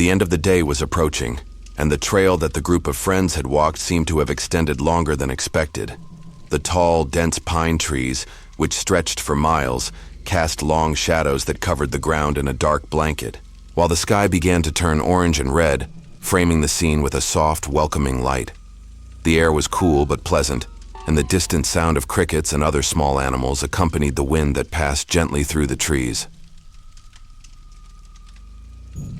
The end of the day was approaching, and the trail that the group of friends had walked seemed to have extended longer than expected. The tall, dense pine trees, which stretched for miles, cast long shadows that covered the ground in a dark blanket, while the sky began to turn orange and red, framing the scene with a soft, welcoming light. The air was cool but pleasant, and the distant sound of crickets and other small animals accompanied the wind that passed gently through the trees.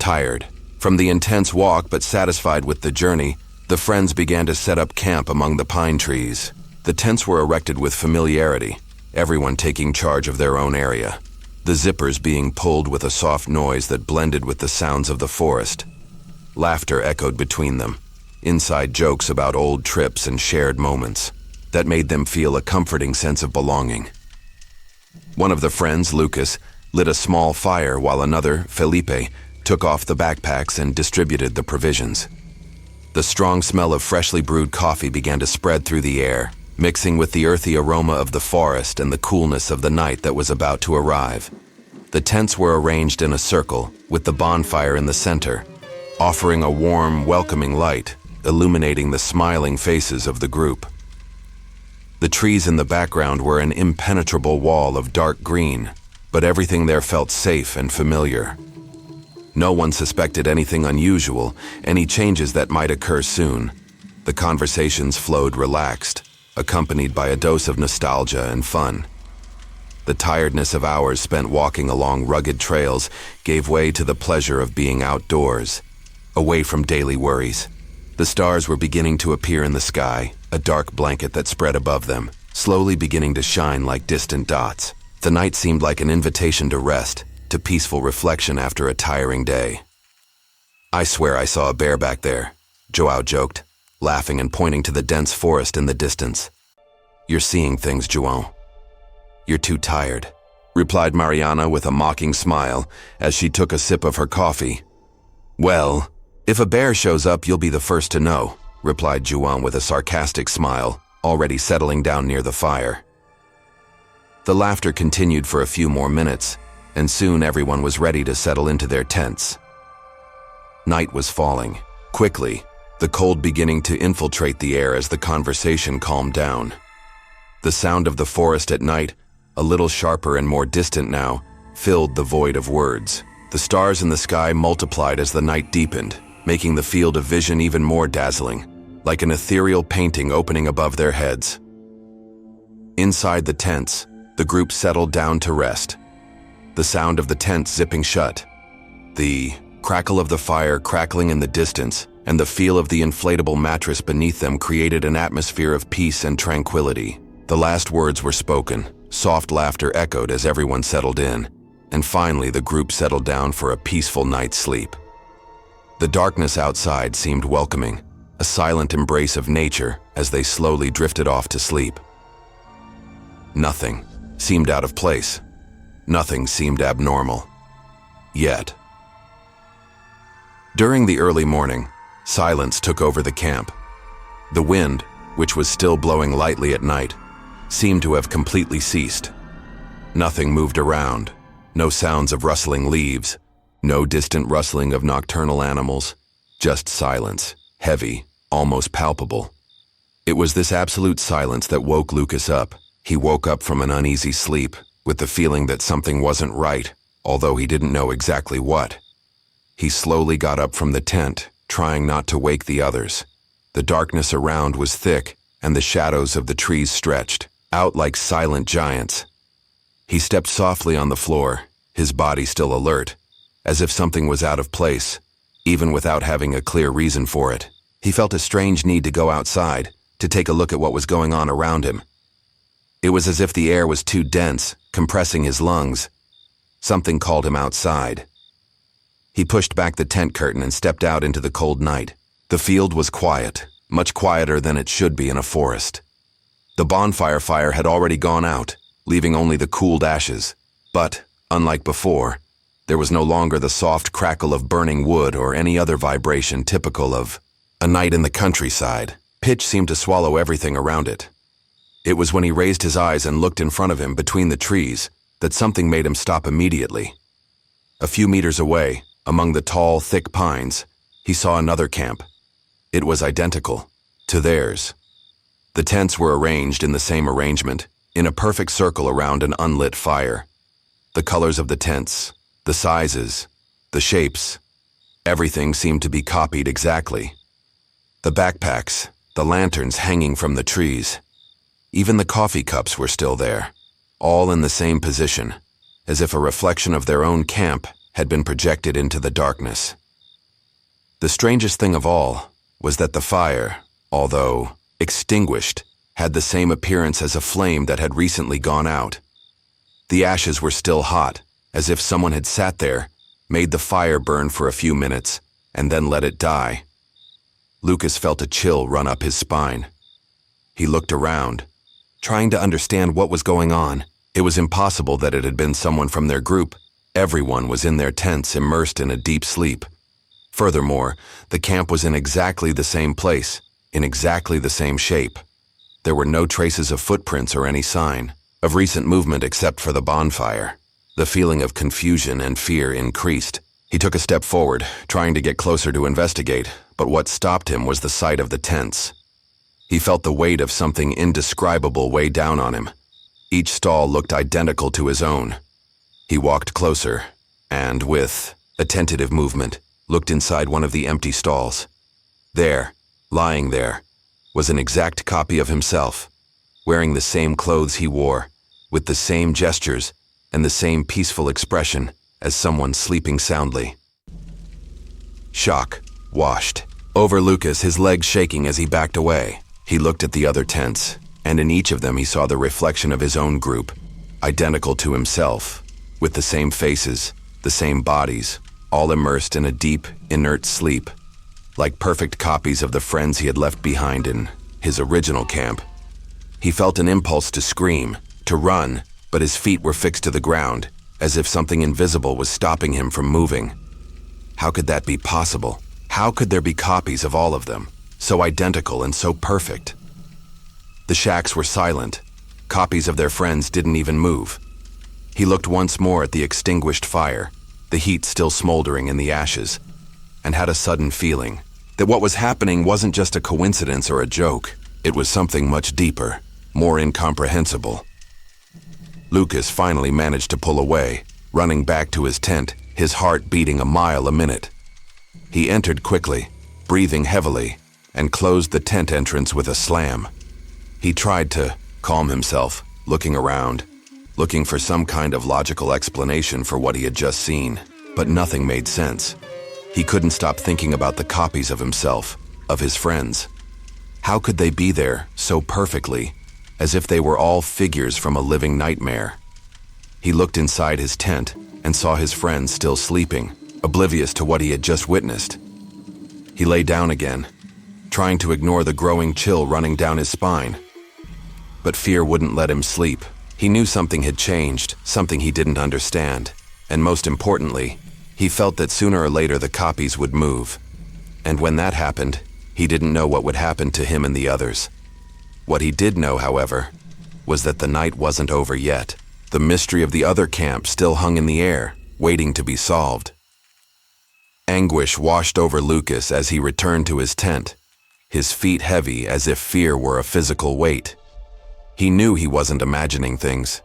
Tired from the intense walk but satisfied with the journey, the friends began to set up camp among the pine trees. The tents were erected with familiarity, everyone taking charge of their own area, the zippers being pulled with a soft noise that blended with the sounds of the forest. Laughter echoed between them, inside jokes about old trips and shared moments that made them feel a comforting sense of belonging. One of the friends, Lucas, lit a small fire while another, Felipe, took off the backpacks and distributed the provisions. The strong smell of freshly brewed coffee began to spread through the air, mixing with the earthy aroma of the forest and the coolness of the night that was about to arrive. The tents were arranged in a circle, with the bonfire in the center, offering a warm, welcoming light, illuminating the smiling faces of the group. The trees in the background were an impenetrable wall of dark green, but everything there felt safe and familiar. No one suspected anything unusual, any changes that might occur soon. The conversations flowed relaxed, accompanied by a dose of nostalgia and fun. The tiredness of hours spent walking along rugged trails gave way to the pleasure of being outdoors, away from daily worries. The stars were beginning to appear in the sky, a dark blanket that spread above them, slowly beginning to shine like distant dots. The night seemed like an invitation to rest, to peaceful reflection after a tiring day. "I swear I saw a bear back there," Joao joked, laughing and pointing to the dense forest in the distance. "You're seeing things, Joao. You're too tired," replied Mariana with a mocking smile as she took a sip of her coffee. "Well, if a bear shows up, you'll be the first to know," replied Joao with a sarcastic smile, already settling down near the fire. The laughter continued for a few more minutes, and soon everyone was ready to settle into their tents. Night was falling. Quickly, the cold beginning to infiltrate the air as the conversation calmed down. The sound of the forest at night, a little sharper and more distant now, filled the void of words. The stars in the sky multiplied as the night deepened, making the field of vision even more dazzling, like an ethereal painting opening above their heads. Inside the tents, the group settled down to rest. The sound of the tent zipping shut, the crackle of the fire crackling in the distance, and the feel of the inflatable mattress beneath them created an atmosphere of peace and tranquility. The last words were spoken, soft laughter echoed as everyone settled in, and finally the group settled down for a peaceful night's sleep. The darkness outside seemed welcoming, a silent embrace of nature as they slowly drifted off to sleep. Nothing seemed out of place. Nothing seemed abnormal. Yet. During the early morning, silence took over the camp. The wind, which was still blowing lightly at night, seemed to have completely ceased. Nothing moved around, no sounds of rustling leaves, no distant rustling of nocturnal animals, just silence, heavy, almost palpable. It was this absolute silence that woke Lucas up. He woke up from an uneasy sleep, with the feeling that something wasn't right, although he didn't know exactly what. He slowly got up from the tent, trying not to wake the others. The darkness around was thick, and the shadows of the trees stretched out like silent giants. He stepped softly on the floor, his body still alert, as if something was out of place, even without having a clear reason for it. He felt a strange need to go outside, to take a look at what was going on around him. It was as if the air was too dense, compressing his lungs. Something called him outside. He pushed back the tent curtain and stepped out into the cold night. The field was quiet, much quieter than it should be in a forest. The bonfire fire had already gone out, leaving only the cooled ashes. But, unlike before, there was no longer the soft crackle of burning wood or any other vibration typical of a night in the countryside. Pitch seemed to swallow everything around it. It was when he raised his eyes and looked in front of him between the trees that something made him stop immediately. A few meters away, Among the tall, thick pines, he saw another camp. It was identical to theirs. The tents were arranged in the same arrangement, in a perfect circle around an unlit fire. The colors of the tents, the sizes, the shapes, everything seemed to be copied exactly. The backpacks, the lanterns hanging from the trees, even the coffee cups were still there, all in the same position, as if a reflection of their own camp had been projected into the darkness. The strangest thing of all was that the fire, although extinguished, had the same appearance as a flame that had recently gone out. The ashes were still hot, as if someone had sat there, made the fire burn for a few minutes, and then let it die. Lucas felt a chill run up his spine. He looked around, trying to understand what was going on. It was impossible that it had been someone from their group. Everyone was in their tents, immersed in a deep sleep. Furthermore, the camp was in exactly the same place, in exactly the same shape. There were no traces of footprints or any sign of recent movement except for the bonfire. The feeling of confusion and fear increased. He took a step forward, trying to get closer to investigate, but what stopped him was the sight of the tents. He felt the weight of something indescribable weigh down on him. Each stall looked identical to his own. He walked closer, and with a tentative movement, looked inside one of the empty stalls. There, lying there, was an exact copy of himself, wearing the same clothes he wore, with the same gestures and the same peaceful expression as someone sleeping soundly. Shock washed over Lucas, his legs shaking as he backed away. He looked at the other tents, and in each of them he saw the reflection of his own group, identical to himself, with the same faces, the same bodies, all immersed in a deep, inert sleep, like perfect copies of the friends he had left behind in his original camp. He felt an impulse to scream, to run, but his feet were fixed to the ground, as if something invisible was stopping him from moving. How could that be possible? How could there be copies of all of them, so identical and so perfect? The shacks were silent. Copies of their friends didn't even move. He looked once more at the extinguished fire, the heat still smoldering in the ashes, and had a sudden feeling that what was happening wasn't just a coincidence or a joke. It was something much deeper, more incomprehensible. Lucas finally managed to pull away, running back to his tent, his heart beating a mile a minute. He entered quickly, breathing heavily, and closed the tent entrance with a slam. He tried to calm himself, looking around, looking for some kind of logical explanation for what he had just seen, but nothing made sense. He couldn't stop thinking about the copies of himself, of his friends. How could they be there so perfectly, as if they were all figures from a living nightmare? He looked inside his tent and saw his friends still sleeping, oblivious to what he had just witnessed. He lay down again, trying to ignore the growing chill running down his spine. But fear wouldn't let him sleep. He knew something had changed, something he didn't understand, and most importantly, he felt that sooner or later the copies would move. And when that happened, he didn't know what would happen to him and the others. What he did know, however, was that the night wasn't over yet. The mystery of the other camp still hung in the air, waiting to be solved. Anguish washed over Lucas as he returned to his tent, his feet heavy as if fear were a physical weight. He knew he wasn't imagining things.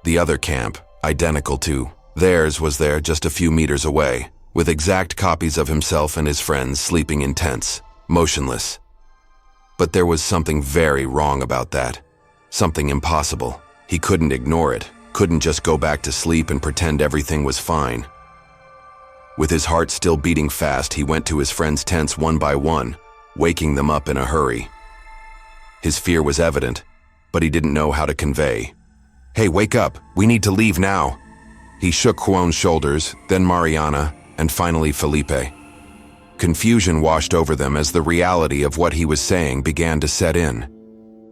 The other camp, identical to theirs, was there just a few meters away, with exact copies of himself and his friends sleeping in tents, motionless. But there was something very wrong about that. Something impossible. He couldn't ignore it, couldn't just go back to sleep and pretend everything was fine. With his heart still beating fast, he went to his friends' tents one by one, waking them up in a hurry. His fear was evident, but he didn't know how to convey. "Hey, wake up, we need to leave now." He shook Juan's shoulders, then Mariana, and finally Felipe. Confusion washed over them as the reality of what he was saying began to set in.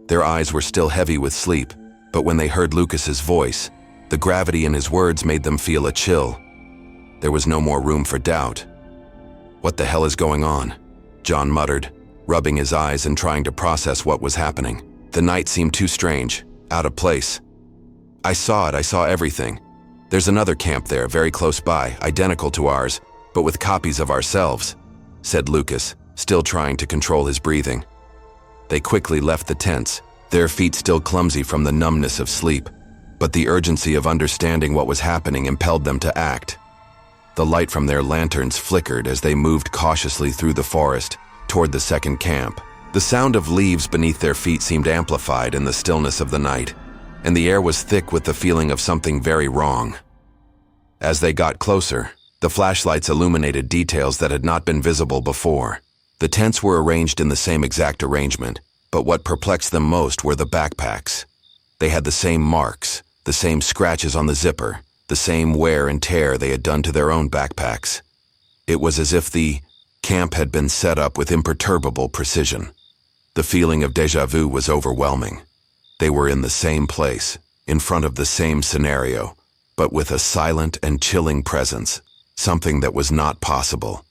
Their eyes were still heavy with sleep, but when they heard Lucas's voice, the gravity in his words made them feel a chill. There was no more room for doubt. "What the hell is going on?" John muttered, rubbing his eyes and trying to process what was happening. The night seemed too strange, out of place. I saw everything. There's another camp there, very close by, identical to ours, but with copies of ourselves," said Lucas, still trying to control his breathing. They quickly left the tents, their feet still clumsy from the numbness of sleep, but the urgency of understanding what was happening impelled them to act. The light from their lanterns flickered as they moved cautiously through the forest toward the second camp. The sound of leaves beneath their feet seemed amplified in the stillness of the night, and the air was thick with the feeling of something very wrong. As they got closer, the flashlights illuminated details that had not been visible before. The tents were arranged in the same exact arrangement, but what perplexed them most were the backpacks. They had the same marks, the same scratches on the zipper, the same wear and tear they had done to their own backpacks. It was as if the camp had been set up with imperturbable precision. The feeling of déjà vu was overwhelming. They were in the same place, in front of the same scenario, but with a silent and chilling presence, something that was not possible,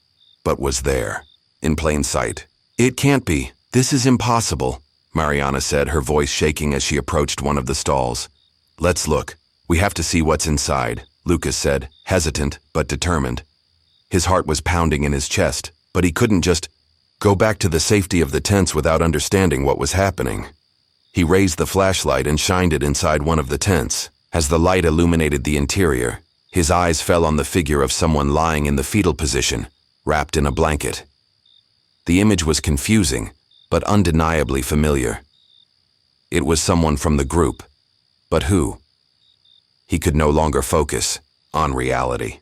but was there, in plain sight. "It can't be. This is impossible," Mariana said, her voice shaking as she approached one of the stalls. "Let's look. We have to see what's inside," Lucas said, hesitant but determined. His heart was pounding in his chest, but he couldn't just go back to the safety of the tents without understanding what was happening. He raised the flashlight and shined it inside one of the tents. As the light illuminated the interior, his eyes fell on the figure of someone lying in the fetal position, wrapped in a blanket. The image was confusing, but undeniably familiar. It was someone from the group, but who? He could no longer focus on reality.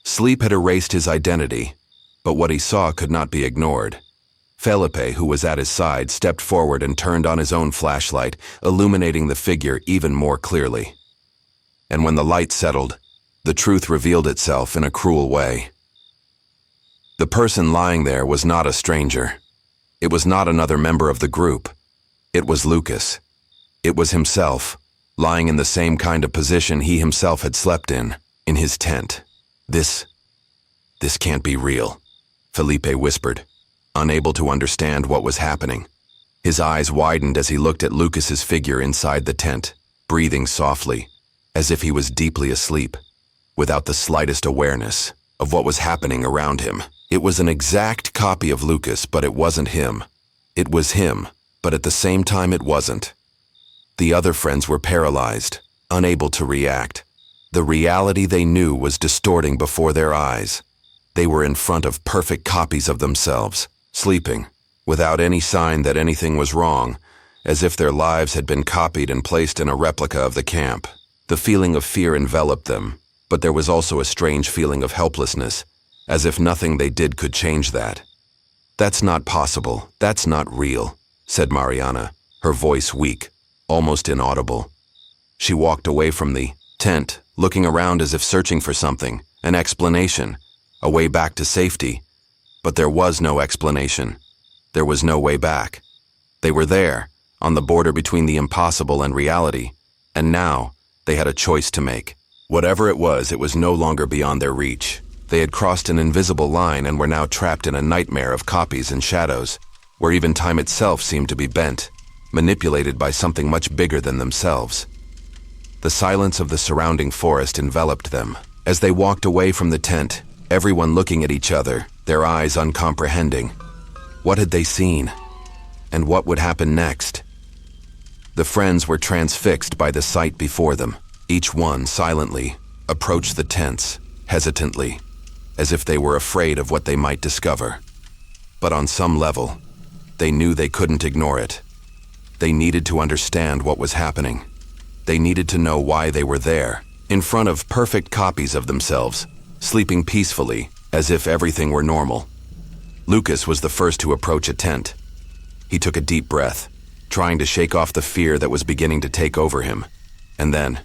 Sleep had erased his identity, but what he saw could not be ignored. Felipe, who was at his side, stepped forward and turned on his own flashlight, illuminating the figure even more clearly. And when the light settled, the truth revealed itself in a cruel way. The person lying there was not a stranger. It was not another member of the group. It was Lucas. It was himself, lying in the same kind of position he himself had slept in his tent. This can't be real," Felipe whispered, unable to understand what was happening. His eyes widened as he looked at Lucas's figure inside the tent, breathing softly, as if he was deeply asleep, without the slightest awareness of what was happening around him. It was an exact copy of Lucas, but it wasn't him. It was him, but at the same time it wasn't. The other friends were paralyzed, unable to react. The reality they knew was distorting before their eyes. They were in front of perfect copies of themselves, sleeping, without any sign that anything was wrong, as if their lives had been copied and placed in a replica of the camp. The feeling of fear enveloped them, but there was also a strange feeling of helplessness, as if nothing they did could change that. "That's not possible. That's not real," said Mariana, her voice weak, almost inaudible. She walked away from the tent, looking around as if searching for something, an explanation, a way back to safety. But there was no explanation. There was no way back. They were there, on the border between the impossible and reality, and now they had a choice to make. Whatever it was no longer beyond their reach. They had crossed an invisible line and were now trapped in a nightmare of copies and shadows, where even time itself seemed to be bent, manipulated by something much bigger than themselves. The silence of the surrounding forest enveloped them. As they walked away from the tent, everyone looking at each other, their eyes uncomprehending. What had they seen? And what would happen next? The friends were transfixed by the sight before them. Each one, silently, approached the tents, hesitantly, as if they were afraid of what they might discover. But on some level, they knew they couldn't ignore it. They needed to understand what was happening. They needed to know why they were there, in front of perfect copies of themselves, sleeping peacefully, as if everything were normal. Lucas was the first to approach a tent. He took a deep breath, trying to shake off the fear that was beginning to take over him. And then,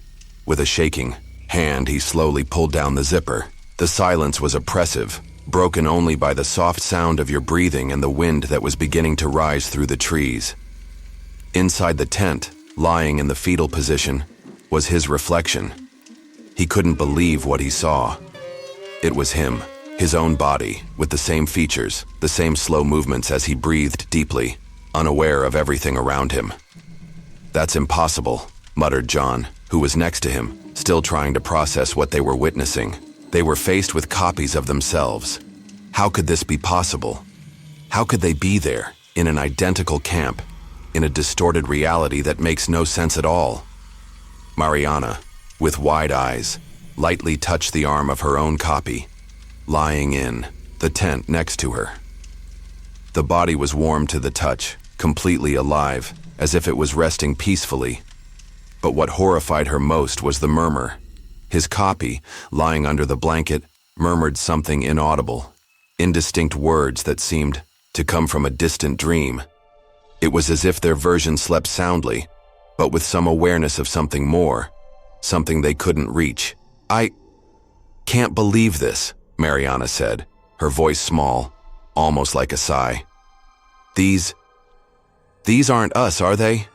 with a shaking hand, he slowly pulled down the zipper. The silence was oppressive, broken only by the soft sound of your breathing and the wind that was beginning to rise through the trees. Inside the tent, lying in the fetal position, was his reflection. He couldn't believe what he saw. It was him, his own body, with the same features, the same slow movements as he breathed deeply, unaware of everything around him. "That's impossible," muttered John, who was next to him, still trying to process what they were witnessing. They were faced with copies of themselves. How could this be possible? How could they be there, in an identical camp, in a distorted reality that makes no sense at all? Mariana, with wide eyes, lightly touched the arm of her own copy, lying in the tent next to her. The body was warm to the touch, completely alive, as if it was resting peacefully. But what horrified her most was the murmur. His copy, lying under the blanket, murmured something inaudible, indistinct words that seemed to come from a distant dream. It was as if their version slept soundly, but with some awareness of something more, something they couldn't reach. "I can't believe this," Mariana said, her voice small, almost like a sigh. These aren't us, are they?"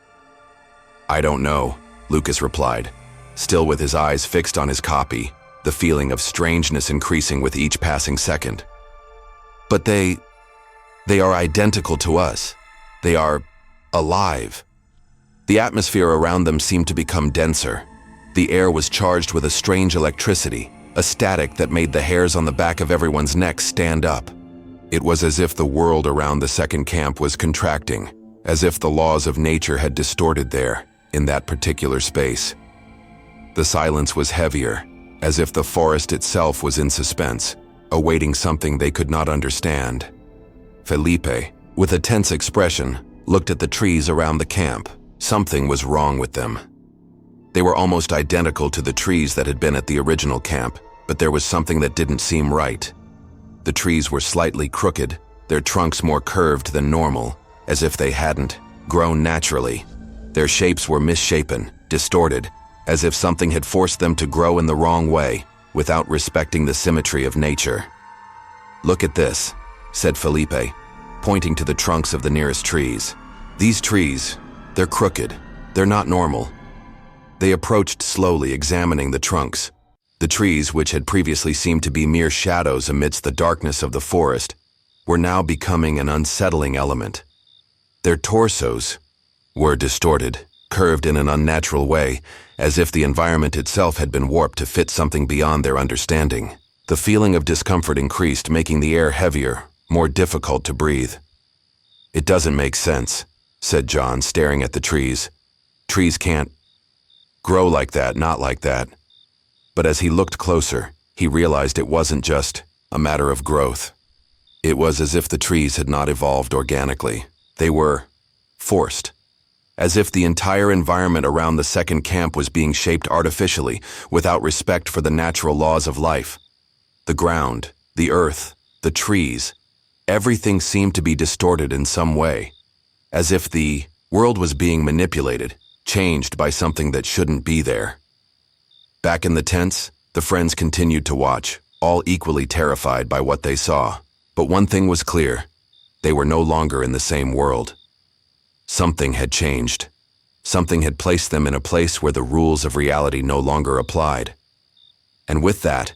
"I don't know," Lucas replied, still with his eyes fixed on his copy, the feeling of strangeness increasing with each passing second. "But they are identical to us. They are alive." The atmosphere around them seemed to become denser. The air was charged with a strange electricity, a static that made the hairs on the back of everyone's neck stand up. It was as if the world around the second camp was contracting, as if the laws of nature had distorted there, in that particular space. The silence was heavier, as if the forest itself was in suspense, awaiting something they could not understand. Felipe, with a tense expression, looked at the trees around the camp. Something was wrong with them. They were almost identical to the trees that had been at the original camp, but there was something that didn't seem right. The trees were slightly crooked, their trunks more curved than normal, as if they hadn't grown naturally. Their shapes were misshapen, distorted, as if something had forced them to grow in the wrong way, without respecting the symmetry of nature. "Look at this," said Felipe, pointing to the trunks of the nearest trees. "These trees, they're crooked. They're not normal." They approached slowly, examining the trunks. The trees, which had previously seemed to be mere shadows amidst the darkness of the forest, were now becoming an unsettling element. Their torsos were distorted, curved in an unnatural way, as if the environment itself had been warped to fit something beyond their understanding. The feeling of discomfort increased, making the air heavier, more difficult to breathe. "It doesn't make sense," said John, staring at the trees. "Trees can't grow like that, not like that." But as he looked closer, he realized it wasn't just a matter of growth. It was as if the trees had not evolved organically. They were forced. As if the entire environment around the second camp was being shaped artificially, without respect for the natural laws of life. The ground, the earth, the trees, everything seemed to be distorted in some way, as if the world was being manipulated, changed by something that shouldn't be there. Back in the tents, the friends continued to watch, all equally terrified by what they saw. But one thing was clear: they were no longer in the same world. Something had changed. Something had placed them in a place where the rules of reality no longer applied. And with that,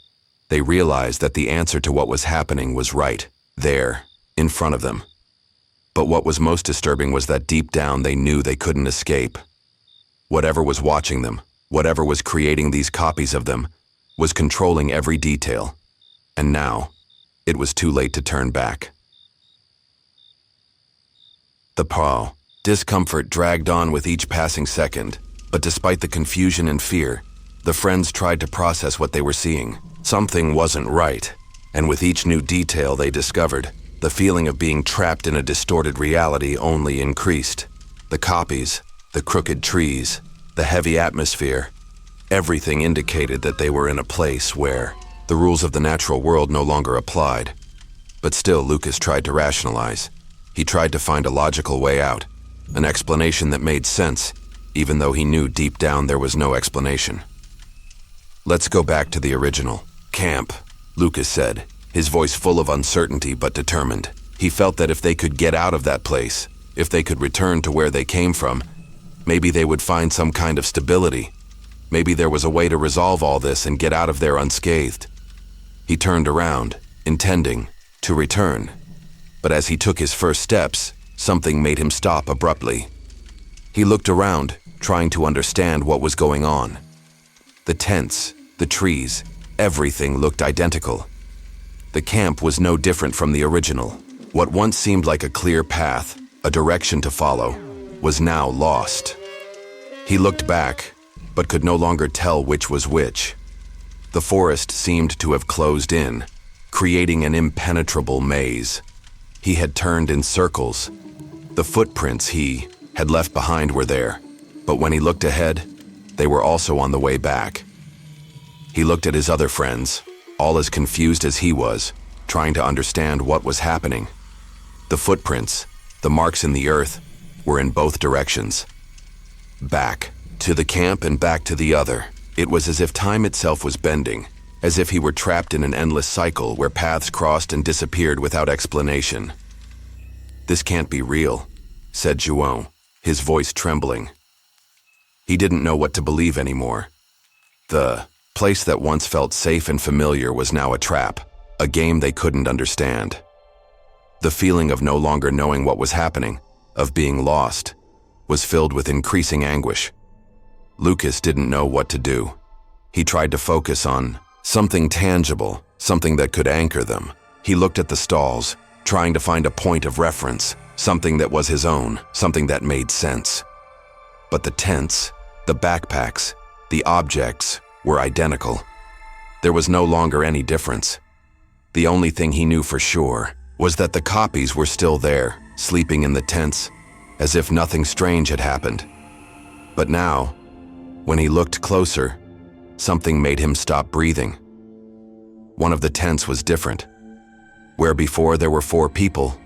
they realized that the answer to what was happening was right there, in front of them. But what was most disturbing was that deep down they knew they couldn't escape. Whatever was watching them, whatever was creating these copies of them, was controlling every detail. And now, it was too late to turn back. The discomfort dragged on with each passing second, but despite the confusion and fear, the friends tried to process what they were seeing. Something wasn't right, and with each new detail they discovered, the feeling of being trapped in a distorted reality only increased. The copies, the crooked trees, the heavy atmosphere, everything indicated that they were in a place where the rules of the natural world no longer applied. But still, Lucas tried to rationalize. He tried to find a logical way out, an explanation that made sense, even though he knew deep down there was no explanation. "Let's go back to the original camp," Lucas said, his voice full of uncertainty but determined. He felt that if they could get out of that place, if they could return to where they came from, maybe they would find some kind of stability. Maybe there was a way to resolve all this and get out of there unscathed. He turned around, intending to return. But as he took his first steps, something made him stop abruptly. He looked around, trying to understand what was going on. The tents, the trees, Everything looked identical. The camp was no different from the original. What once seemed like a clear path, a direction to follow, was now lost. He looked back, but could no longer tell which was which. The forest seemed to have closed in, creating an impenetrable maze. He had turned in circles. The footprints he had left behind were there, but when he looked ahead, they were also on the way back. He looked at his other friends, all as confused as he was, trying to understand what was happening. The footprints, the marks in the earth, were in both directions. Back to the camp and back to the other. It was as if time itself was bending, as if he were trapped in an endless cycle where paths crossed and disappeared without explanation. "This can't be real," said Juon, his voice trembling. He didn't know what to believe anymore. The place that once felt safe and familiar was now a trap, a game they couldn't understand. The feeling of no longer knowing what was happening, of being lost, was filled with increasing anguish. Lucas didn't know what to do. He tried to focus on something tangible, something that could anchor them. He looked at the stalls, trying to find a point of reference, something that was his own, something that made sense. But the tents, the backpacks, the objects were identical. There was no longer any difference. The only thing he knew for sure was that the copies were still there, sleeping in the tents, as if nothing strange had happened. But now, when he looked closer, something made him stop breathing. One of the tents was different. Where before there were 4 people,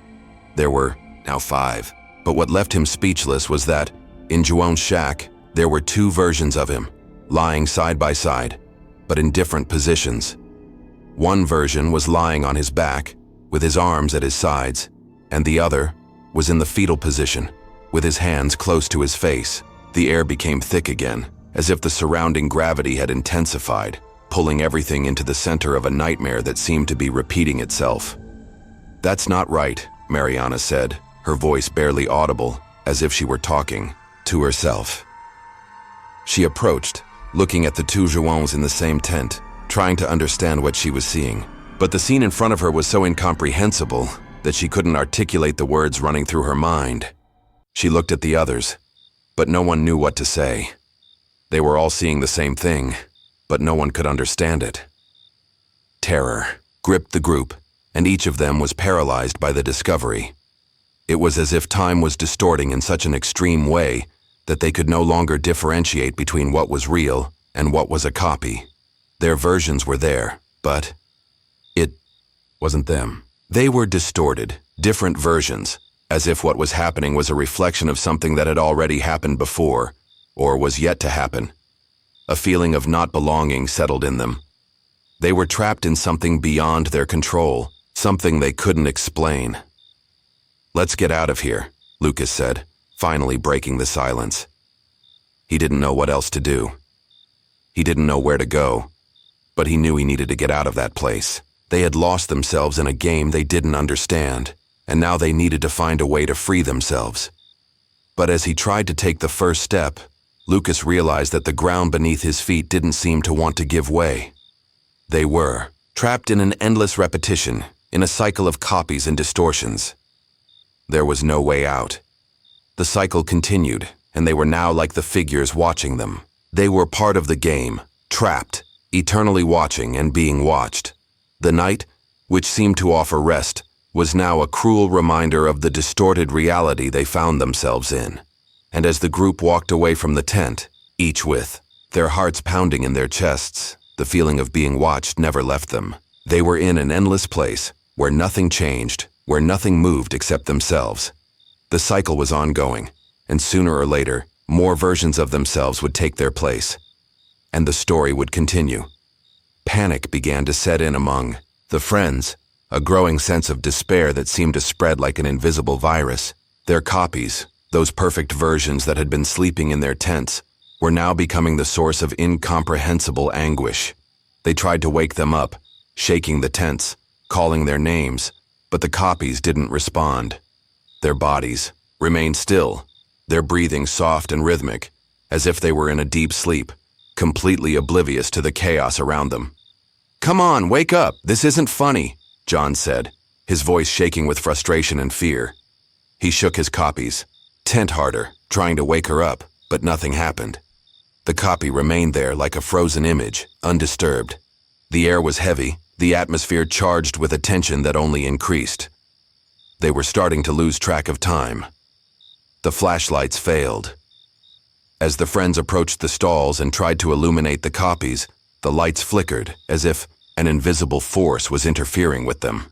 there were now 5. But what left him speechless was that, in Juon's shack, there were 2 versions of him, lying side by side, but in different positions. One version was lying on his back, with his arms at his sides, and the other was in the fetal position, with his hands close to his face. The air became thick again, as if the surrounding gravity had intensified, pulling everything into the center of a nightmare that seemed to be repeating itself. "That's not right," Mariana said, her voice barely audible, as if she were talking to herself. She approached, looking at the 2 Juons in the same tent, trying to understand what she was seeing. But the scene in front of her was so incomprehensible that she couldn't articulate the words running through her mind. She looked at the others, but no one knew what to say. They were all seeing the same thing, but no one could understand it. Terror gripped the group, and each of them was paralyzed by the discovery. It was as if time was distorting in such an extreme way that they could no longer differentiate between what was real and what was a copy. Their versions were there, but it wasn't them. They were distorted, different versions, as if what was happening was a reflection of something that had already happened before, or was yet to happen. A feeling of not belonging settled in them. They were trapped in something beyond their control, something they couldn't explain. "Let's get out of here," Lucas said, finally breaking the silence. He didn't know what else to do. He didn't know where to go, but he knew he needed to get out of that place. They had lost themselves in a game they didn't understand, and now they needed to find a way to free themselves. But as he tried to take the first step, Lucas realized that the ground beneath his feet didn't seem to want to give way. They were trapped in an endless repetition, in a cycle of copies and distortions. There was no way out. The cycle continued, and they were now like the figures watching them. They were part of the game, trapped, eternally watching and being watched. The night, which seemed to offer rest, was now a cruel reminder of the distorted reality they found themselves in. And as the group walked away from the tent, each with their hearts pounding in their chests, the feeling of being watched never left them. They were in an endless place where nothing changed, where nothing moved except themselves. The cycle was ongoing, and sooner or later, more versions of themselves would take their place. And the story would continue. Panic began to set in among the friends, a growing sense of despair that seemed to spread like an invisible virus. Their copies, those perfect versions that had been sleeping in their tents, were now becoming the source of incomprehensible anguish. They tried to wake them up, shaking the tents, calling their names, but the copies didn't respond. Their bodies remained still, their breathing soft and rhythmic, as if they were in a deep sleep, completely oblivious to the chaos around them. "Come on, wake up. This isn't funny," John said, his voice shaking with frustration and fear. He shook his copies, tent harder, trying to wake her up, but nothing happened. The copy remained there like a frozen image, undisturbed. The air was heavy, the atmosphere charged with a tension that only increased. They were starting to lose track of time. The flashlights failed. As the friends approached the stalls and tried to illuminate the copies, the lights flickered as if an invisible force was interfering with them.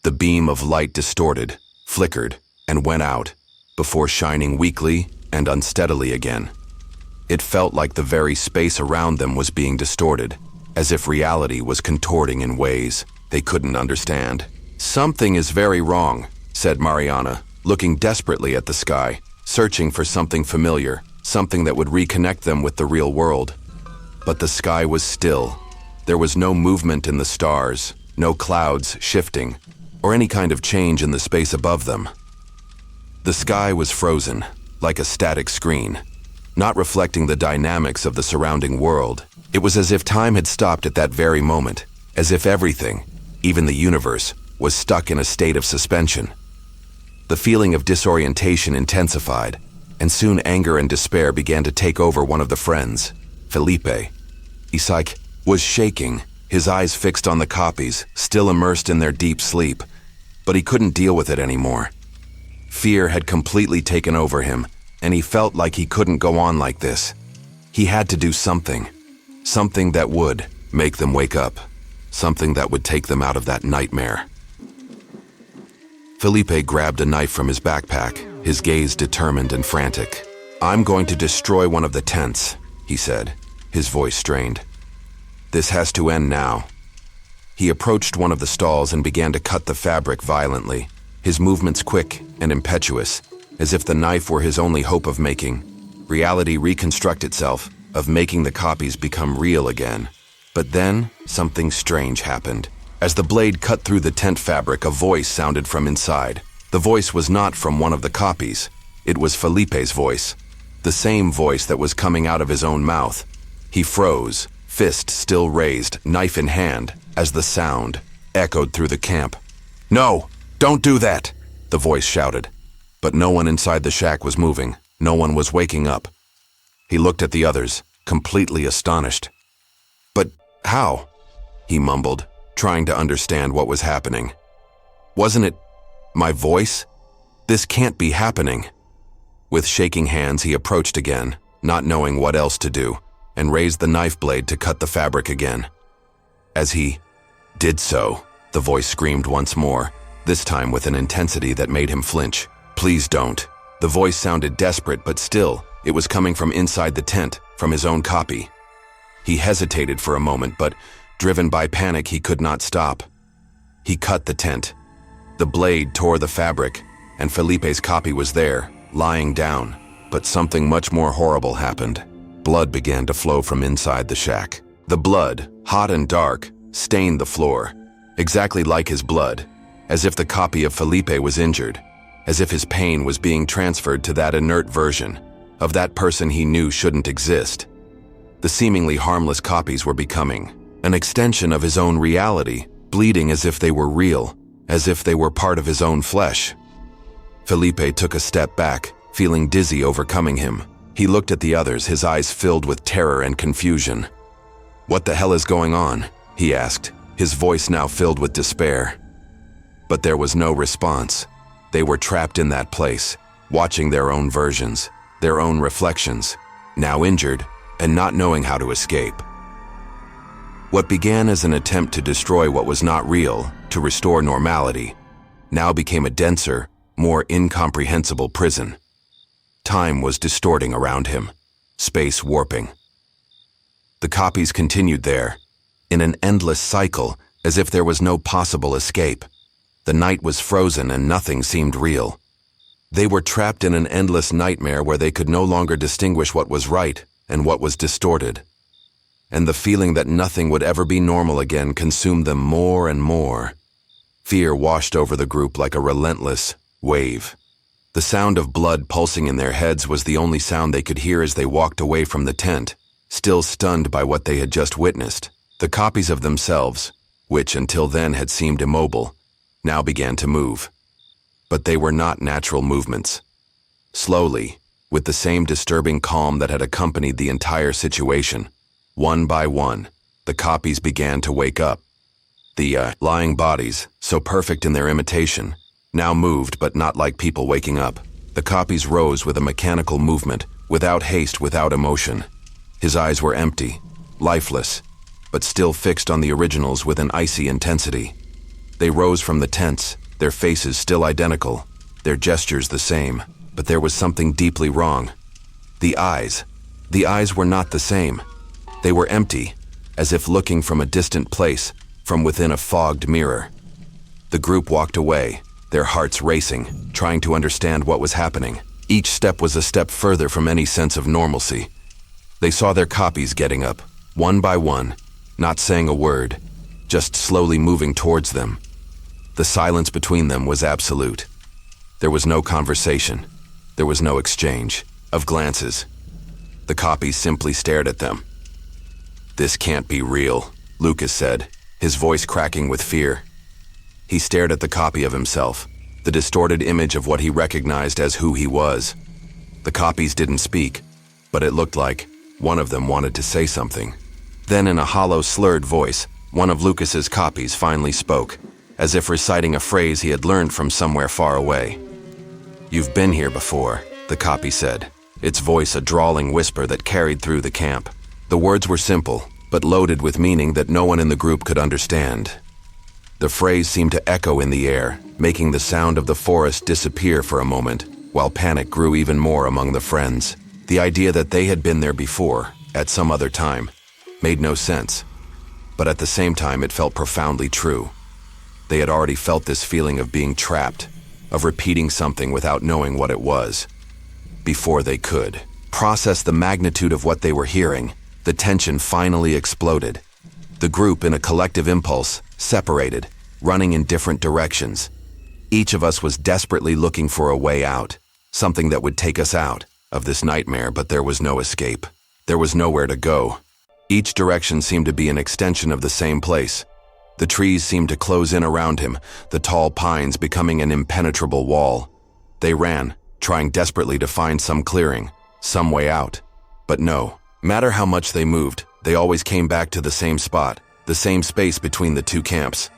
The beam of light distorted, flickered, and went out, before shining weakly and unsteadily again. It felt like the very space around them was being distorted, as if reality was contorting in ways they couldn't understand. "Something is very wrong," said Mariana, looking desperately at the sky, searching for something familiar, something that would reconnect them with the real world. But the sky was still. There was no movement in the stars, no clouds shifting, or any kind of change in the space above them. The sky was frozen, like a static screen, not reflecting the dynamics of the surrounding world. It was as if time had stopped at that very moment, as if everything, even the universe, was stuck in a state of suspension. The feeling of disorientation intensified, and soon anger and despair began to take over one of the friends, Felipe. Isaac was shaking, his eyes fixed on the copies, still immersed in their deep sleep, but he couldn't deal with it anymore. Fear had completely taken over him, and he felt like he couldn't go on like this. He had to do something. Something that would make them wake up. Something that would take them out of that nightmare. Felipe grabbed a knife from his backpack, his gaze determined and frantic. "I'm going to destroy one of the tents," he said, his voice strained. "This has to end now." He approached one of the stalls and began to cut the fabric violently, his movements quick and impetuous, as if the knife were his only hope of making reality reconstruct itself, of making the copies become real again. But then, something strange happened. As the blade cut through the tent fabric, a voice sounded from inside. The voice was not from one of the copies. It was Felipe's voice, the same voice that was coming out of his own mouth. He froze, fist still raised, knife in hand, as the sound echoed through the camp. "No, don't do that!" the voice shouted. But no one inside the shack was moving. No one was waking up. He looked at the others, completely astonished. "But how?" he mumbled, trying to understand what was happening. "Wasn't it my voice? This can't be happening." With shaking hands, he approached again, not knowing what else to do, and raised the knife blade to cut the fabric again. As he did so, the voice screamed once more, this time with an intensity that made him flinch. "Please don't." The voice sounded desperate, but still, it was coming from inside the tent, from his own copy. He hesitated for a moment, but, driven by panic, he could not stop. He cut the tent. The blade tore the fabric, and Felipe's copy was there, lying down. But something much more horrible happened. Blood began to flow from inside the shack. The blood, hot and dark, stained the floor, exactly like his blood, as if the copy of Felipe was injured, as if his pain was being transferred to that inert version of that person he knew shouldn't exist. The seemingly harmless copies were becoming an extension of his own reality, bleeding as if they were real, as if they were part of his own flesh. Felipe took a step back, feeling dizzy overcoming him. He looked at the others, his eyes filled with terror and confusion. "What the hell is going on?" he asked, his voice now filled with despair. But there was no response. They were trapped in that place, watching their own versions, their own reflections, now injured and not knowing how to escape. What began as an attempt to destroy what was not real, to restore normality, now became a denser, more incomprehensible prison. Time was distorting around him, space warping. The copies continued there, in an endless cycle, as if there was no possible escape. The night was frozen and nothing seemed real. They were trapped in an endless nightmare where they could no longer distinguish what was right and what was distorted. And the feeling that nothing would ever be normal again consumed them more and more. Fear washed over the group like a relentless wave. The sound of blood pulsing in their heads was the only sound they could hear as they walked away from the tent, still stunned by what they had just witnessed. The copies of themselves, which until then had seemed immobile, now began to move. But they were not natural movements. Slowly, with the same disturbing calm that had accompanied the entire situation, one by one, the copies began to wake up. The lying bodies, so perfect in their imitation, now moved but not like people waking up. The copies rose with a mechanical movement, without haste, without emotion. His eyes were empty, lifeless, but still fixed on the originals with an icy intensity. They rose from the tents, their faces still identical, their gestures the same, but there was something deeply wrong. The eyes were not the same. They were empty, as if looking from a distant place, from within a fogged mirror. The group walked away, their hearts racing, trying to understand what was happening. Each step was a step further from any sense of normalcy. They saw their copies getting up, one by one, not saying a word, just slowly moving towards them. The silence between them was absolute. There was no conversation. There was no exchange of glances. The copies simply stared at them. "This can't be real," Lucas said, his voice cracking with fear. He stared at the copy of himself, the distorted image of what he recognized as who he was. The copies didn't speak, but it looked like one of them wanted to say something. Then in a hollow, slurred voice, one of Lucas's copies finally spoke, as if reciting a phrase he had learned from somewhere far away. "You've been here before," the copy said, its voice a drawling whisper that carried through the camp. The words were simple, but loaded with meaning that no one in the group could understand. The phrase seemed to echo in the air, making the sound of the forest disappear for a moment, while panic grew even more among the friends. The idea that they had been there before, at some other time, made no sense, but at the same time it felt profoundly true. They had already felt this feeling of being trapped, of repeating something without knowing what it was. Before they could process the magnitude of what they were hearing, the tension finally exploded. The group, in a collective impulse, separated, running in different directions. Each of us was desperately looking for a way out, something that would take us out of this nightmare, but there was no escape. There was nowhere to go. Each direction seemed to be an extension of the same place. The trees seemed to close in around him, the tall pines becoming an impenetrable wall. They ran, trying desperately to find some clearing, some way out. But no matter how much they moved, they always came back to the same spot, the same space between the two camps.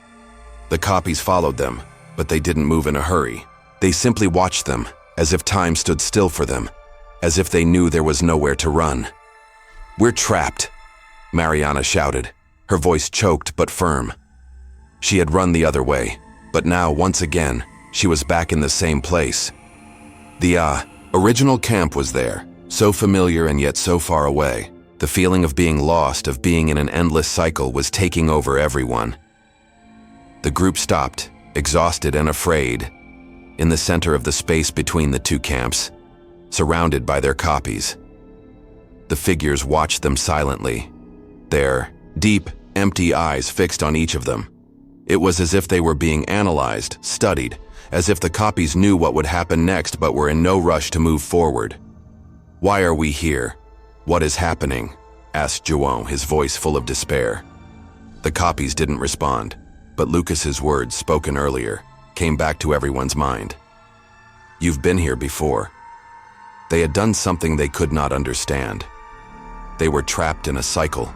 The copies followed them, but they didn't move in a hurry. They simply watched them, as if time stood still for them, as if they knew there was nowhere to run. "We're trapped," Mariana shouted, her voice choked but firm. She had run the other way, but now, once again, she was back in the same place. The original camp was there, so familiar and yet so far away. The feeling of being lost, of being in an endless cycle, was taking over everyone. The group stopped, exhausted and afraid, in the center of the space between the two camps, surrounded by their copies. The figures watched them silently, their deep, empty eyes fixed on each of them. It was as if they were being analyzed, studied, as if the copies knew what would happen next but were in no rush to move forward. "Why are we here? What is happening?" asked João, his voice full of despair. The copies didn't respond, but Lucas's words, spoken earlier, came back to everyone's mind. "You've been here before." They had done something they could not understand. They were trapped in a cycle,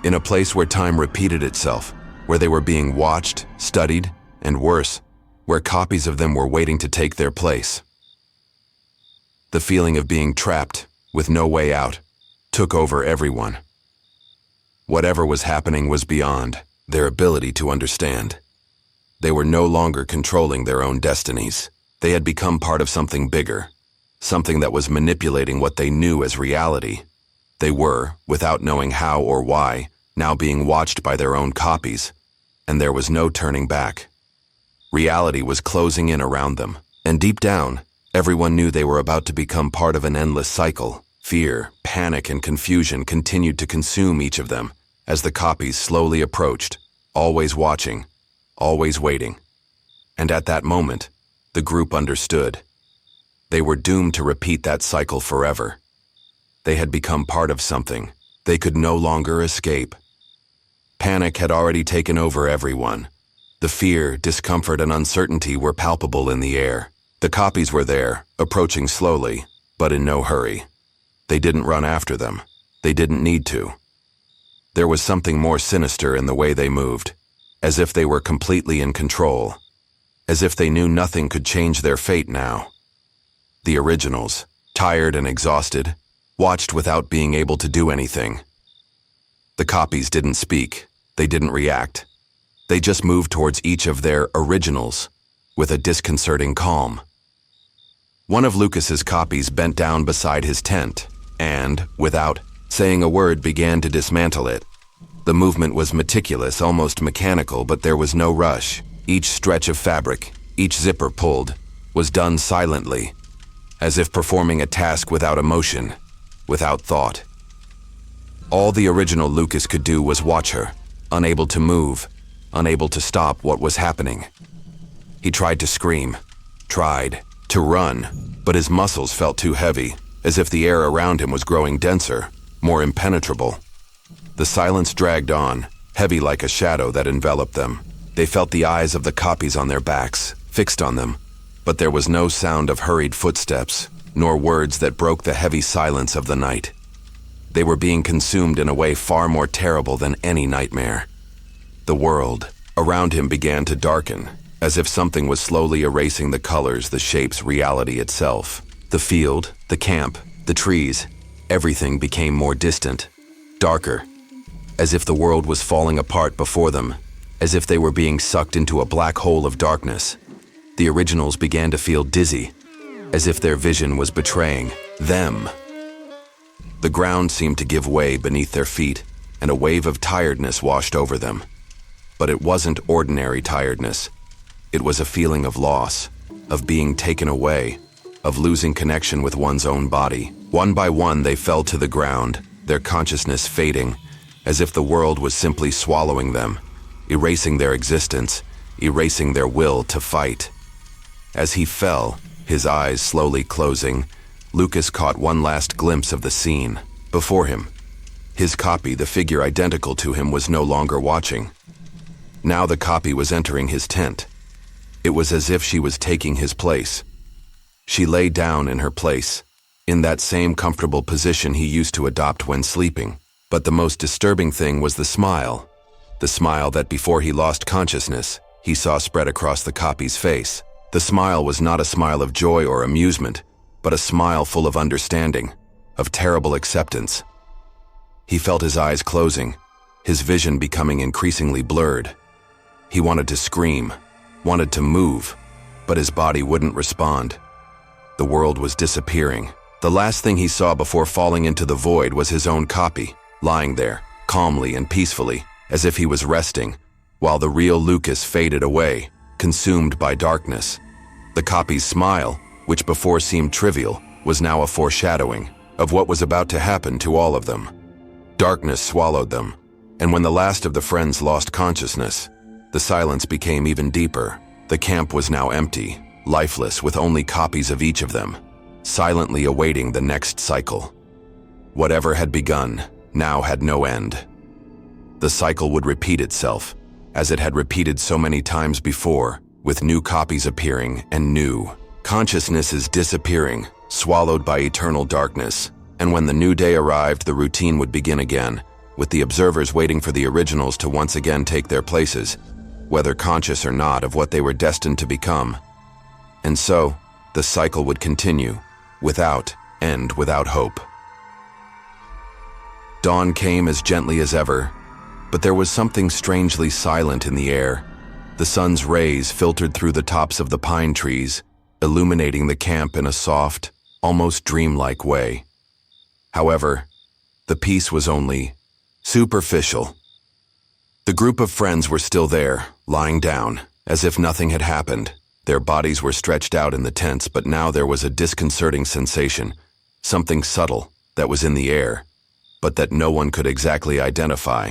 in a place where time repeated itself, where they were being watched, studied, and worse, where copies of them were waiting to take their place. The feeling of being trapped, with no way out, took over everyone. Whatever was happening was beyond their ability to understand. They were no longer controlling their own destinies. They had become part of something bigger, something that was manipulating what they knew as reality. They were, without knowing how or why, now being watched by their own copies, and there was no turning back. Reality was closing in around them, and deep down, everyone knew they were about to become part of an endless cycle. Fear, panic, and confusion continued to consume each of them as the copies slowly approached, always watching, always waiting. And at that moment, the group understood. They were doomed to repeat that cycle forever. They had become part of something they could no longer escape. Panic had already taken over everyone. The fear, discomfort, and uncertainty were palpable in the air. The copies were there, approaching slowly, but in no hurry. They didn't run after them. They didn't need to. There was something more sinister in the way they moved, as if they were completely in control, as if they knew nothing could change their fate now. The originals, tired and exhausted, watched without being able to do anything. The copies didn't speak. They didn't react. They just moved towards each of their originals with a disconcerting calm. One of Lucas's copies bent down beside his tent and, without saying a word, began to dismantle it. The movement was meticulous, almost mechanical, but there was no rush. Each stretch of fabric, each zipper pulled, was done silently, as if performing a task without emotion, without thought. All the original Lucas could do was watch her, unable to move, unable to stop what was happening. He tried to scream, tried to run, but his muscles felt too heavy, as if the air around him was growing denser, more impenetrable. The silence dragged on, heavy like a shadow that enveloped them. They felt the eyes of the copies on their backs, fixed on them, but there was no sound of hurried footsteps, nor words that broke the heavy silence of the night. They were being consumed in a way far more terrible than any nightmare. The world around him began to darken, as if something was slowly erasing the colors, the shapes, reality itself. The field, the camp, the trees, everything became more distant, darker, as if the world was falling apart before them, as if they were being sucked into a black hole of darkness. The originals began to feel dizzy, as if their vision was betraying them. The ground seemed to give way beneath their feet, and a wave of tiredness washed over them. But it wasn't ordinary tiredness. It was a feeling of loss, of being taken away, of losing connection with one's own body. One by one, they fell to the ground, their consciousness fading, as if the world was simply swallowing them, erasing their existence, erasing their will to fight. As he fell, his eyes slowly closing, Lucas caught one last glimpse of the scene. Before him, his copy, the figure identical to him, was no longer watching. Now the copy was entering his tent. It was as if she was taking his place. She lay down in her place, in that same comfortable position he used to adopt when sleeping. But the most disturbing thing was the smile that before he lost consciousness, he saw spread across the copy's face. The smile was not a smile of joy or amusement, but a smile full of understanding, of terrible acceptance. He felt his eyes closing, his vision becoming increasingly blurred. He wanted to scream, wanted to move, but his body wouldn't respond. The world was disappearing. The last thing he saw before falling into the void was his own copy, lying there, calmly and peacefully, as if he was resting, while the real Lucas faded away, consumed by darkness. The copy's smile, which before seemed trivial, was now a foreshadowing of what was about to happen to all of them. Darkness swallowed them, and when the last of the friends lost consciousness, the silence became even deeper. The camp was now empty, lifeless, with only copies of each of them, silently awaiting the next cycle. Whatever had begun now had no end. The cycle would repeat itself, as it had repeated so many times before, with new copies appearing and new consciousnesses disappearing, swallowed by eternal darkness. And when the new day arrived, the routine would begin again, with the observers waiting for the originals to once again take their places, whether conscious or not, of what they were destined to become. And so, the cycle would continue, without end, without hope. Dawn came as gently as ever, but there was something strangely silent in the air. The sun's rays filtered through the tops of the pine trees, illuminating the camp in a soft, almost dreamlike way. However, the peace was only superficial. The group of friends were still there, lying down, as if nothing had happened. Their bodies were stretched out in the tents, but now there was a disconcerting sensation, something subtle that was in the air, but that no one could exactly identify.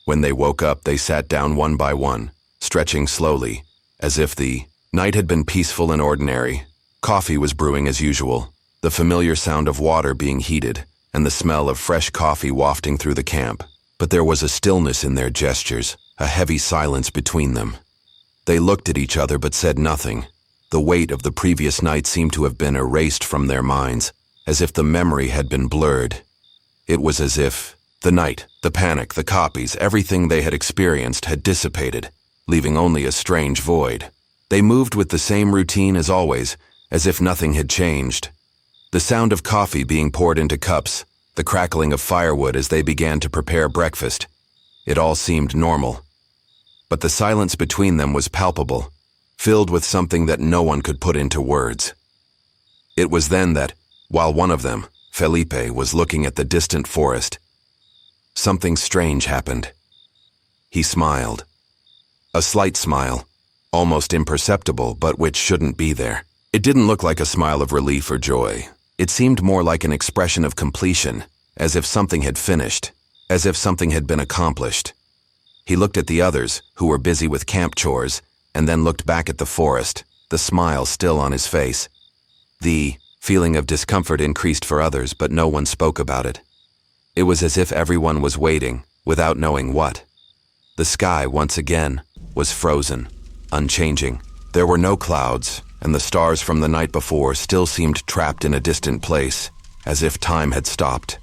When they woke up, they sat down one by one, stretching slowly, as if the night had been peaceful and ordinary. Coffee was brewing as usual, the familiar sound of water being heated, and the smell of fresh coffee wafting through the camp. But there was a stillness in their gestures, a heavy silence between them. They looked at each other but said nothing. The weight of the previous night seemed to have been erased from their minds, as if the memory had been blurred. It was as if the night, the panic, the copies, everything they had experienced had dissipated, leaving only a strange void. They moved with the same routine as always, as if nothing had changed. The sound of coffee being poured into cups, the crackling of firewood as they began to prepare breakfast. It all seemed normal. But the silence between them was palpable, filled with something that no one could put into words. It was then that, while one of them, Felipe, was looking at the distant forest, something strange happened. He smiled. A slight smile, almost imperceptible, but which shouldn't be there. It didn't look like a smile of relief or joy. It seemed more like an expression of completion, as if something had finished, as if something had been accomplished. He looked at the others, who were busy with camp chores, and then looked back at the forest, the smile still on his face. The feeling of discomfort increased for others, but no one spoke about it. It was as if everyone was waiting, without knowing what. The sky, once again, was frozen, unchanging. There were no clouds, and the stars from the night before still seemed trapped in a distant place, as if time had stopped.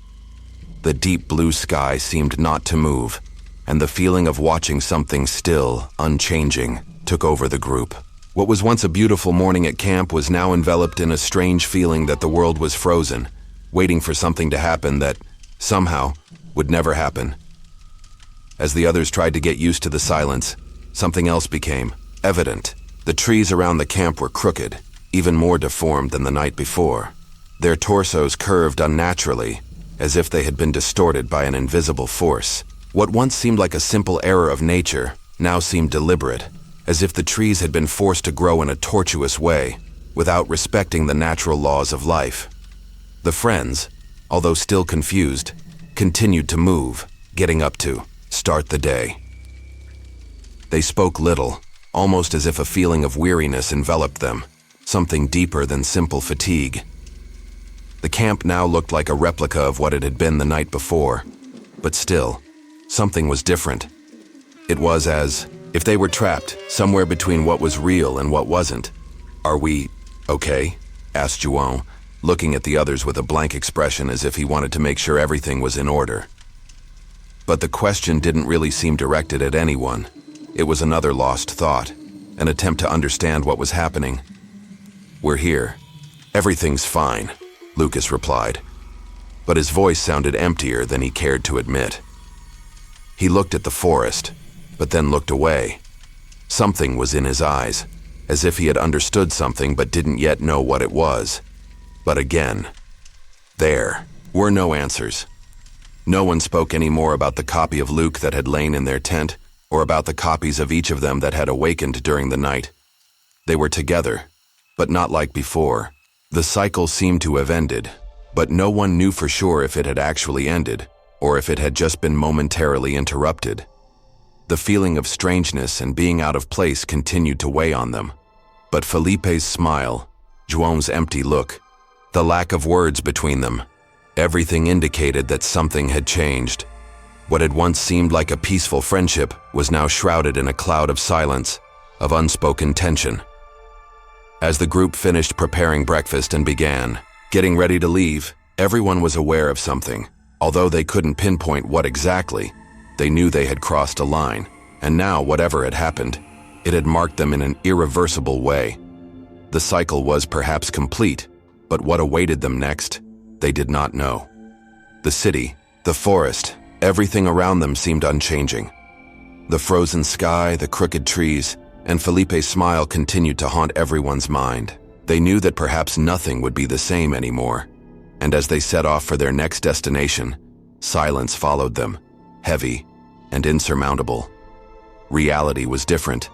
The deep blue sky seemed not to move, and the feeling of watching something still, unchanging, took over the group. What was once a beautiful morning at camp was now enveloped in a strange feeling that the world was frozen, waiting for something to happen that, somehow, would never happen. As the others tried to get used to the silence, something else became evident. The trees around the camp were crooked, even more deformed than the night before. Their torsos curved unnaturally, as if they had been distorted by an invisible force. What once seemed like a simple error of nature now seemed deliberate, as if the trees had been forced to grow in a tortuous way, without respecting the natural laws of life. The friends, although still confused, continued to move, getting up to start the day. They spoke little, almost as if a feeling of weariness enveloped them, something deeper than simple fatigue. The camp now looked like a replica of what it had been the night before, but still, something was different. It was as if they were trapped somewhere between what was real and what wasn't. "Are we okay?" asked João, looking at the others with a blank expression as if he wanted to make sure everything was in order. But the question didn't really seem directed at anyone. It was another lost thought, an attempt to understand what was happening. "We're here. Everything's fine," Lucas replied, but his voice sounded emptier than he cared to admit. He looked at the forest, but then looked away. Something was in his eyes, as if he had understood something but didn't yet know what it was. But again, there were no answers. No one spoke any more about the copy of Luke that had lain in their tent, or about the copies of each of them that had awakened during the night. They were together, but not like before. The cycle seemed to have ended, but no one knew for sure if it had actually ended, or if it had just been momentarily interrupted. The feeling of strangeness and being out of place continued to weigh on them. But Felipe's smile, João's empty look, the lack of words between them, everything indicated that something had changed. What had once seemed like a peaceful friendship was now shrouded in a cloud of silence, of unspoken tension. As the group finished preparing breakfast and began getting ready to leave, everyone was aware of something. Although they couldn't pinpoint what exactly, they knew they had crossed a line, and now whatever had happened, it had marked them in an irreversible way. The cycle was perhaps complete, but what awaited them next, they did not know. The city, the forest, everything around them seemed unchanging. The frozen sky, the crooked trees, and Felipe's smile continued to haunt everyone's mind. They knew that perhaps nothing would be the same anymore, and as they set off for their next destination, silence followed them, heavy and insurmountable. Reality was different,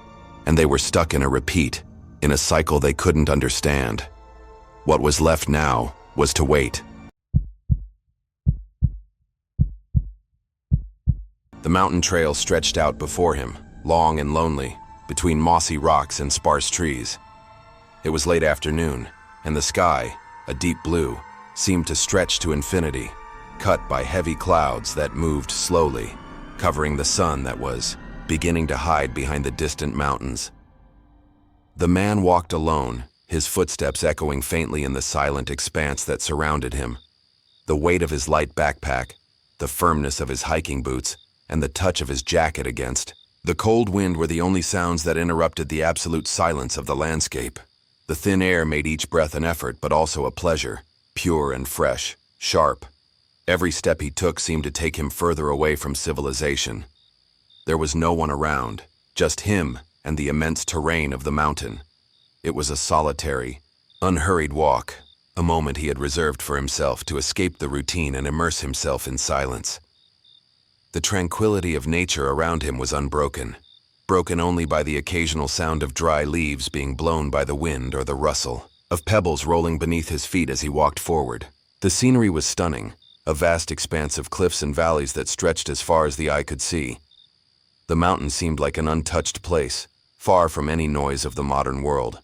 and they were stuck in a repeat, in a cycle they couldn't understand. What was left now was to wait. The mountain trail stretched out before him, long and lonely, between mossy rocks and sparse trees. It was late afternoon, and the sky, a deep blue, seemed to stretch to infinity, cut by heavy clouds that moved slowly, covering the sun that was beginning to hide behind the distant mountains. The man walked alone, his footsteps echoing faintly in the silent expanse that surrounded him. The weight of his light backpack, the firmness of his hiking boots, and the touch of his jacket against the cold wind were the only sounds that interrupted the absolute silence of the landscape. The thin air made each breath an effort, but also a pleasure, pure and fresh, sharp. Every step he took seemed to take him further away from civilization. There was no one around, just him and the immense terrain of the mountain. It was a solitary, unhurried walk, a moment he had reserved for himself to escape the routine and immerse himself in silence. The tranquility of nature around him was unbroken, broken only by the occasional sound of dry leaves being blown by the wind or the rustle of pebbles rolling beneath his feet as he walked forward. The scenery was stunning, a vast expanse of cliffs and valleys that stretched as far as the eye could see. The mountain seemed like an untouched place, far from any noise of the modern world.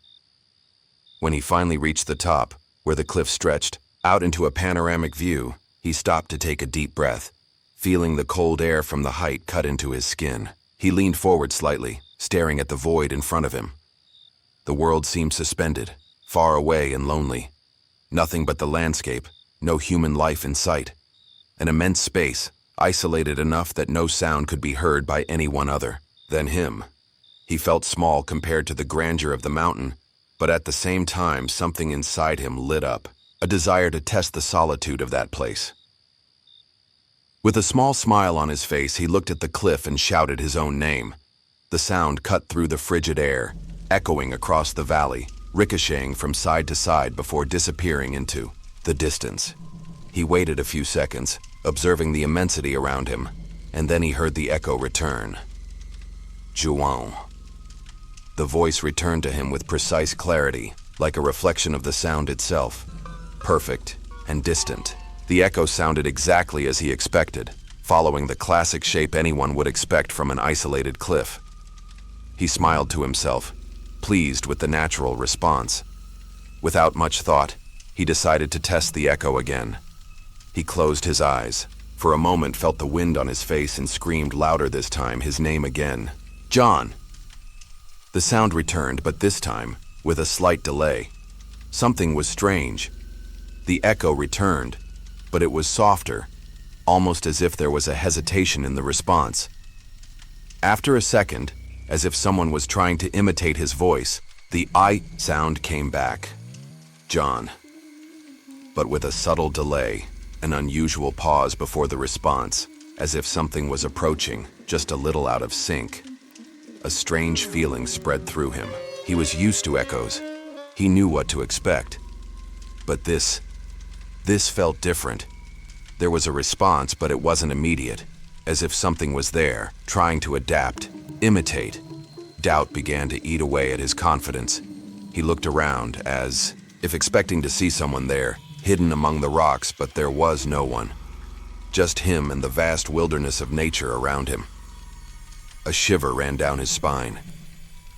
When he finally reached the top, where the cliff stretched out into a panoramic view, he stopped to take a deep breath, feeling the cold air from the height cut into his skin. He leaned forward slightly, staring at the void in front of him. The world seemed suspended, far away and lonely. Nothing but the landscape, no human life in sight. An immense space, isolated enough that no sound could be heard by anyone other than him. He felt small compared to the grandeur of the mountain, but at the same time something inside him lit up, a desire to test the solitude of that place. With a small smile on his face, he looked at the cliff and shouted his own name. The sound cut through the frigid air, echoing across the valley, ricocheting from side to side before disappearing into the distance. He waited a few seconds, observing the immensity around him, and then he heard the echo return. Juan. The voice returned to him with precise clarity, like a reflection of the sound itself. Perfect and distant. The echo sounded exactly as he expected, following the classic shape anyone would expect from an isolated cliff. He smiled to himself, pleased with the natural response. Without much thought, he decided to test the echo again. He closed his eyes, for a moment felt the wind on his face and screamed louder this time his name again. John! The sound returned, but this time, with a slight delay. Something was strange. The echo returned, but it was softer, almost as if there was a hesitation in the response. After a second, as if someone was trying to imitate his voice, the I sound came back. John. But with a subtle delay, an unusual pause before the response, as if something was approaching, just a little out of sync. A strange feeling spread through him. He was used to echoes. He knew what to expect. But this felt different. There was a response, but it wasn't immediate, as if something was there, trying to adapt, imitate. Doubt began to eat away at his confidence. He looked around, as if expecting to see someone there, hidden among the rocks, but there was no one. Just him and the vast wilderness of nature around him. A shiver ran down his spine.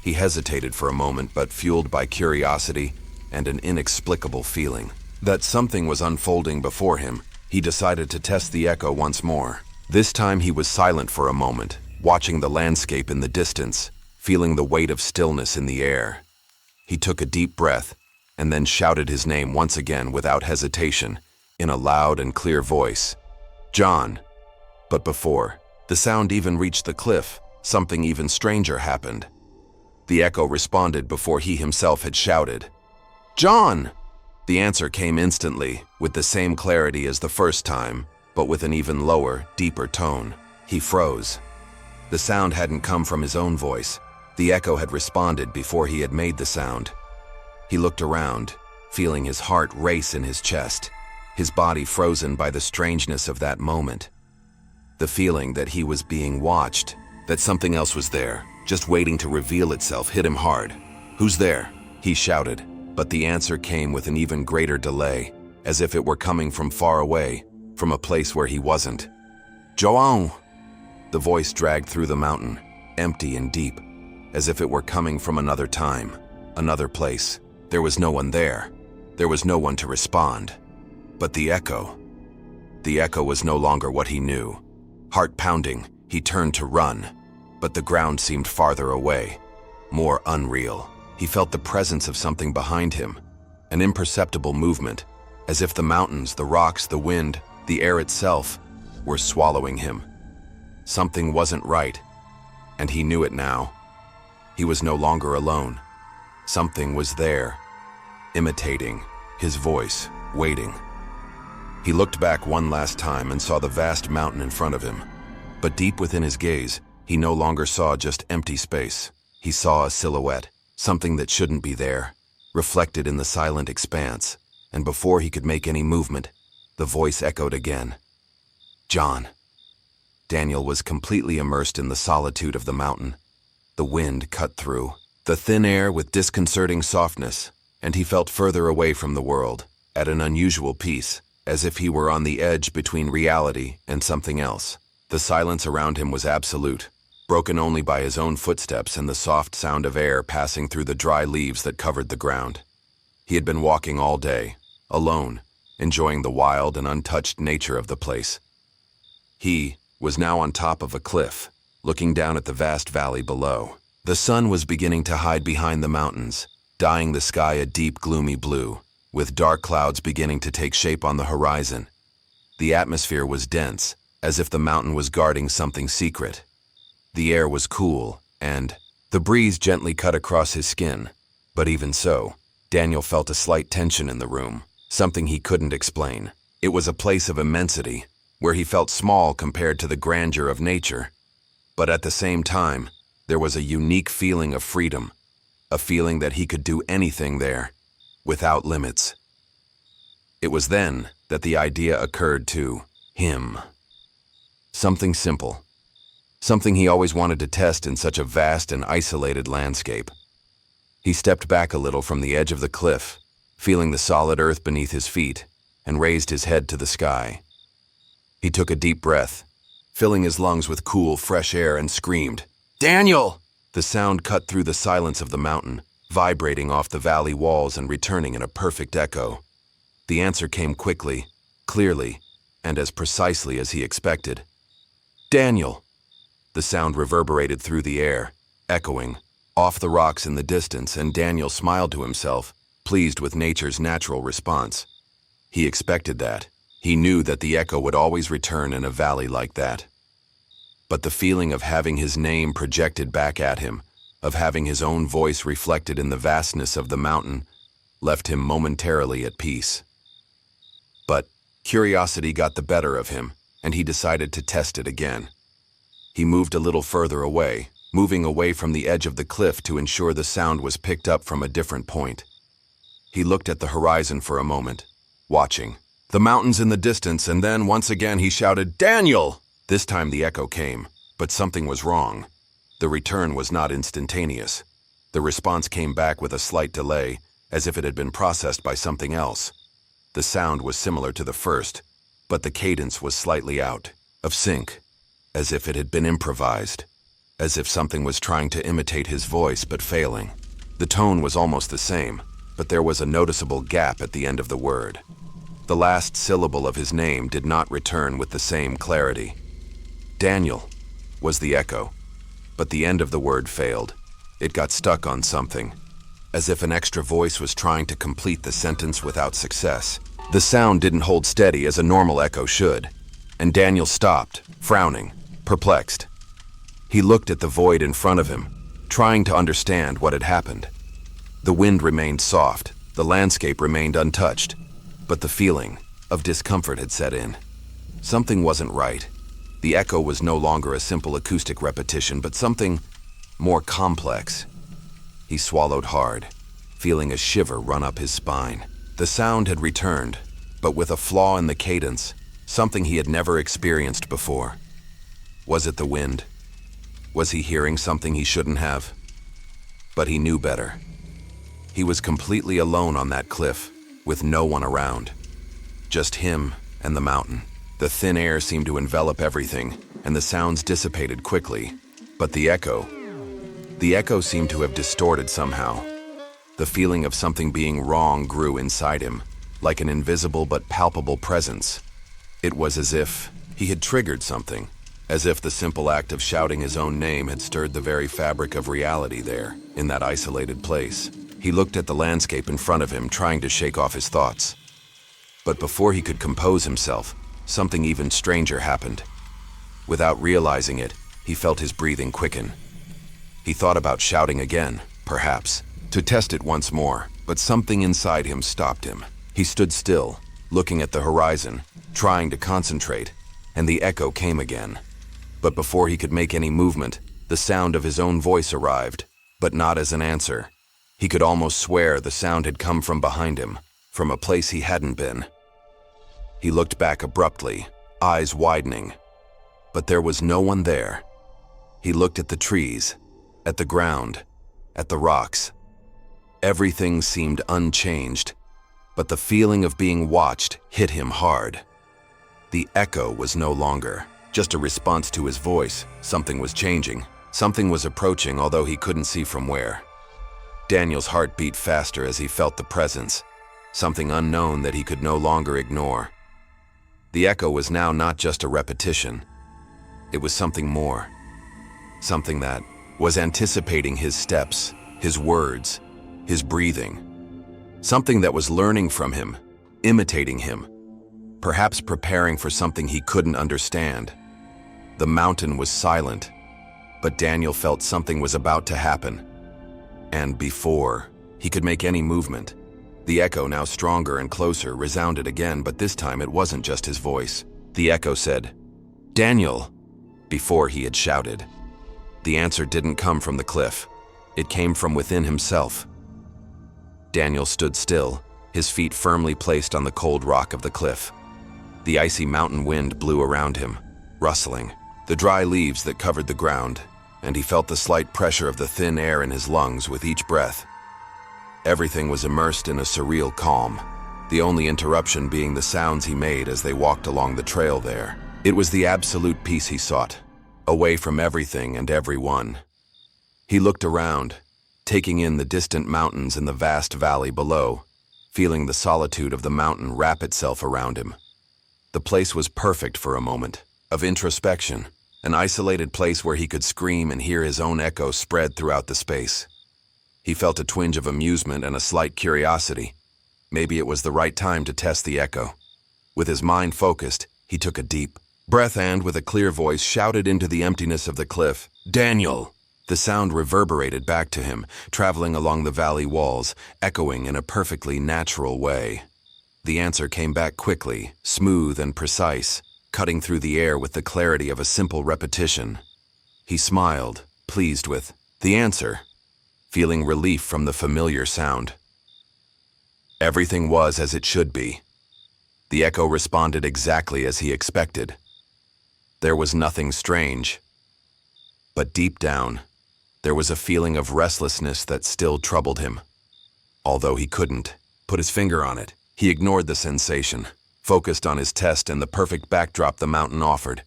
He hesitated for a moment, but fueled by curiosity and an inexplicable feeling that something was unfolding before him, he decided to test the echo once more. This time he was silent for a moment, watching the landscape in the distance, feeling the weight of stillness in the air. He took a deep breath and then shouted his name once again without hesitation, in a loud and clear voice. John. But before the sound even reached the cliff, something even stranger happened. The echo responded before he himself had shouted. John! The answer came instantly, with the same clarity as the first time, but with an even lower, deeper tone. He froze. The sound hadn't come from his own voice. The echo had responded before he had made the sound. He looked around, feeling his heart race in his chest, his body frozen by the strangeness of that moment. The feeling that he was being watched, that something else was there, just waiting to reveal itself, hit him hard. Who's there? He shouted, but the answer came with an even greater delay, as if it were coming from far away, from a place where he wasn't. João! The voice dragged through the mountain, empty and deep, as if it were coming from another time, another place. There was no one there. There was no one to respond. But the echo was no longer what he knew. Heart pounding, He turned to run, but the ground seemed farther away, more unreal. He felt the presence of something behind him, an imperceptible movement, as if the mountains, the rocks, the wind, the air itself were swallowing him. Something wasn't right, and he knew it now. He was no longer alone. Something was there, imitating his voice, waiting. He looked back one last time and saw the vast mountain in front of him. But deep within his gaze, he no longer saw just empty space. He saw a silhouette, something that shouldn't be there, reflected in the silent expanse. And before he could make any movement, the voice echoed again. John. Daniel was completely immersed in the solitude of the mountain. The wind cut through the thin air with disconcerting softness, and he felt further away from the world, at an unusual peace, as if he were on the edge between reality and something else. The silence around him was absolute, broken only by his own footsteps and the soft sound of air passing through the dry leaves that covered the ground. He had been walking all day, alone, enjoying the wild and untouched nature of the place. He was now on top of a cliff, looking down at the vast valley below. The sun was beginning to hide behind the mountains, dyeing the sky a deep, gloomy blue, with dark clouds beginning to take shape on the horizon. The atmosphere was dense, as if the mountain was guarding something secret. The air was cool, and the breeze gently cut across his skin. But even so, Daniel felt a slight tension in the room, something he couldn't explain. It was a place of immensity, where he felt small compared to the grandeur of nature. But at the same time, there was a unique feeling of freedom, a feeling that he could do anything there, without limits. It was then that the idea occurred to him. Something simple, something he always wanted to test in such a vast and isolated landscape. He stepped back a little from the edge of the cliff, feeling the solid earth beneath his feet, and raised his head to the sky. He took a deep breath, filling his lungs with cool, fresh air, and screamed, "Daniel!" The sound cut through the silence of the mountain, vibrating off the valley walls and returning in a perfect echo. The answer came quickly, clearly, and as precisely as he expected. "Daniel!" The sound reverberated through the air, echoing off the rocks in the distance, and Daniel smiled to himself, pleased with nature's natural response. He expected that. He knew that the echo would always return in a valley like that. But the feeling of having his name projected back at him, of having his own voice reflected in the vastness of the mountain, left him momentarily at peace. But curiosity got the better of him, and he decided to test it again. He moved a little further away, moving away from the edge of the cliff to ensure the sound was picked up from a different point. He looked at the horizon for a moment, watching the mountains in the distance, and then once again he shouted, "Daniel!" This time the echo came, but something was wrong. The return was not instantaneous. The response came back with a slight delay, as if it had been processed by something else. The sound was similar to the first, but the cadence was slightly out of sync, as if it had been improvised, as if something was trying to imitate his voice but failing. The tone was almost the same, but there was a noticeable gap at the end of the word. The last syllable of his name did not return with the same clarity. "Daniel" was the echo, but the end of the word failed. It got stuck on something, as if an extra voice was trying to complete the sentence without success. The sound didn't hold steady as a normal echo should, and Daniel stopped, frowning, perplexed. He looked at the void in front of him, trying to understand what had happened. The wind remained soft, the landscape remained untouched, but the feeling of discomfort had set in. Something wasn't right. The echo was no longer a simple acoustic repetition, but something more complex. He swallowed hard, feeling a shiver run up his spine. The sound had returned, but with a flaw in the cadence, something he had never experienced before. Was it the wind? Was he hearing something he shouldn't have? But he knew better. He was completely alone on that cliff, with no one around. Just him and the mountain. The thin air seemed to envelop everything, and the sounds dissipated quickly. But the echo seemed to have distorted somehow. The feeling of something being wrong grew inside him, like an invisible but palpable presence. It was as if he had triggered something, as if the simple act of shouting his own name had stirred the very fabric of reality there, in that isolated place. He looked at the landscape in front of him, trying to shake off his thoughts. But before he could compose himself, something even stranger happened. Without realizing it, he felt his breathing quicken. He thought about shouting again, perhaps, to test it once more, but something inside him stopped him. He stood still, looking at the horizon, trying to concentrate, and the echo came again. But before he could make any movement, the sound of his own voice arrived, but not as an answer. He could almost swear the sound had come from behind him, from a place he hadn't been. He looked back abruptly, eyes widening. But there was no one there. He looked at the trees, at the ground, at the rocks. Everything seemed unchanged, but the feeling of being watched hit him hard. The echo was no longer just a response to his voice. Something was changing. Something was approaching, although he couldn't see from where. Daniel's heart beat faster as he felt the presence, something unknown that he could no longer ignore. The echo was now not just a repetition. It was something more. Something that was anticipating his steps, his words, his breathing. Something that was learning from him, imitating him, perhaps preparing for something he couldn't understand. The mountain was silent, but Daniel felt something was about to happen. And before he could make any movement, the echo, now stronger and closer, resounded again, but this time it wasn't just his voice. The echo said, "Daniel," before he had shouted. The answer didn't come from the cliff. It came from within himself. Daniel stood still, his feet firmly placed on the cold rock of the cliff. The icy mountain wind blew around him, rustling the dry leaves that covered the ground, and he felt the slight pressure of the thin air in his lungs with each breath. Everything was immersed in a surreal calm, the only interruption being the sounds he made as they walked along the trail there. It was the absolute peace he sought, away from everything and everyone. He looked around, taking in the distant mountains and the vast valley below, feeling the solitude of the mountain wrap itself around him. The place was perfect for a moment of introspection, an isolated place where he could scream and hear his own echo spread throughout the space. He felt a twinge of amusement and a slight curiosity. Maybe it was the right time to test the echo. With his mind focused, he took a deep breath and, with a clear voice, shouted into the emptiness of the cliff, "Daniel!" The sound reverberated back to him, traveling along the valley walls, echoing in a perfectly natural way. The answer came back quickly, smooth and precise, cutting through the air with the clarity of a simple repetition. He smiled, pleased with the answer, feeling relief from the familiar sound. Everything was as it should be. The echo responded exactly as he expected. There was nothing strange. But deep down, there was a feeling of restlessness that still troubled him. Although he couldn't put his finger on it, he ignored the sensation, focused on his test and the perfect backdrop the mountain offered.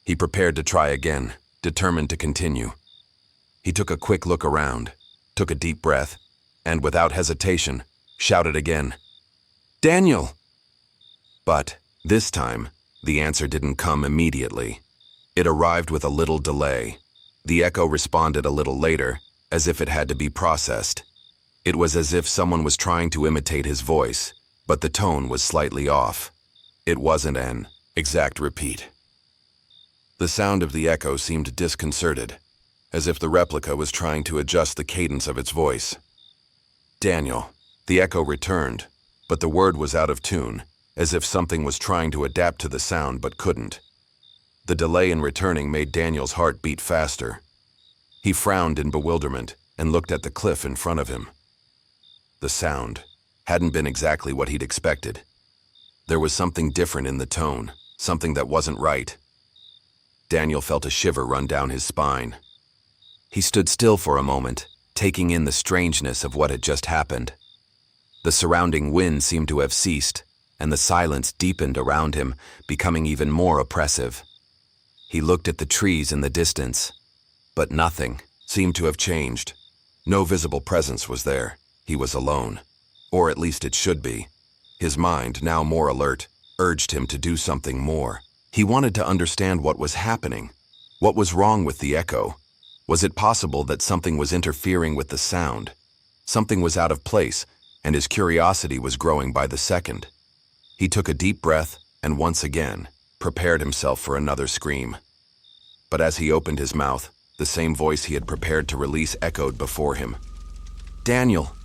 He prepared to try again, determined to continue. He took a quick look around, took a deep breath, and without hesitation, shouted again, "Daniel!" But this time, the answer didn't come immediately. It arrived with a little delay. The echo responded a little later, as if it had to be processed. It was as if someone was trying to imitate his voice, but the tone was slightly off. It wasn't an exact repeat. The sound of the echo seemed disconcerted, as if the replica was trying to adjust the cadence of its voice. "Daniel." The echo returned, but the word was out of tune, as if something was trying to adapt to the sound but couldn't. The delay in returning made Daniel's heart beat faster. He frowned in bewilderment and looked at the cliff in front of him. The sound hadn't been exactly what he'd expected. There was something different in the tone, something that wasn't right. Daniel felt a shiver run down his spine. He stood still for a moment, taking in the strangeness of what had just happened. The surrounding wind seemed to have ceased, and the silence deepened around him, becoming even more oppressive. He looked at the trees in the distance, but nothing seemed to have changed. No visible presence was there. He was alone, or at least it should be. His mind, now more alert, urged him to do something more. He wanted to understand what was happening. What was wrong with the echo? Was it possible that something was interfering with the sound? Something was out of place, and his curiosity was growing by the second. He took a deep breath and once again prepared himself for another scream. But as he opened his mouth, the same voice he had prepared to release echoed before him. "Daniel!"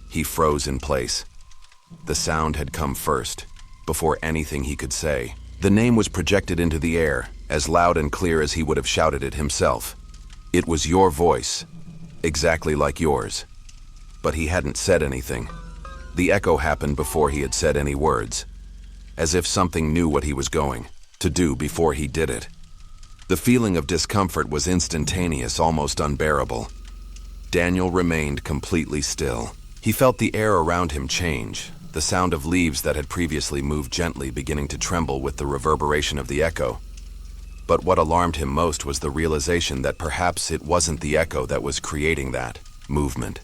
He froze in place. The sound had come first, before anything he could say. The name was projected into the air, as loud and clear as he would have shouted it himself. It was your voice, exactly like yours. But he hadn't said anything. The echo happened before he had said any words, as if something knew what he was going to do before he did it. The feeling of discomfort was instantaneous, almost unbearable. Daniel remained completely still. He felt the air around him change, the sound of leaves that had previously moved gently beginning to tremble with the reverberation of the echo. But what alarmed him most was the realization that perhaps it wasn't the echo that was creating that movement.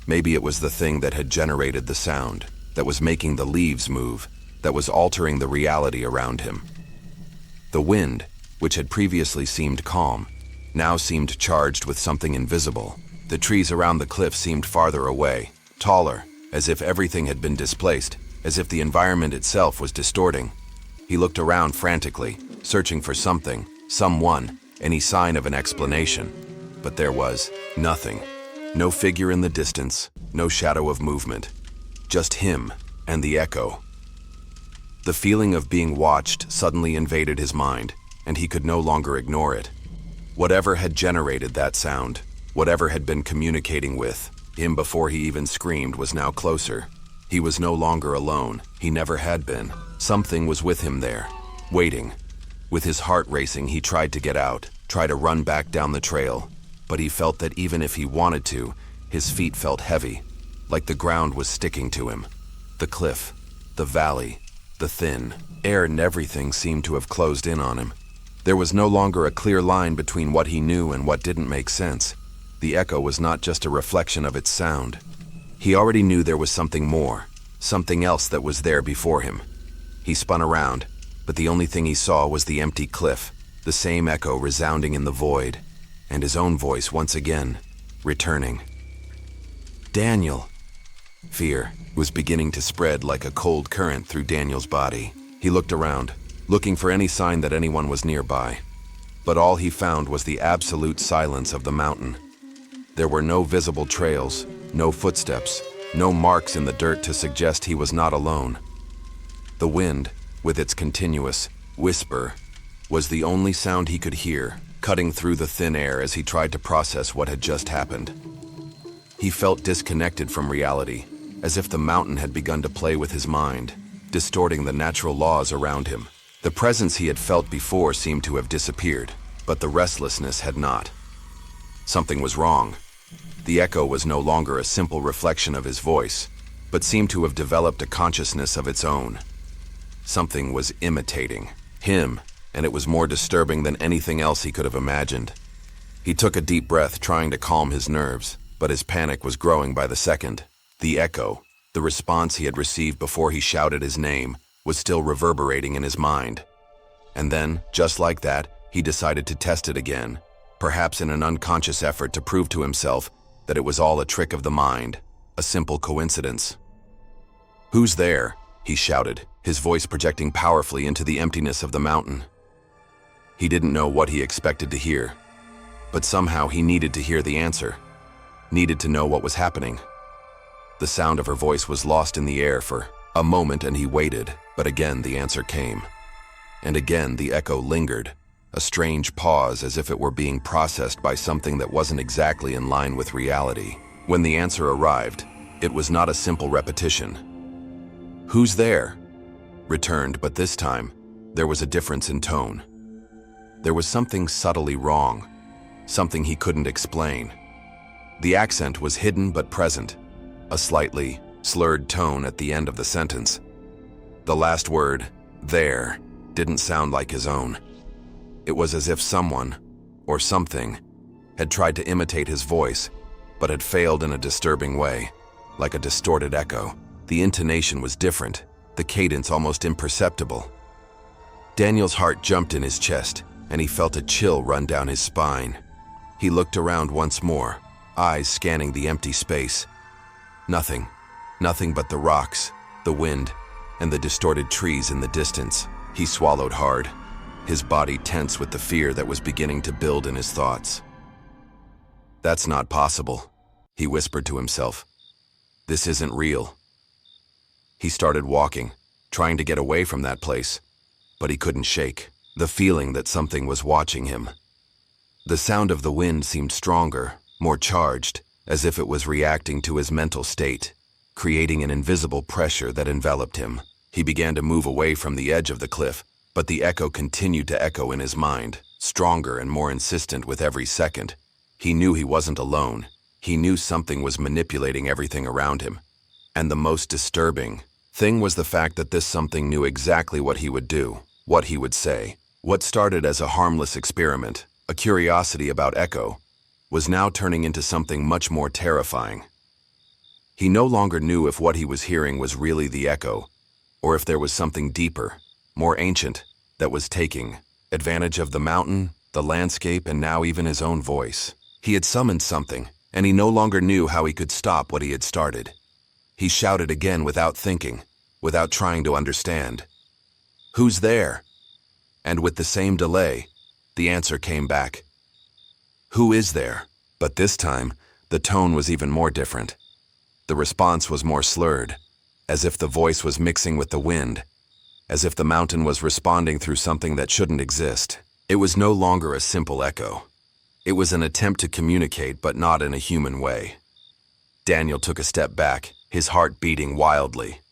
Maybe it was the thing that had generated the sound, that was making the leaves move, that was altering the reality around him. The wind, which had previously seemed calm, now seemed charged with something invisible. The trees around the cliff seemed farther away, taller, as if everything had been displaced, as if the environment itself was distorting. He looked around frantically, searching for something, someone, any sign of an explanation. But there was nothing. No figure in the distance, no shadow of movement. Just him and the echo. The feeling of being watched suddenly invaded his mind, and he could no longer ignore it. Whatever had generated that sound, whatever had been communicating with him before he even screamed, was now closer. He was no longer alone. He never had been. Something was with him there, waiting. With his heart racing, he tried to get out, try to run back down the trail. But he felt that even if he wanted to, his feet felt heavy, like the ground was sticking to him. The cliff, the valley, the thin air and everything seemed to have closed in on him. There was no longer a clear line between what he knew and what didn't make sense. The echo was not just a reflection of its sound. He already knew there was something more, something else that was there before him. He spun around, but the only thing he saw was the empty cliff, the same echo resounding in the void, and his own voice once again, returning. "Daniel!" Fear was beginning to spread like a cold current through Daniel's body. He looked around, looking for any sign that anyone was nearby. But all he found was the absolute silence of the mountain. There were no visible trails, no footsteps, no marks in the dirt to suggest he was not alone. The wind, with its continuous whisper, was the only sound he could hear, cutting through the thin air as he tried to process what had just happened. He felt disconnected from reality, as if the mountain had begun to play with his mind, distorting the natural laws around him. The presence he had felt before seemed to have disappeared, but the restlessness had not. Something was wrong. The echo was no longer a simple reflection of his voice, but seemed to have developed a consciousness of its own. Something was imitating him, and it was more disturbing than anything else he could have imagined. He took a deep breath, trying to calm his nerves, but his panic was growing by the second. The echo, the response he had received before he shouted his name, was still reverberating in his mind. And then, just like that, he decided to test it again, perhaps in an unconscious effort to prove to himself that it was all a trick of the mind, a simple coincidence. "Who's there?" he shouted, his voice projecting powerfully into the emptiness of the mountain. He didn't know what he expected to hear, but somehow he needed to hear the answer, needed to know what was happening. The sound of her voice was lost in the air for a moment, and he waited, but again the answer came. And again the echo lingered, a strange pause as if it were being processed by something that wasn't exactly in line with reality. When the answer arrived, it was not a simple repetition. "Who's there?" returned, but this time, there was a difference in tone. There was something subtly wrong, something he couldn't explain. The accent was hidden but present, a slightly slurred tone at the end of the sentence. The last word, "there," didn't sound like his own. It was as if someone, or something, had tried to imitate his voice, but had failed in a disturbing way, like a distorted echo. The intonation was different, the cadence almost imperceptible. Daniel's heart jumped in his chest, and he felt a chill run down his spine. He looked around once more, eyes scanning the empty space. Nothing. Nothing but the rocks, the wind, and the distorted trees in the distance. He swallowed hard, his body tense with the fear that was beginning to build in his thoughts. "That's not possible," he whispered to himself. "This isn't real." He started walking, trying to get away from that place, but he couldn't shake the feeling that something was watching him. The sound of the wind seemed stronger, more charged, as if it was reacting to his mental state, creating an invisible pressure that enveloped him. He began to move away from the edge of the cliff, but the echo continued to echo in his mind, stronger and more insistent with every second. He knew he wasn't alone. He knew something was manipulating everything around him. And the most disturbing thing was the fact that this something knew exactly what he would do, what he would say. What started as a harmless experiment, a curiosity about echo, was now turning into something much more terrifying. He no longer knew if what he was hearing was really the echo, or if there was something deeper, more ancient, that was taking advantage of the mountain, the landscape, and now even his own voice. He had summoned something, and he no longer knew how he could stop what he had started. He shouted again without thinking, without trying to understand. "Who's there?" And with the same delay, the answer came back. "Who is there?" But this time, the tone was even more different. The response was more slurred, as if the voice was mixing with the wind, as if the mountain was responding through something that shouldn't exist. It was no longer a simple echo. It was an attempt to communicate, but not in a human way. Daniel took a step back, his heart beating wildly.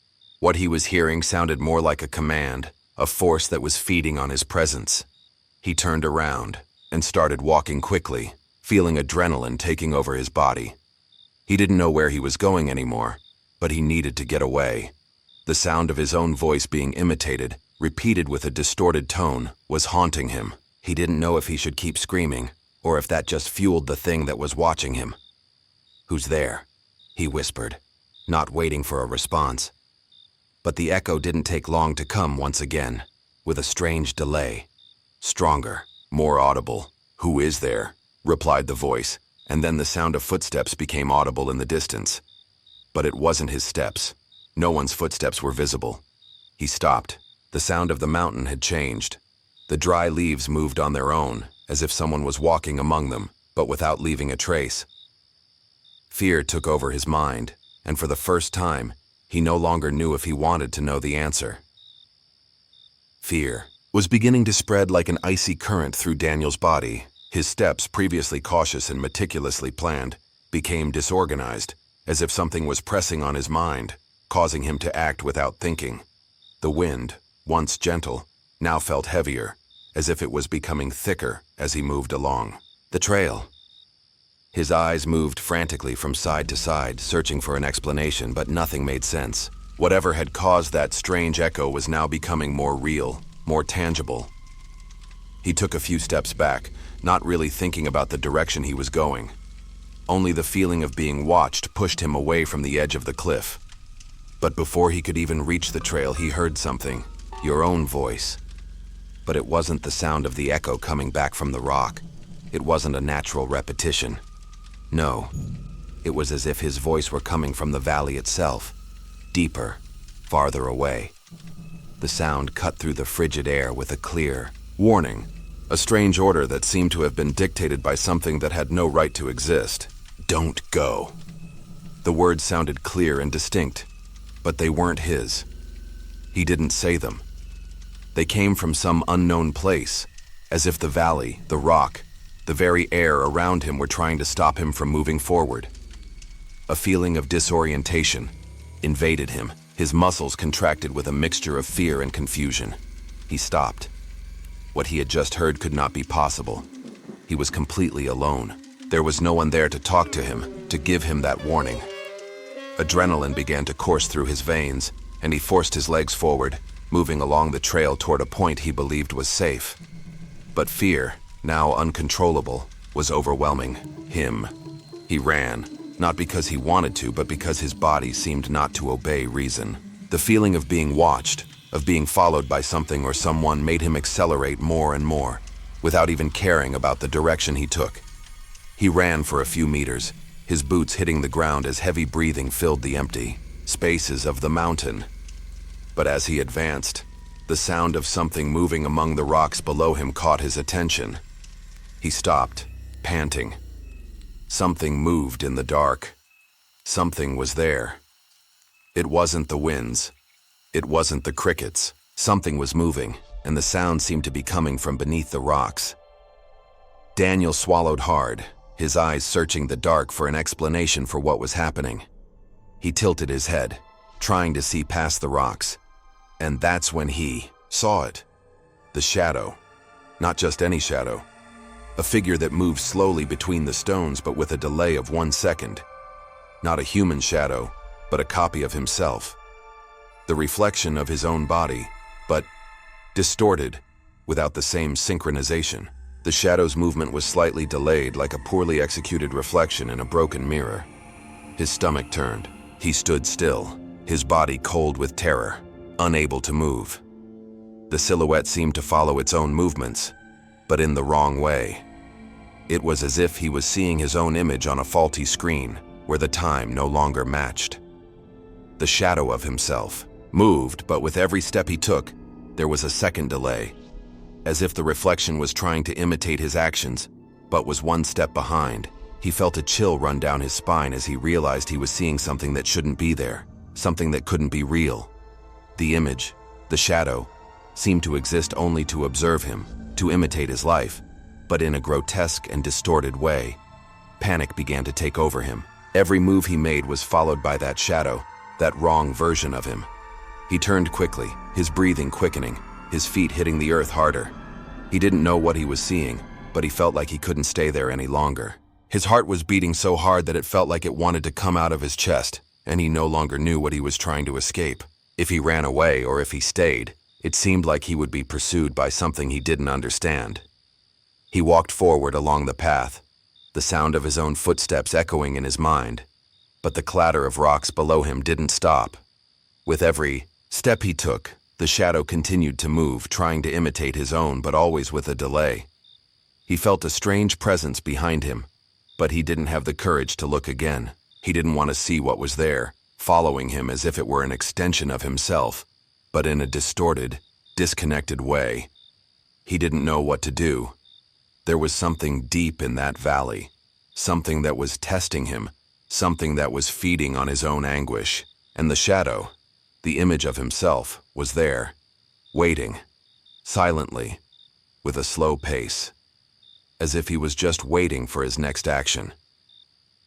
What he was hearing sounded more like a command, a force that was feeding on his presence. He turned around and started walking quickly, feeling adrenaline taking over his body. He didn't know where he was going anymore, but he needed to get away. The sound of his own voice being imitated, repeated with a distorted tone, was haunting him. He didn't know if he should keep screaming, or if that just fueled the thing that was watching him. "Who's there?" he whispered, not waiting for a response. But the echo didn't take long to come once again, with a strange delay. Stronger, more audible. "Who is there?" replied the voice, and then the sound of footsteps became audible in the distance. But it wasn't his steps. No one's footsteps were visible. He stopped. The sound of the mountain had changed. The dry leaves moved on their own, as if someone was walking among them, but without leaving a trace. Fear took over his mind, and for the first time, he no longer knew if he wanted to know the answer. Fear was beginning to spread like an icy current through Daniel's body. His steps, previously cautious and meticulously planned, became disorganized, as if something was pressing on his mind, causing him to act without thinking. The wind, once gentle, now felt heavier, as if it was becoming thicker as he moved along the trail. His eyes moved frantically from side to side, searching for an explanation, but nothing made sense. Whatever had caused that strange echo was now becoming more real, more tangible. He took a few steps back, not really thinking about the direction he was going. Only the feeling of being watched pushed him away from the edge of the cliff. But before he could even reach the trail, he heard something, your own voice. But it wasn't the sound of the echo coming back from the rock. It wasn't a natural repetition. No, it was as if his voice were coming from the valley itself, deeper, farther away. The sound cut through the frigid air with a clear warning, a strange order that seemed to have been dictated by something that had no right to exist. "Don't go." The words sounded clear and distinct, but they weren't his. He didn't say them. They came from some unknown place, as if the valley, the rock, the very air around him were trying to stop him from moving forward. A feeling of disorientation invaded him. His muscles contracted with a mixture of fear and confusion. He stopped. What he had just heard could not be possible. He was completely alone. There was no one there to talk to him, to give him that warning. Adrenaline began to course through his veins, and he forced his legs forward, moving along the trail toward a point he believed was safe. But fear, now uncontrollable, was overwhelming him. He ran, not because he wanted to, but because his body seemed not to obey reason. The feeling of being watched, of being followed by something or someone made him accelerate more and more, without even caring about the direction he took. He ran for a few meters, his boots hitting the ground as heavy breathing filled the empty spaces of the mountain. But as he advanced, the sound of something moving among the rocks below him caught his attention. He stopped, panting. Something moved in the dark. Something was there. It wasn't the winds. It wasn't the crickets. Something was moving, and the sound seemed to be coming from beneath the rocks. Daniel swallowed hard, his eyes searching the dark for an explanation for what was happening. He tilted his head, trying to see past the rocks, and that's when he saw it. The shadow. Not just any shadow. A figure that moved slowly between the stones but with a delay of 1 second. Not a human shadow, but a copy of himself. The reflection of his own body, but distorted, without the same synchronization. The shadow's movement was slightly delayed, like a poorly executed reflection in a broken mirror. His stomach turned. He stood still, his body cold with terror, unable to move. The silhouette seemed to follow its own movements, but in the wrong way. It was as if he was seeing his own image on a faulty screen, where the time no longer matched. The shadow of himself moved, but with every step he took, there was a second delay, as if the reflection was trying to imitate his actions, but was 1 step behind. He felt a chill run down his spine as he realized he was seeing something that shouldn't be there, something that couldn't be real. The image, the shadow, seemed to exist only to observe him, to imitate his life, but in a grotesque and distorted way. Panic began to take over him. Every move he made was followed by that shadow, that wrong version of him. He turned quickly, his breathing quickening, his feet hitting the earth harder. He didn't know what he was seeing, but he felt like he couldn't stay there any longer. His heart was beating so hard that it felt like it wanted to come out of his chest, and he no longer knew what he was trying to escape. If he ran away or if he stayed, it seemed like he would be pursued by something he didn't understand. He walked forward along the path, the sound of his own footsteps echoing in his mind, but the clatter of rocks below him didn't stop. With every step he took, the shadow continued to move, trying to imitate his own, but always with a delay. He felt a strange presence behind him, but he didn't have the courage to look again. He didn't want to see what was there, following him as if it were an extension of himself, but in a distorted, disconnected way. He didn't know what to do. There was something deep in that valley, something that was testing him, something that was feeding on his own anguish. And the shadow, the image of himself, was there, waiting, silently, with a slow pace, as if he was just waiting for his next action.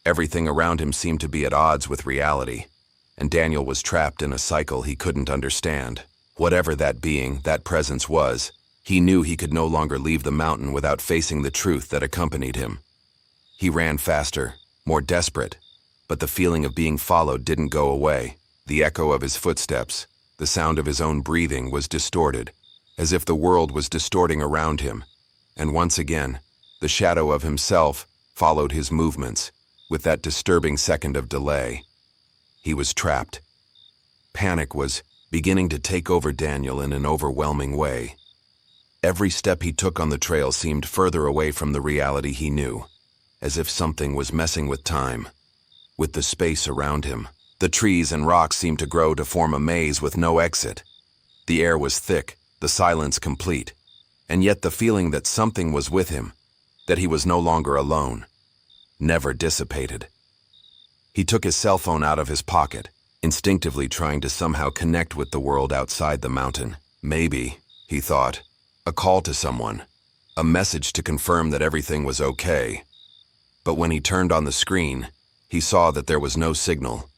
Everything around him seemed to be at odds with reality, and Daniel was trapped in a cycle he couldn't understand. Whatever that being, that presence was, he knew he could no longer leave the mountain without facing the truth that accompanied him. He ran faster, more desperate, but the feeling of being followed didn't go away. The echo of his footsteps, the sound of his own breathing was distorted, as if the world was distorting around him, and once again, the shadow of himself followed his movements, with that disturbing second of delay. He was trapped. Panic was beginning to take over Daniel in an overwhelming way. Every step he took on the trail seemed further away from the reality he knew, as if something was messing with time, with the space around him. The trees and rocks seemed to grow to form a maze with no exit. The air was thick, the silence complete, and yet the feeling that something was with him, that he was no longer alone, never dissipated. He took his cell phone out of his pocket, instinctively trying to somehow connect with the world outside the mountain. Maybe, he thought, a call to someone, a message to confirm that everything was okay. But when he turned on the screen, he saw that there was no signal.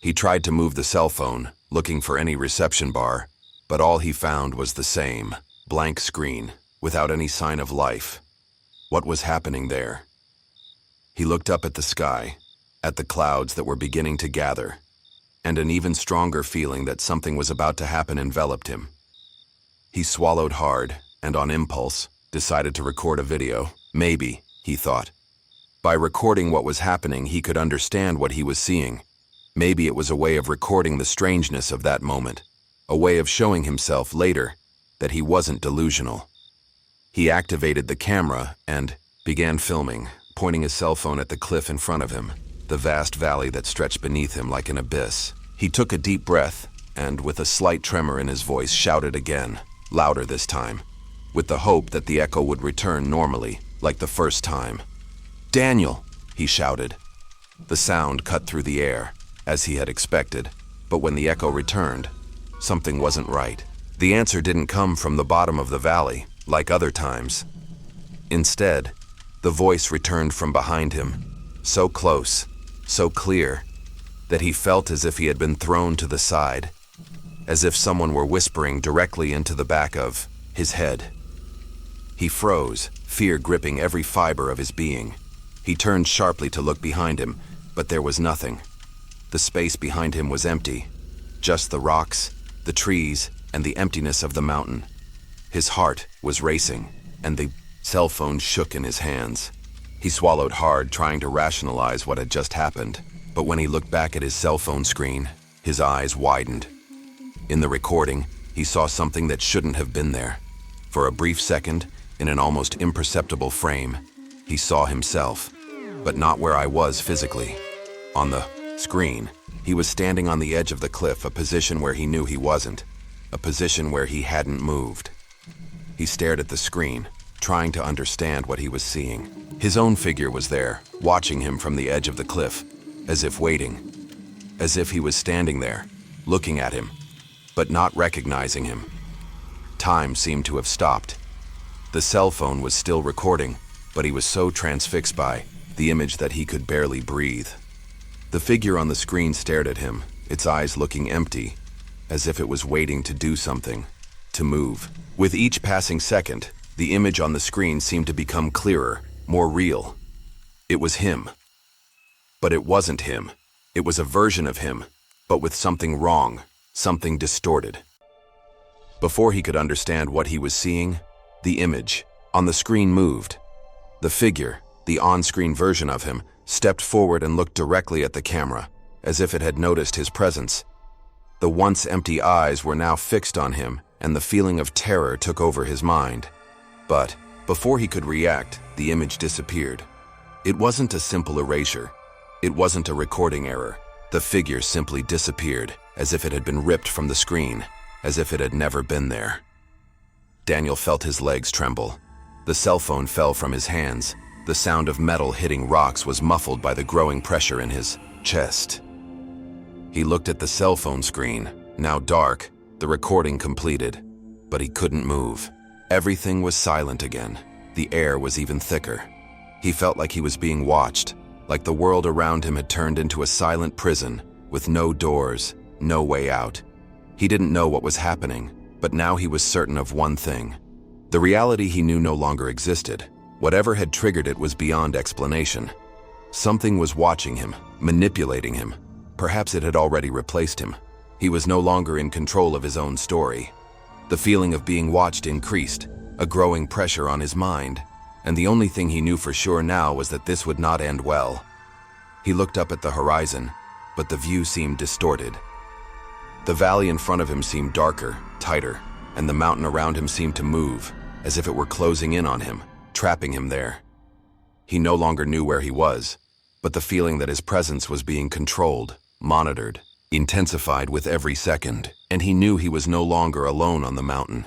He tried to move the cell phone, looking for any reception bar, but all he found was the same, blank screen, without any sign of life. What was happening there? He looked up at the sky, at the clouds that were beginning to gather, and an even stronger feeling that something was about to happen enveloped him. He swallowed hard, and on impulse, decided to record a video. Maybe, he thought, by recording what was happening, he could understand what he was seeing. Maybe it was a way of recording the strangeness of that moment, a way of showing himself later that he wasn't delusional. He activated the camera and began filming, pointing his cell phone at the cliff in front of him, the vast valley that stretched beneath him like an abyss. He took a deep breath and, with a slight tremor in his voice, shouted again, louder this time, with the hope that the echo would return normally, like the first time. "Daniel!" he shouted. The sound cut through the air, as he had expected, but when the echo returned, something wasn't right. The answer didn't come from the bottom of the valley, like other times. Instead, the voice returned from behind him, so close, so clear, that he felt as if he had been thrown to the side, as if someone were whispering directly into the back of his head. He froze, fear gripping every fiber of his being. He turned sharply to look behind him, but there was nothing. The space behind him was empty, just the rocks, the trees, and the emptiness of the mountain. His heart was racing, and the cell phone shook in his hands. He swallowed hard, trying to rationalize what had just happened, but when he looked back at his cell phone screen, his eyes widened. In the recording, he saw something that shouldn't have been there. For a brief second, in an almost imperceptible frame, he saw himself, but not where I was physically. On the screen, he was standing on the edge of the cliff, a position where he knew he wasn't, a position where he hadn't moved. He stared at the screen, trying to understand what he was seeing. His own figure was there, watching him from the edge of the cliff, as if waiting, as if he was standing there, looking at him, but not recognizing him. Time seemed to have stopped. The cell phone was still recording, but he was so transfixed by the image that he could barely breathe. The figure on the screen stared at him, its eyes looking empty, as if it was waiting to do something, to move. With each passing second, the image on the screen seemed to become clearer, more real. It was him. But it wasn't him. It was a version of him, but with something wrong, something distorted. Before he could understand what he was seeing, the image on the screen moved. The figure, the on-screen version of him, stepped forward and looked directly at the camera, as if it had noticed his presence. The once empty eyes were now fixed on him, and the feeling of terror took over his mind. But before he could react, the image disappeared. It wasn't a simple erasure. It wasn't a recording error. The figure simply disappeared, as if it had been ripped from the screen, as if it had never been there. Daniel felt his legs tremble. The cell phone fell from his hands. The sound of metal hitting rocks was muffled by the growing pressure in his chest. He looked at the cell phone screen, now dark, the recording completed, but he couldn't move. Everything was silent again. The air was even thicker. He felt like he was being watched, like the world around him had turned into a silent prison, with no doors, no way out. He didn't know what was happening, but now he was certain of one thing. The reality he knew no longer existed. Whatever had triggered it was beyond explanation. Something was watching him, manipulating him. Perhaps it had already replaced him. He was no longer in control of his own story. The feeling of being watched increased, a growing pressure on his mind, and the only thing he knew for sure now was that this would not end well. He looked up at the horizon, but the view seemed distorted. The valley in front of him seemed darker, tighter, and the mountain around him seemed to move, as if it were closing in on him, trapping him there. He no longer knew where he was, but the feeling that his presence was being controlled, monitored, intensified with every second, and he knew he was no longer alone on the mountain,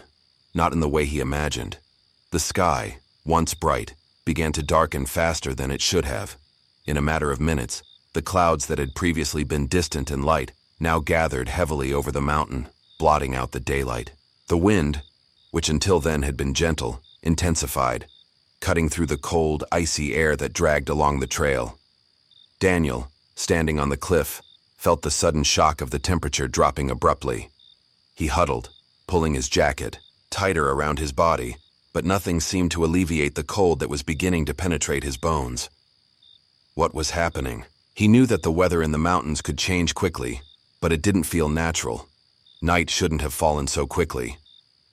not in the way he imagined. The sky, once bright, began to darken faster than it should have. In a matter of minutes, the clouds that had previously been distant and light now gathered heavily over the mountain, blotting out the daylight. The wind, which until then had been gentle, intensified, cutting through the cold, icy air that dragged along the trail. Daniel, standing on the cliff, felt the sudden shock of the temperature dropping abruptly. He huddled, pulling his jacket tighter around his body, but nothing seemed to alleviate the cold that was beginning to penetrate his bones. What was happening? He knew that the weather in the mountains could change quickly, but it didn't feel natural. Night shouldn't have fallen so quickly.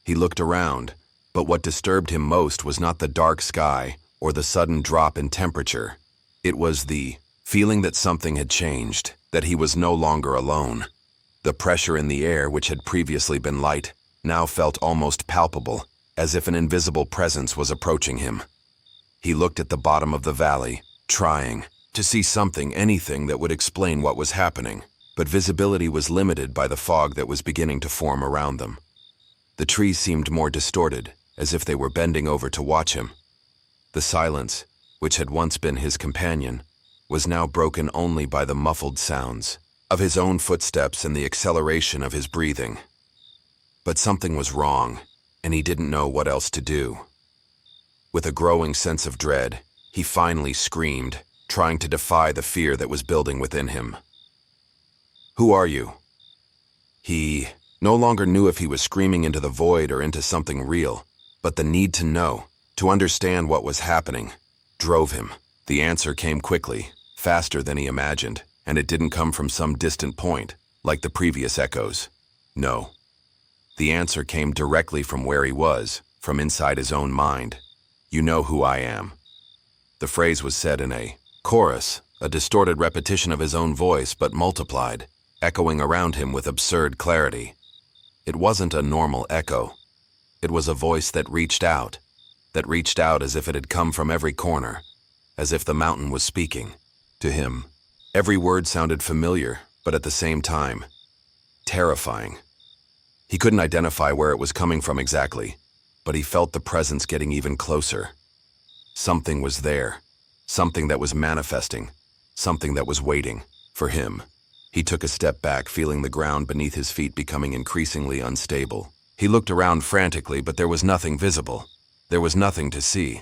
He looked around, but what disturbed him most was not the dark sky or the sudden drop in temperature. It was the feeling that something had changed, that he was no longer alone. The pressure in the air, which had previously been light, now felt almost palpable, as if an invisible presence was approaching him. He looked at the bottom of the valley, trying to see something, anything that would explain what was happening, but visibility was limited by the fog that was beginning to form around them. The trees seemed more distorted, as if they were bending over to watch him. The silence, which had once been his companion, was now broken only by the muffled sounds of his own footsteps and the acceleration of his breathing. But something was wrong, and he didn't know what else to do. With a growing sense of dread, he finally screamed, trying to defy the fear that was building within him. "Who are you?" He no longer knew if he was screaming into the void or into something real, but the need to know, to understand what was happening, drove him. The answer came quickly, faster than he imagined, and it didn't come from some distant point, like the previous echoes. No. The answer came directly from where he was, from inside his own mind. "You know who I am." The phrase was said in a chorus, a distorted repetition of his own voice, but multiplied, echoing around him with absurd clarity. It wasn't a normal echo. It was a voice that reached out as if it had come from every corner, as if the mountain was speaking to him. Every word sounded familiar, but at the same time, terrifying. He couldn't identify where it was coming from exactly, but he felt the presence getting even closer. Something was there, something that was manifesting, something that was waiting for him. He took a step back, feeling the ground beneath his feet becoming increasingly unstable. He looked around frantically, but there was nothing visible. There was nothing to see.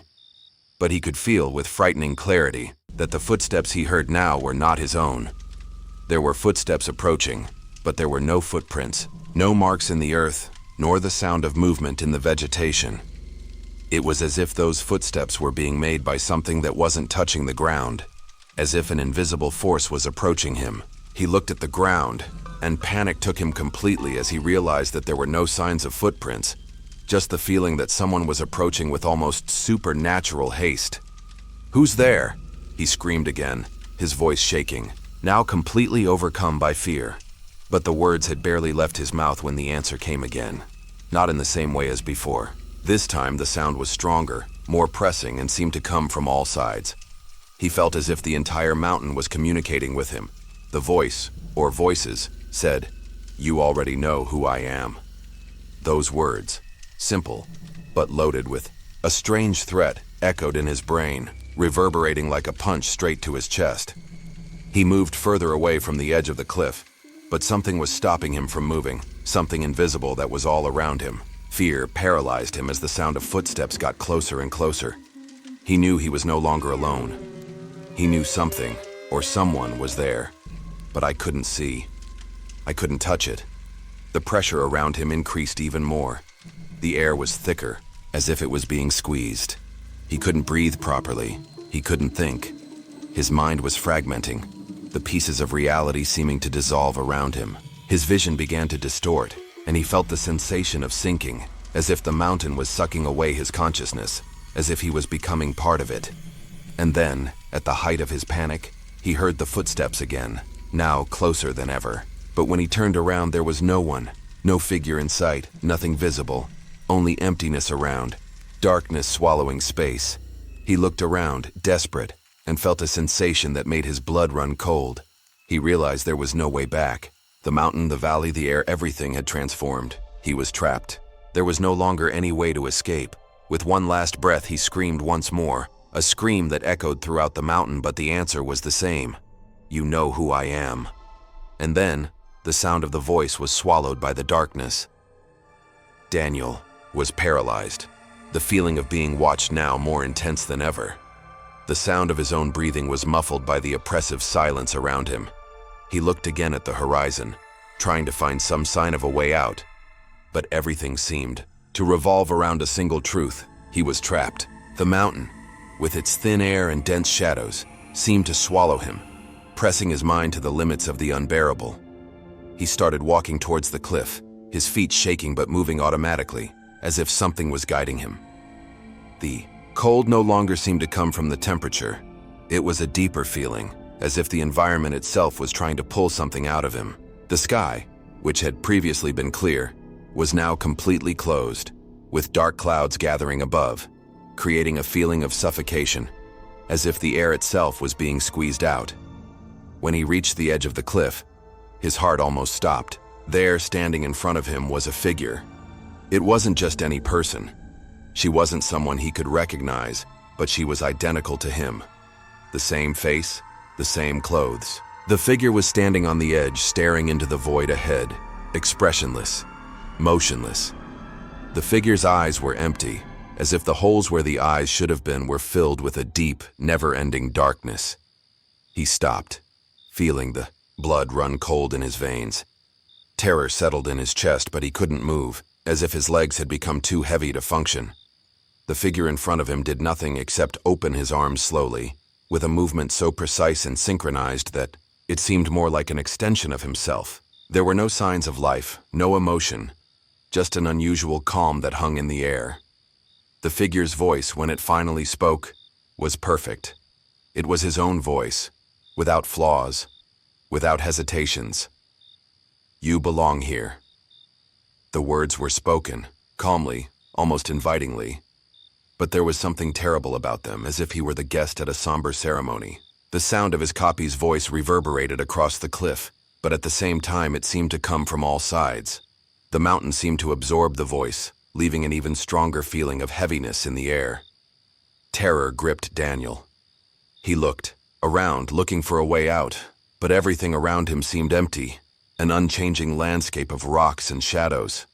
But he could feel with frightening clarity that the footsteps he heard now were not his own. There were footsteps approaching, but there were no footprints, no marks in the earth, nor the sound of movement in the vegetation. It was as if those footsteps were being made by something that wasn't touching the ground, as if an invisible force was approaching him. He looked at the ground, and panic took him completely as he realized that there were no signs of footprints, just the feeling that someone was approaching with almost supernatural haste. "Who's there?" he screamed again, his voice shaking, now completely overcome by fear. But the words had barely left his mouth when the answer came again, not in the same way as before. This time the sound was stronger, more pressing, and seemed to come from all sides. He felt as if the entire mountain was communicating with him. The voice, or voices, said, "You already know who I am." Those words, simple, but loaded with a strange threat, echoed in his brain, reverberating like a punch straight to his chest. He moved further away from the edge of the cliff, but something was stopping him from moving, something invisible that was all around him. Fear paralyzed him as the sound of footsteps got closer and closer. He knew he was no longer alone. He knew something, or someone, was there, but I couldn't see. I couldn't touch it. The pressure around him increased even more. The air was thicker, as if it was being squeezed. He couldn't breathe properly. He couldn't think. His mind was fragmenting, the pieces of reality seeming to dissolve around him. His vision began to distort, and he felt the sensation of sinking, as if the mountain was sucking away his consciousness, as if he was becoming part of it. And then, at the height of his panic, he heard the footsteps again, now closer than ever. But when he turned around, there was no one, no figure in sight, nothing visible, only emptiness around, darkness swallowing space. He looked around, desperate, and felt a sensation that made his blood run cold. He realized there was no way back. The mountain, the valley, the air, everything had transformed. He was trapped. There was no longer any way to escape. With one last breath, he screamed once more, a scream that echoed throughout the mountain, but the answer was the same. "You know who I am." And then, the sound of the voice was swallowed by the darkness. Daniel was paralyzed, the feeling of being watched now more intense than ever. The sound of his own breathing was muffled by the oppressive silence around him. He looked again at the horizon, trying to find some sign of a way out. But everything seemed to revolve around a single truth. He was trapped. The mountain, with its thin air and dense shadows, seemed to swallow him, pressing his mind to the limits of the unbearable. He started walking towards the cliff, his feet shaking but moving automatically, as if something was guiding him. The cold no longer seemed to come from the temperature. It was a deeper feeling, as if the environment itself was trying to pull something out of him. The sky, which had previously been clear, was now completely closed, with dark clouds gathering above, creating a feeling of suffocation, as if the air itself was being squeezed out. When he reached the edge of the cliff, his heart almost stopped. There, standing in front of him, was a figure. It wasn't just any person. She wasn't someone he could recognize, but she was identical to him. The same face, the same clothes. The figure was standing on the edge, staring into the void ahead, expressionless, motionless. The figure's eyes were empty, as if the holes where the eyes should have been were filled with a deep, never-ending darkness. He stopped, feeling the blood run cold in his veins. Terror settled in his chest, but he couldn't move, as if his legs had become too heavy to function. The figure in front of him did nothing except open his arms slowly, with a movement so precise and synchronized that it seemed more like an extension of himself. There were no signs of life, no emotion, just an unusual calm that hung in the air. The figure's voice, when it finally spoke, was perfect. It was his own voice, without flaws, without hesitations. "You belong here." The words were spoken, calmly, almost invitingly. But there was something terrible about them, as if he were the guest at a somber ceremony. The sound of his copy's voice reverberated across the cliff, but at the same time it seemed to come from all sides. The mountain seemed to absorb the voice, leaving an even stronger feeling of heaviness in the air. Terror gripped Daniel. He looked around, looking for a way out, but everything around him seemed empty, an unchanging landscape of rocks and shadows.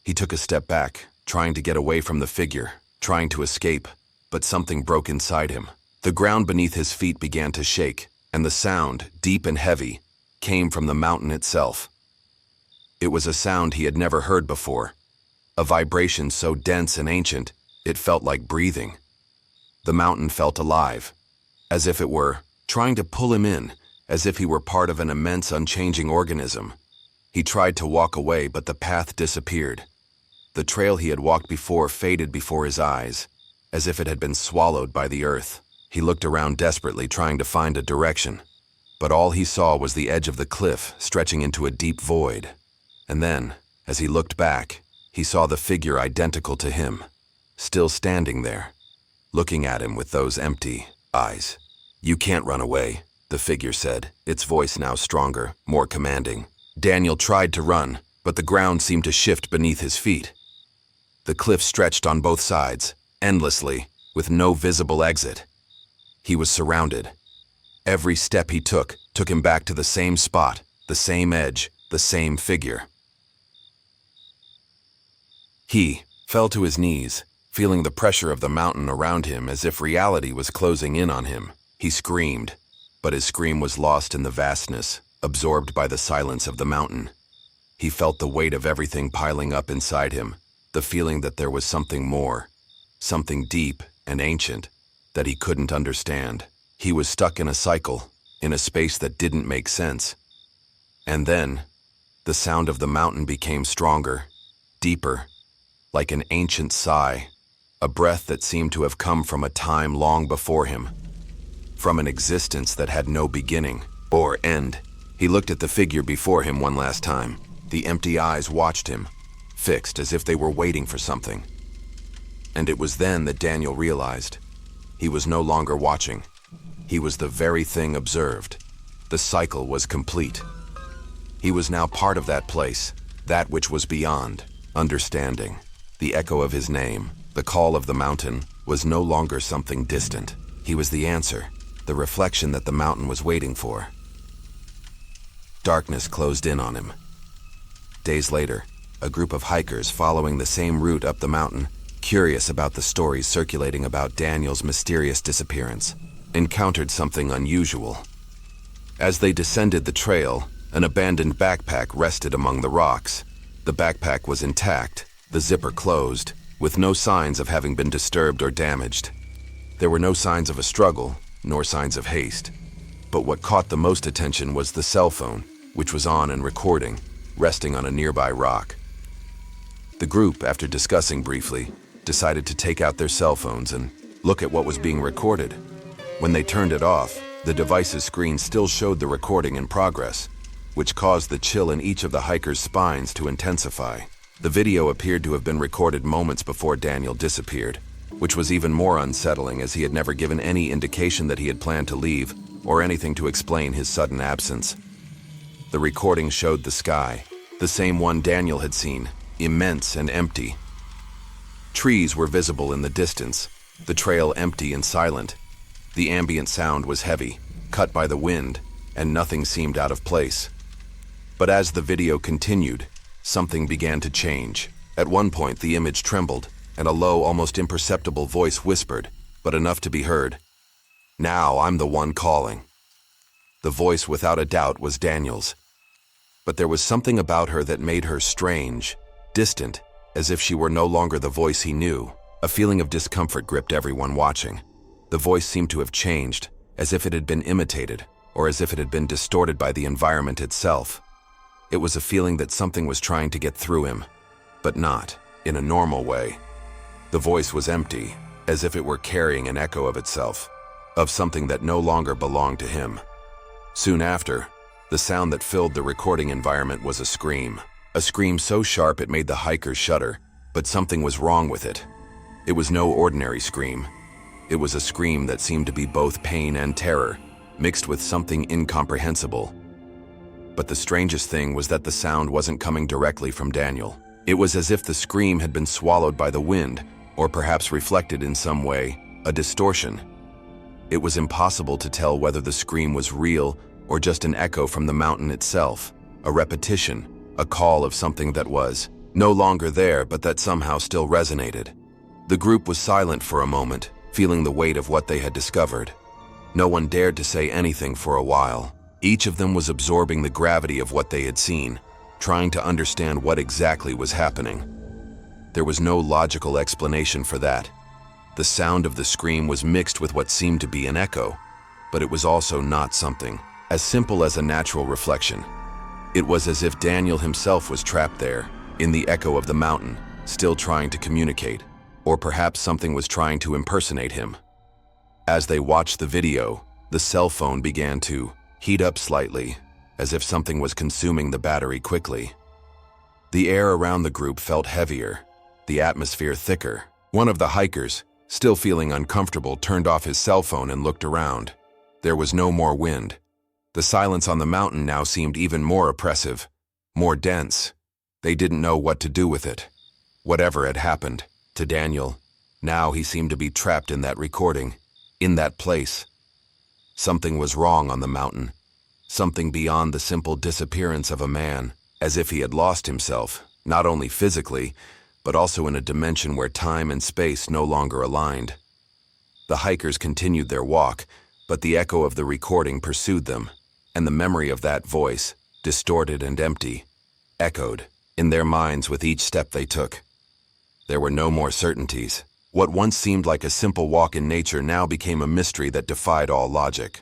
He took a step back, trying to get away from the figure, trying to escape, but something broke inside him. The ground beneath his feet began to shake, and the sound, deep and heavy, came from the mountain itself. It was a sound he had never heard before, a vibration so dense and ancient, it felt like breathing. The mountain felt alive, as if it were trying to pull him in, as if he were part of an immense, unchanging organism. He tried to walk away, but the path disappeared. The trail he had walked before faded before his eyes, as if it had been swallowed by the earth. He looked around desperately, trying to find a direction, but all he saw was the edge of the cliff stretching into a deep void. And then, as he looked back, he saw the figure identical to him, still standing there, looking at him with those empty eyes. "You can't run away," the figure said, its voice now stronger, more commanding. Daniel tried to run, but the ground seemed to shift beneath his feet. The cliff stretched on both sides, endlessly, with no visible exit. He was surrounded. Every step he took him back to the same spot, the same edge, the same figure. He fell to his knees, feeling the pressure of the mountain around him as if reality was closing in on him. He screamed, but his scream was lost in the vastness, absorbed by the silence of the mountain. He felt the weight of everything piling up inside him, the feeling that there was something more, something deep and ancient, that he couldn't understand. He was stuck in a cycle, in a space that didn't make sense. And then, the sound of the mountain became stronger, deeper, like an ancient sigh, a breath that seemed to have come from a time long before him, from an existence that had no beginning or end. He looked at the figure before him one last time. The empty eyes watched him, fixed as if they were waiting for something. And it was then that Daniel realized he was no longer watching. He was the very thing observed. The cycle was complete. He was now part of that place, that which was beyond understanding. The echo of his name, the call of the mountain, was no longer something distant. He was the answer, the reflection that the mountain was waiting for. Darkness closed in on him. Days later, a group of hikers following the same route up the mountain, curious about the stories circulating about Daniel's mysterious disappearance, encountered something unusual. As they descended the trail, an abandoned backpack rested among the rocks. The backpack was intact, the zipper closed, with no signs of having been disturbed or damaged. There were no signs of a struggle, nor signs of haste. But what caught the most attention was the cell phone, which was on and recording, resting on a nearby rock. The group, after discussing briefly, decided to take out their cell phones and look at what was being recorded. When they turned it off, the device's screen still showed the recording in progress. which caused the chill in each of the hikers' spines to intensify. The video appeared to have been recorded moments before Daniel disappeared, which was even more unsettling as he had never given any indication that he had planned to leave or anything to explain his sudden absence. The recording showed the sky, the same one Daniel had seen, immense and empty. Trees were visible in the distance, the trail empty and silent. The ambient sound was heavy, cut by the wind, and nothing seemed out of place. But as the video continued, something began to change. At one point, the image trembled, and a low, almost imperceptible voice whispered, but enough to be heard, "Now I'm the one calling." The voice, without a doubt, was Daniel's. But there was something about her that made her strange, distant, as if she were no longer the voice he knew. A feeling of discomfort gripped everyone watching. The voice seemed to have changed, as if it had been imitated, or as if it had been distorted by the environment itself. It was a feeling that something was trying to get through him, but not in a normal way. The voice was empty, as if it were carrying an echo of itself, of something that no longer belonged to him. Soon after, the sound that filled the recording environment was a scream so sharp it made the hikers shudder, but something was wrong with it. It was no ordinary scream. It was a scream that seemed to be both pain and terror, mixed with something incomprehensible. But the strangest thing was that the sound wasn't coming directly from Daniel. It was as if the scream had been swallowed by the wind, or perhaps reflected in some way, a distortion. It was impossible to tell whether the scream was real or just an echo from the mountain itself, a repetition, a call of something that was no longer there but that somehow still resonated. The group was silent for a moment, feeling the weight of what they had discovered. No one dared to say anything for a while. Each of them was absorbing the gravity of what they had seen, trying to understand what exactly was happening. There was no logical explanation for that. The sound of the scream was mixed with what seemed to be an echo, but it was also not something as simple as a natural reflection. It was as if Daniel himself was trapped there, in the echo of the mountain, still trying to communicate, or perhaps something was trying to impersonate him. As they watched the video, the cell phone began to heat up slightly, as if something was consuming the battery quickly. The air around the group felt heavier, the atmosphere thicker. One of the hikers, still feeling uncomfortable, turned off his cell phone and looked around. There was no more wind. The silence on the mountain now seemed even more oppressive, more dense. They didn't know what to do with it. Whatever had happened to Daniel, now he seemed to be trapped in that recording, in that place. Something was wrong on the mountain, something beyond the simple disappearance of a man, as if he had lost himself, not only physically, but also in a dimension where time and space no longer aligned. The hikers continued their walk, but the echo of the recording pursued them, and the memory of that voice, distorted and empty, echoed in their minds with each step they took. There were no more certainties. What once seemed like a simple walk in nature now became a mystery that defied all logic.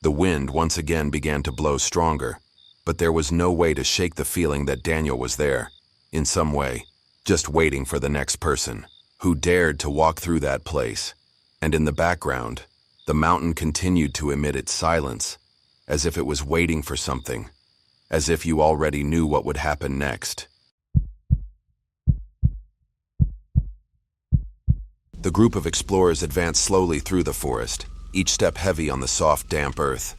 The wind once again began to blow stronger, but there was no way to shake the feeling that Daniel was there, in some way, just waiting for the next person who dared to walk through that place. And in the background, the mountain continued to emit its silence, as if it was waiting for something, as if you already knew what would happen next. The group of explorers advanced slowly through the forest, each step heavy on the soft, damp earth.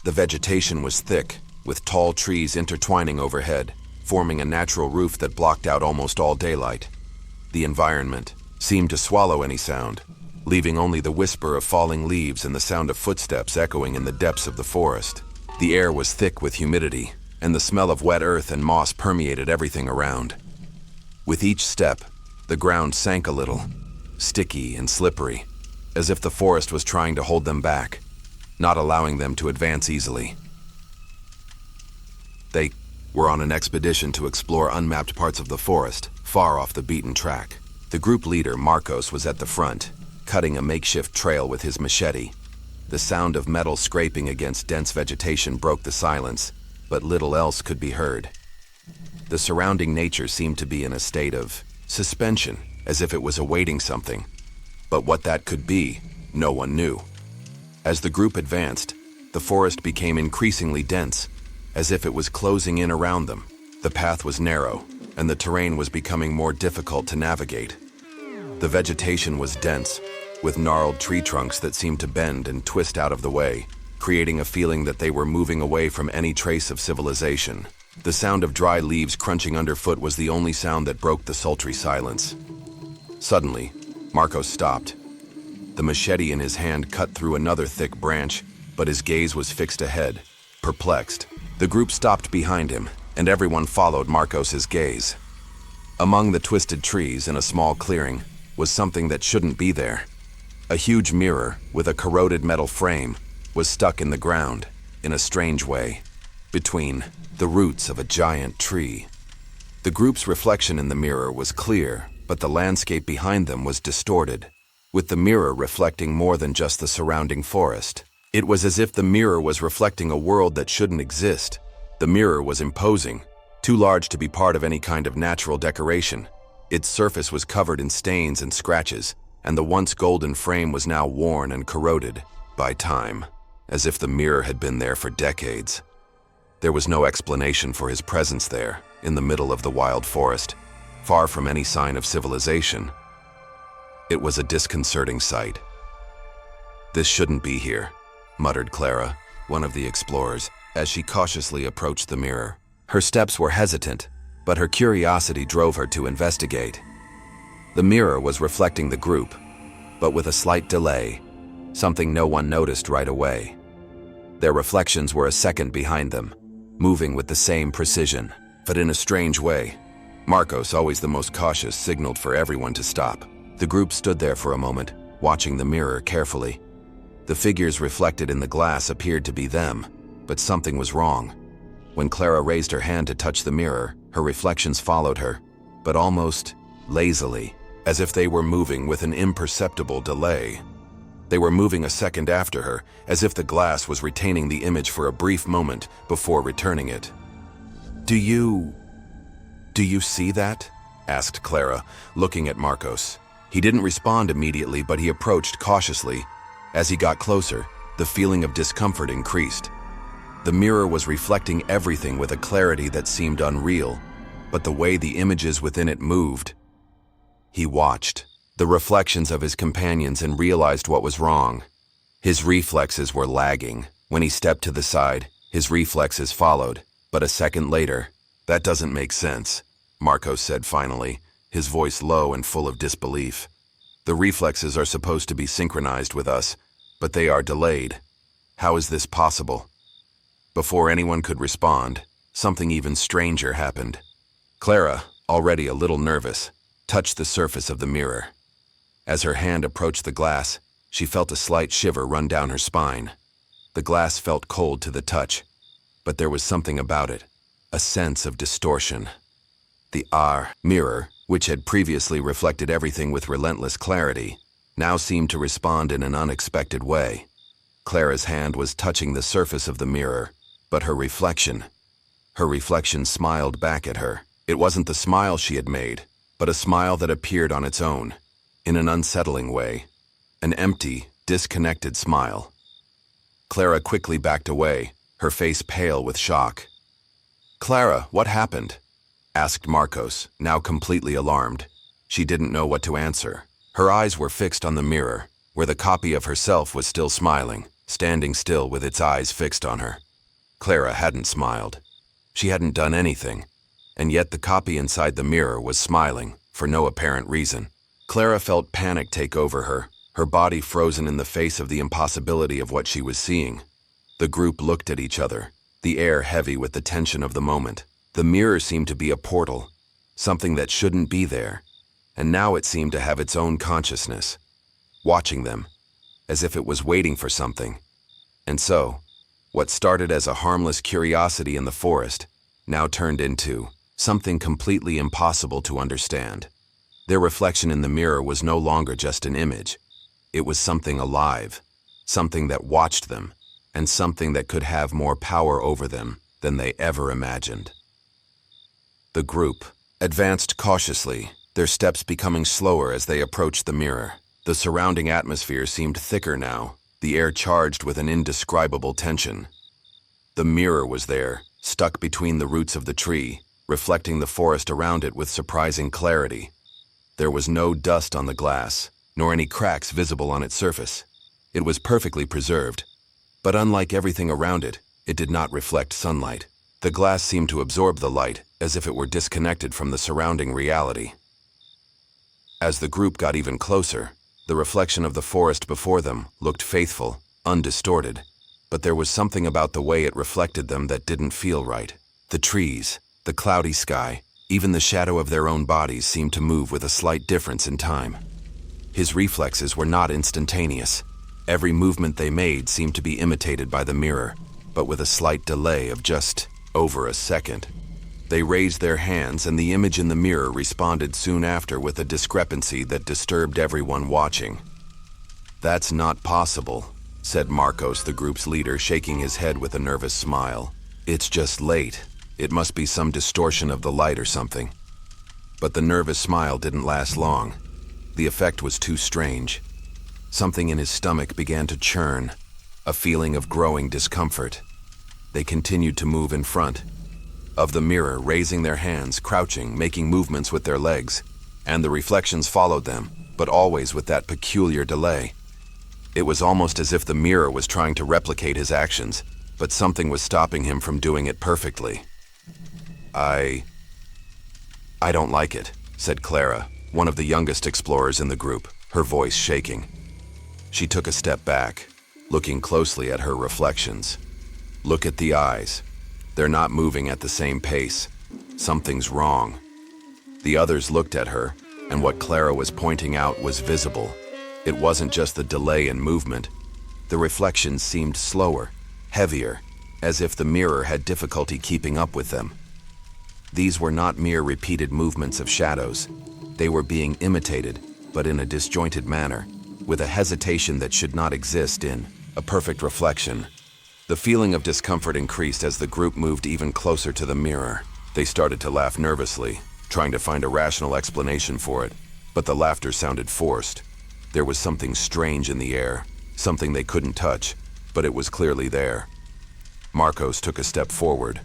The vegetation was thick, with tall trees intertwining overhead, forming a natural roof that blocked out almost all daylight. The environment seemed to swallow any sound, leaving only the whisper of falling leaves and the sound of footsteps echoing in the depths of the forest. The air was thick with humidity, and the smell of wet earth and moss permeated everything around. With each step, the ground sank a little, sticky and slippery, as if the forest was trying to hold them back, not allowing them to advance easily. They were on an expedition to explore unmapped parts of the forest, far off the beaten track. The group leader, Marcos, was at the front, cutting a makeshift trail with his machete. The sound of metal scraping against dense vegetation broke the silence, but little else could be heard. The surrounding nature seemed to be in a state of suspension, as if it was awaiting something. But what that could be, no one knew. As the group advanced, the forest became increasingly dense, as if it was closing in around them. The path was narrow, and the terrain was becoming more difficult to navigate. The vegetation was dense, with gnarled tree trunks that seemed to bend and twist out of the way, creating a feeling that they were moving away from any trace of civilization. The sound of dry leaves crunching underfoot was the only sound that broke the sultry silence. Suddenly, Marcos stopped. The machete in his hand cut through another thick branch, but his gaze was fixed ahead, perplexed. The group stopped behind him, and everyone followed Marcos's gaze. Among the twisted trees in a small clearing was something that shouldn't be there. A huge mirror with a corroded metal frame was stuck in the ground, in a strange way, between the roots of a giant tree. The group's reflection in the mirror was clear, but the landscape behind them was distorted, with the mirror reflecting more than just the surrounding forest. It was as if the mirror was reflecting a world that shouldn't exist. The mirror was imposing, too large to be part of any kind of natural decoration. Its surface was covered in stains and scratches, and the once golden frame was now worn and corroded by time, as if the mirror had been there for decades. There was no explanation for his presence there, in the middle of the wild forest, far from any sign of civilization. It was a disconcerting sight. "This shouldn't be here," muttered Clara, one of the explorers, as she cautiously approached the mirror. Her steps were hesitant, but her curiosity drove her to investigate. The mirror was reflecting the group, but with a slight delay, something no one noticed right away. Their reflections were a second behind them, moving with the same precision, but in a strange way. Marcos, always the most cautious, signaled for everyone to stop. The group stood there for a moment, watching the mirror carefully. The figures reflected in the glass appeared to be them, but something was wrong. When Clara raised her hand to touch the mirror, her reflections followed her, but almost lazily, as if they were moving with an imperceptible delay. They were moving a second after her, as if the glass was retaining the image for a brief moment before returning it. Do you see that?" asked Clara, looking at Marcos. He didn't respond immediately, but he approached cautiously. As he got closer, the feeling of discomfort increased. The mirror was reflecting everything with a clarity that seemed unreal, but the way the images within it moved. He watched the reflections of his companions and realized what was wrong. His reflexes were lagging. When he stepped to the side, his reflexes followed, but a second later, "That doesn't make sense," Marcos said finally, his voice low and full of disbelief. "The reflexes are supposed to be synchronized with us, but they are delayed. How is this possible?" Before anyone could respond, something even stranger happened. Clara, already a little nervous, touched the surface of the mirror. As her hand approached the glass, she felt a slight shiver run down her spine. The glass felt cold to the touch, but there was something about it, a sense of distortion. The mirror, which had previously reflected everything with relentless clarity, now seemed to respond in an unexpected way. Clara's hand was touching the surface of the mirror, but her reflection smiled back at her. It wasn't the smile she had made, but a smile that appeared on its own, in an unsettling way, an empty, disconnected smile. Clara quickly backed away, her face pale with shock. "Clara, what happened?" asked Marcos, now completely alarmed. She didn't know what to answer. Her eyes were fixed on the mirror, where the copy of herself was still smiling, standing still with its eyes fixed on her. Clara hadn't smiled. She hadn't done anything, and yet the copy inside the mirror was smiling, for no apparent reason. Clara felt panic take over her body frozen in the face of the impossibility of what she was seeing. The group looked at each other, the air heavy with the tension of the moment. The mirror seemed to be a portal, something that shouldn't be there, and now it seemed to have its own consciousness, watching them, as if it was waiting for something. And so, what started as a harmless curiosity in the forest now turned into something completely impossible to understand. Their reflection in the mirror was no longer just an image. It was something alive, something that watched them, and something that could have more power over them than they ever imagined. The group advanced cautiously, their steps becoming slower as they approached the mirror. The surrounding atmosphere seemed thicker now, the air charged with an indescribable tension. The mirror was there, stuck between the roots of the tree, reflecting the forest around it with surprising clarity. There was no dust on the glass, nor any cracks visible on its surface. It was perfectly preserved, but unlike everything around it, it did not reflect sunlight. The glass seemed to absorb the light, as if it were disconnected from the surrounding reality. As the group got even closer, the reflection of the forest before them looked faithful, undistorted, but there was something about the way it reflected them that didn't feel right. The trees, the cloudy sky, even the shadow of their own bodies seemed to move with a slight difference in time. His reflexes were not instantaneous. Every movement they made seemed to be imitated by the mirror, but with a slight delay of just over a second. They raised their hands, and the image in the mirror responded soon after with a discrepancy that disturbed everyone watching. "That's not possible," said Marcos, the group's leader, shaking his head with a nervous smile. "It's just late. It must be some distortion of the light or something." But the nervous smile didn't last long. The effect was too strange. Something in his stomach began to churn, a feeling of growing discomfort. They continued to move in front of the mirror, raising their hands, crouching, making movements with their legs, and the reflections followed them, but always with that peculiar delay. It was almost as if the mirror was trying to replicate his actions, but something was stopping him from doing it perfectly. I don't like it," said Clara, one of the youngest explorers in the group, her voice shaking. She took a step back, looking closely at her reflections. "Look at the eyes. They're not moving at the same pace. Something's wrong." The others looked at her, and what Clara was pointing out was visible. It wasn't just the delay in movement. The reflections seemed slower, heavier, as if the mirror had difficulty keeping up with them. These were not mere repeated movements of shadows. They were being imitated, but in a disjointed manner, with a hesitation that should not exist in a perfect reflection. The feeling of discomfort increased as the group moved even closer to the mirror. They started to laugh nervously, trying to find a rational explanation for it, but the laughter sounded forced. There was something strange in the air, something they couldn't touch, but it was clearly there. Marcos took a step forward,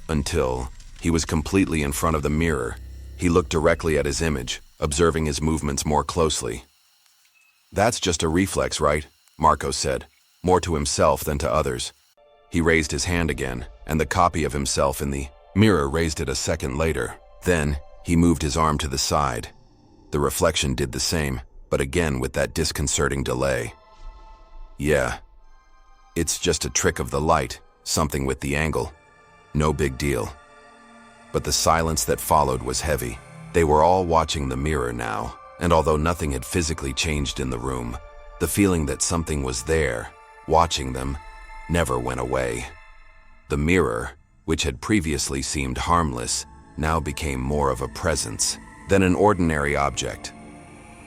until he was completely in front of the mirror. He looked directly at his image, observing his movements more closely. "That's just a reflex, right?" Marcos said, more to himself than to others. He raised his hand again, and the copy of himself in the mirror raised it a second later. Then, he moved his arm to the side. The reflection did the same, but again with that disconcerting delay. "Yeah, it's just a trick of the light, something with the angle. No big deal." But the silence that followed was heavy. They were all watching the mirror now, and although nothing had physically changed in the room, the feeling that something was there, watching them, never went away. The mirror, which had previously seemed harmless, now became more of a presence than an ordinary object.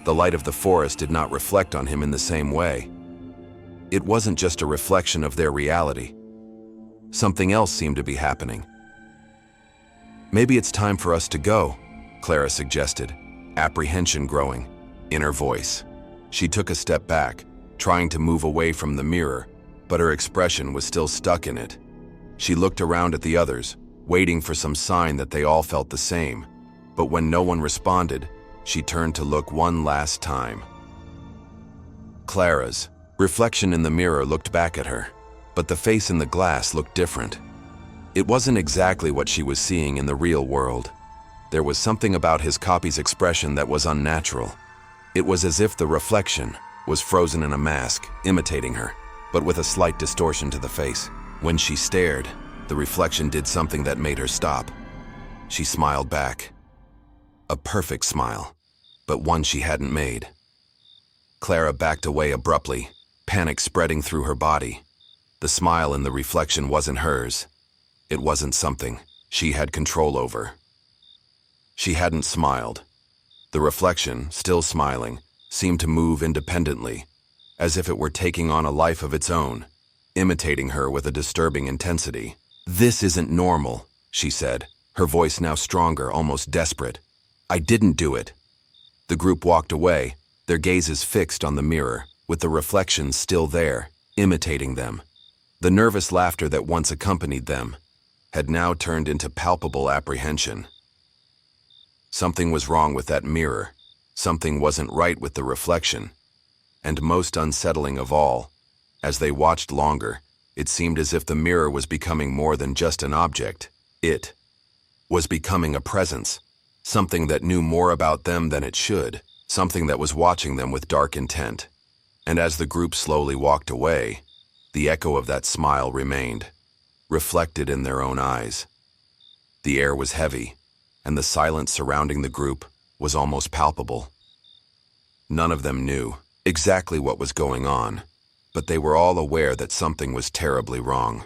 The light of the forest did not reflect on him in the same way. It wasn't just a reflection of their reality. Something else seemed to be happening. "Maybe it's time for us to go," Clara suggested, apprehension growing in her voice. She took a step back, trying to move away from the mirror, but her expression was still stuck in it. She looked around at the others, waiting for some sign that they all felt the same. But when no one responded, she turned to look one last time. Clara's reflection in the mirror looked back at her, but the face in the glass looked different. It wasn't exactly what she was seeing in the real world. There was something about his copy's expression that was unnatural. It was as if the reflection was frozen in a mask, imitating her, but with a slight distortion to the face. When she stared, the reflection did something that made her stop. She smiled back. A perfect smile, but one she hadn't made. Clara backed away abruptly, panic spreading through her body. The smile in the reflection wasn't hers. It wasn't something she had control over. She hadn't smiled. The reflection, still smiling, seemed to move independently, as if it were taking on a life of its own, imitating her with a disturbing intensity. "This isn't normal," she said, her voice now stronger, almost desperate. "I didn't do it." The group walked away, their gazes fixed on the mirror, with the reflection still there, imitating them. The nervous laughter that once accompanied them had now turned into palpable apprehension. Something was wrong with that mirror. Something wasn't right with the reflection. And most unsettling of all, as they watched longer, it seemed as if the mirror was becoming more than just an object. It was becoming a presence, something that knew more about them than it should, something that was watching them with dark intent. And as the group slowly walked away, the echo of that smile remained, reflected in their own eyes. The air was heavy, and the silence surrounding the group was almost palpable. None of them knew exactly what was going on, but they were all aware that something was terribly wrong.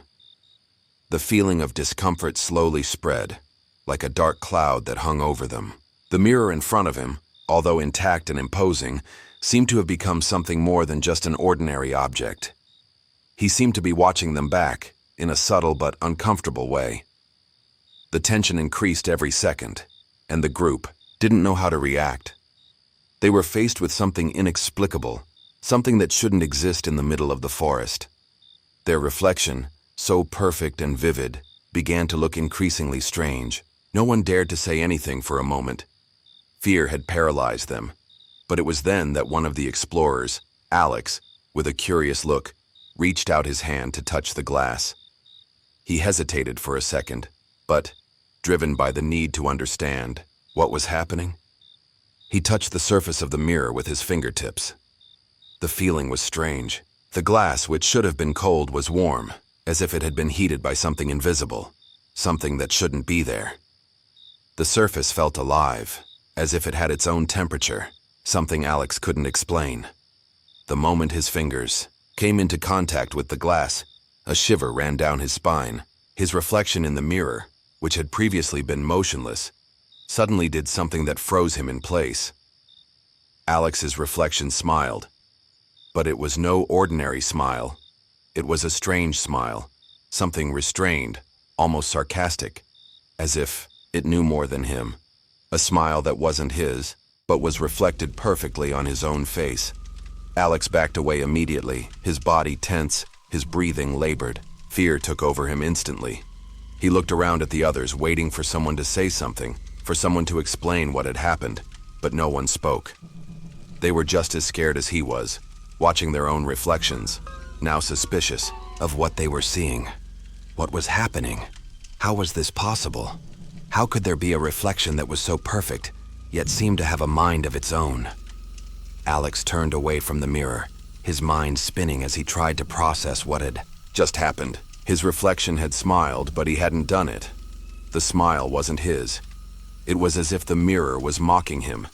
The feeling of discomfort slowly spread, like a dark cloud that hung over them. The mirror in front of him, although intact and imposing, seemed to have become something more than just an ordinary object. He seemed to be watching them back, in a subtle but uncomfortable way. The tension increased every second, and the group didn't know how to react. They were faced with something inexplicable, something that shouldn't exist in the middle of the forest. Their reflection, so perfect and vivid, began to look increasingly strange. No one dared to say anything for a moment. Fear had paralyzed them, but it was then that one of the explorers, Alex, with a curious look, reached out his hand to touch the glass. He hesitated for a second, but, driven by the need to understand what was happening, he touched the surface of the mirror with his fingertips. The feeling was strange. The glass, which should have been cold, was warm, as if it had been heated by something invisible, something that shouldn't be there. The surface felt alive, as if it had its own temperature, something Alex couldn't explain. The moment his fingers came into contact with the glass, a shiver ran down his spine. His reflection in the mirror, which had previously been motionless, suddenly did something that froze him in place. Alex's reflection smiled, but it was no ordinary smile. It was a strange smile, something restrained, almost sarcastic, as if it knew more than him. A smile that wasn't his, but was reflected perfectly on his own face. Alex backed away immediately, his body tense, his breathing labored. Fear took over him instantly. He looked around at the others, waiting for someone to say something, for someone to explain what had happened, but no one spoke. They were just as scared as he was, watching their own reflections, now suspicious of what they were seeing. What was happening? How was this possible? How could there be a reflection that was so perfect, yet seemed to have a mind of its own? Alex turned away from the mirror, his mind spinning as he tried to process what had just happened. His reflection had smiled, but he hadn't done it. The smile wasn't his. It was as if the mirror was mocking him,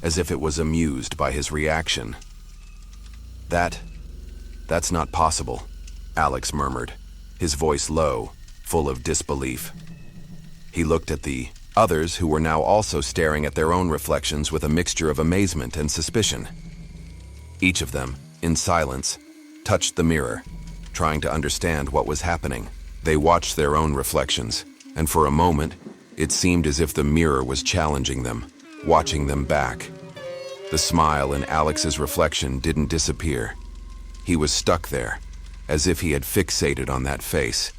as if it was amused by his reaction. That's not possible, Alex murmured, his voice low, full of disbelief. He looked at the others, who were now also staring at their own reflections with a mixture of amazement and suspicion. Each of them, in silence, touched the mirror, trying to understand what was happening. They watched their own reflections, and for a moment, it seemed as if the mirror was challenging them, watching them back. The smile in Alex's reflection didn't disappear. He was stuck there, as if he had fixated on that face,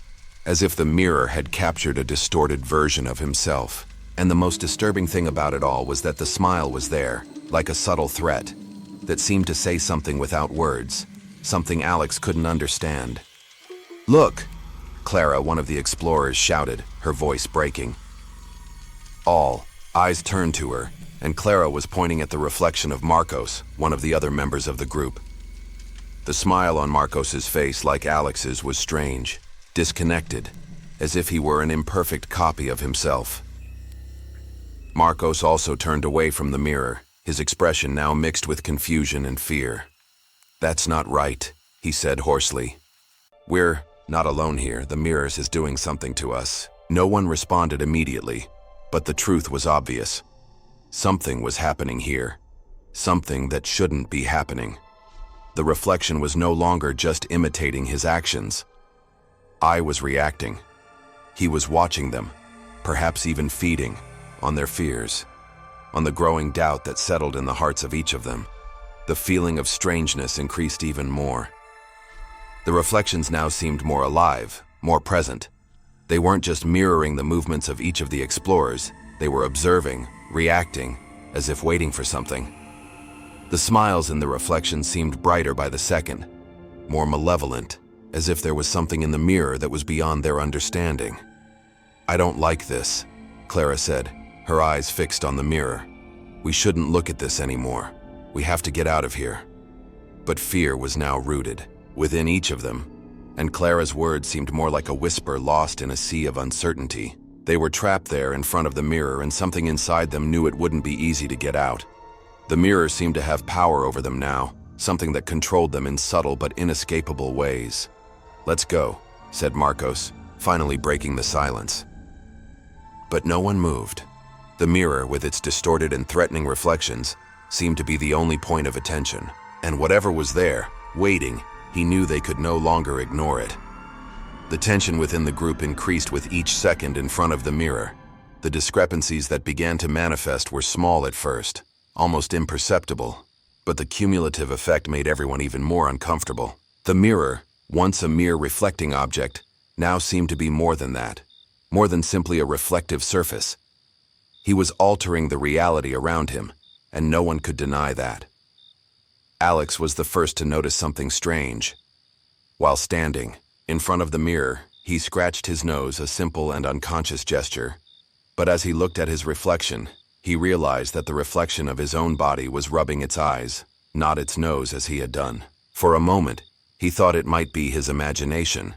as if the mirror had captured a distorted version of himself. And the most disturbing thing about it all was that the smile was there, like a subtle threat, that seemed to say something without words, something Alex couldn't understand. "Look!" Clara, one of the explorers, shouted, her voice breaking. All eyes turned to her, and Clara was pointing at the reflection of Marcos, one of the other members of the group. The smile on Marcos's face, like Alex's, was strange, disconnected, as if he were an imperfect copy of himself. Marcos also turned away from the mirror, his expression now mixed with confusion and fear. "That's not right," he said hoarsely. "We're not alone here. The mirror is doing something to us." No one responded immediately, but the truth was obvious. Something was happening here, something that shouldn't be happening. The reflection was no longer just imitating his actions. I was reacting. He was watching them, perhaps even feeding on their fears, on the growing doubt that settled in the hearts of each of them. The feeling of strangeness increased even more. The reflections now seemed more alive, more present. They weren't just mirroring the movements of each of the explorers, they were observing, reacting, as if waiting for something. The smiles in the reflections seemed brighter by the second, more malevolent, as if there was something in the mirror that was beyond their understanding. "I don't like this," Clara said, her eyes fixed on the mirror. "We shouldn't look at this anymore. We have to get out of here." But fear was now rooted within each of them, and Clara's words seemed more like a whisper lost in a sea of uncertainty. They were trapped there in front of the mirror, and something inside them knew it wouldn't be easy to get out. The mirror seemed to have power over them now, something that controlled them in subtle but inescapable ways. "Let's go," said Marcos, finally breaking the silence. But no one moved. The mirror, with its distorted and threatening reflections, seemed to be the only point of attention. And whatever was there, waiting, he knew they could no longer ignore it. The tension within the group increased with each second in front of the mirror. The discrepancies that began to manifest were small at first, almost imperceptible, but the cumulative effect made everyone even more uncomfortable. The mirror, once a mere reflecting object, now seemed to be more than that, more than simply a reflective surface. He was altering the reality around him, and no one could deny that. Alex was the first to notice something strange. While standing in front of the mirror, he scratched his nose, a simple and unconscious gesture. But as he looked at his reflection, he realized that the reflection of his own body was rubbing its eyes, not its nose as he had done. For a moment, he thought it might be his imagination,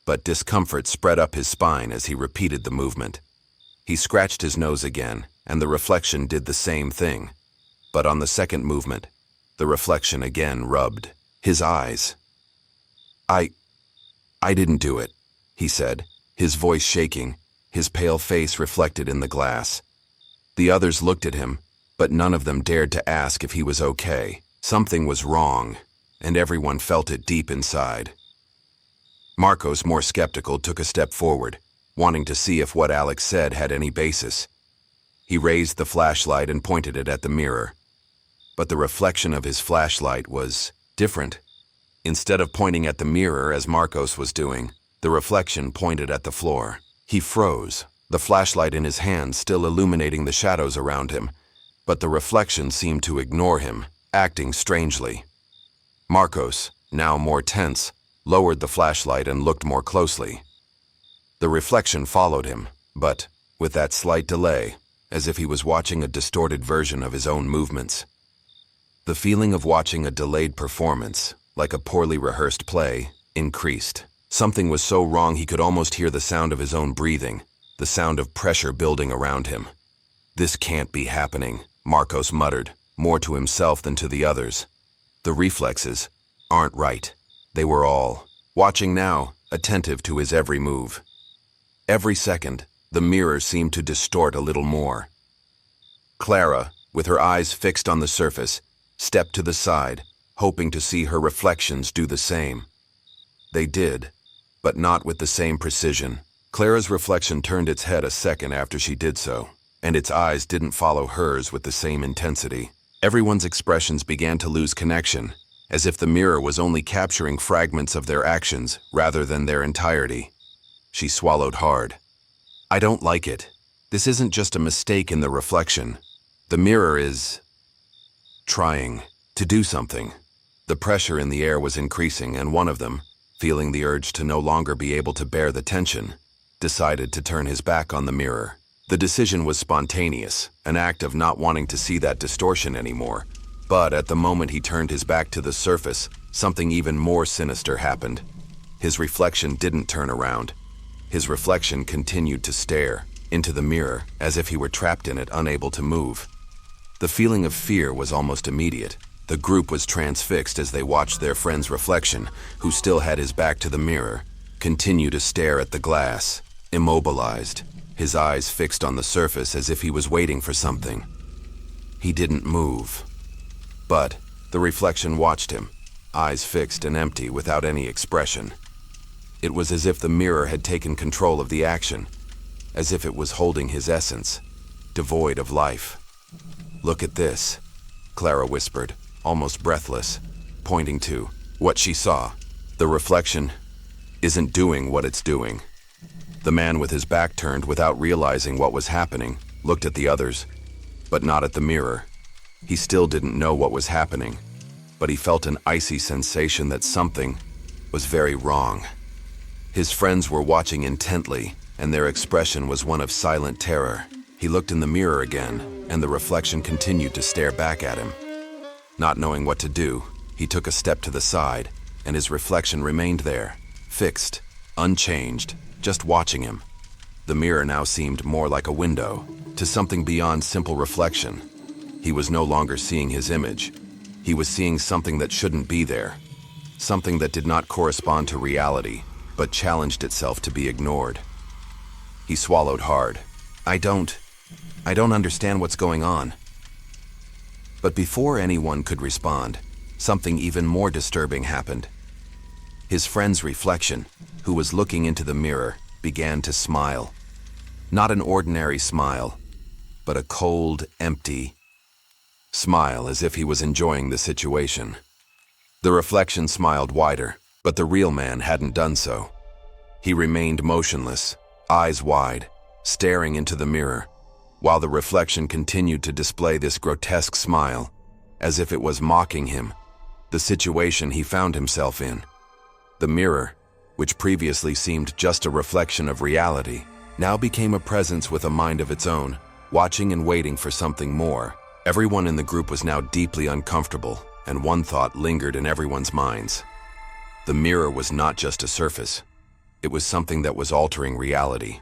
but discomfort spread up his spine as he repeated the movement. He scratched his nose again, and the reflection did the same thing. But on the second movement, the reflection again rubbed his eyes. I didn't do it," he said, his voice shaking, his pale face reflected in the glass. The others looked at him, but none of them dared to ask if he was okay. Something was wrong, and everyone felt it deep inside. Marcos, more skeptical, took a step forward, wanting to see if what Alex said had any basis. He raised the flashlight and pointed it at the mirror. But the reflection of his flashlight was different. Instead of pointing at the mirror as Marcos was doing, the reflection pointed at the floor. He froze, the flashlight in his hand still illuminating the shadows around him, but the reflection seemed to ignore him, acting strangely. Marcos, now more tense, lowered the flashlight and looked more closely. The reflection followed him, but with that slight delay, as if he was watching a distorted version of his own movements. The feeling of watching a delayed performance, like a poorly rehearsed play, increased. Something was so wrong he could almost hear the sound of his own breathing, the sound of pressure building around him. "This can't be happening," Marcos muttered, more to himself than to the others. "The reflexes aren't right." They were all watching now, attentive to his every move. Every second, the mirror seemed to distort a little more. Clara, with her eyes fixed on the surface, stepped to the side, hoping to see her reflections do the same. They did, but not with the same precision. Clara's reflection turned its head a second after she did so, and its eyes didn't follow hers with the same intensity. Everyone's expressions began to lose connection, as if the mirror was only capturing fragments of their actions rather than their entirety. She swallowed hard. "I don't like it. This isn't just a mistake in the reflection. The mirror is trying to do something." The pressure in the air was increasing, and one of them, feeling the urge to no longer be able to bear the tension, decided to turn his back on the mirror. The decision was spontaneous, an act of not wanting to see that distortion anymore. But at the moment he turned his back to the surface, something even more sinister happened. His reflection didn't turn around. His reflection continued to stare into the mirror as if he were trapped in it, unable to move. The feeling of fear was almost immediate. The group was transfixed as they watched their friend's reflection, who still had his back to the mirror, continue to stare at the glass, immobilized, his eyes fixed on the surface as if he was waiting for something. He didn't move. But the reflection watched him, eyes fixed and empty without any expression. It was as if the mirror had taken control of the action, as if it was holding his essence, devoid of life. "Look at this," Clara whispered, almost breathless, pointing to what she saw. The reflection isn't doing what it's doing. The man with his back turned without realizing what was happening, looked at the others, but not at the mirror. He still didn't know what was happening, but he felt an icy sensation that something was very wrong. His friends were watching intently, and their expression was one of silent terror. He looked in the mirror again, and the reflection continued to stare back at him. Not knowing what to do, he took a step to the side, and his reflection remained there, fixed, unchanged, just watching him. The mirror now seemed more like a window, to something beyond simple reflection. He was no longer seeing his image. He was seeing something that shouldn't be there, something that did not correspond to reality, but challenged itself to be ignored. He swallowed hard. I don't understand what's going on. But before anyone could respond, something even more disturbing happened. His friend's reflection, who was looking into the mirror, began to smile. Not an ordinary smile, but a cold, empty smile, as if he was enjoying the situation. The reflection smiled wider, but the real man hadn't done so. He remained motionless, eyes wide, staring into the mirror, while the reflection continued to display this grotesque smile, as if it was mocking him, the situation he found himself in. The mirror, which previously seemed just a reflection of reality, now became a presence with a mind of its own, watching and waiting for something more. Everyone in the group was now deeply uncomfortable, and one thought lingered in everyone's minds. The mirror was not just a surface. It was something that was altering reality.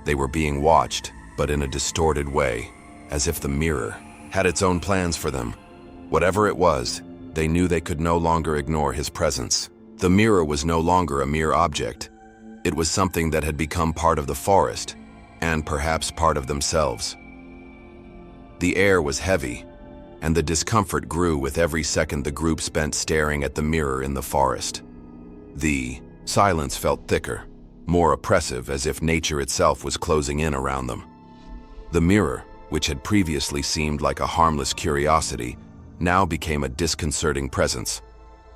They were being watched, but in a distorted way, as if the mirror had its own plans for them. Whatever it was, they knew they could no longer ignore his presence. The mirror was no longer a mere object. It was something that had become part of the forest, and perhaps part of themselves. The air was heavy, and the discomfort grew with every second the group spent staring at the mirror in the forest. The silence felt thicker, more oppressive, as if nature itself was closing in around them. The mirror, which had previously seemed like a harmless curiosity, now became a disconcerting presence,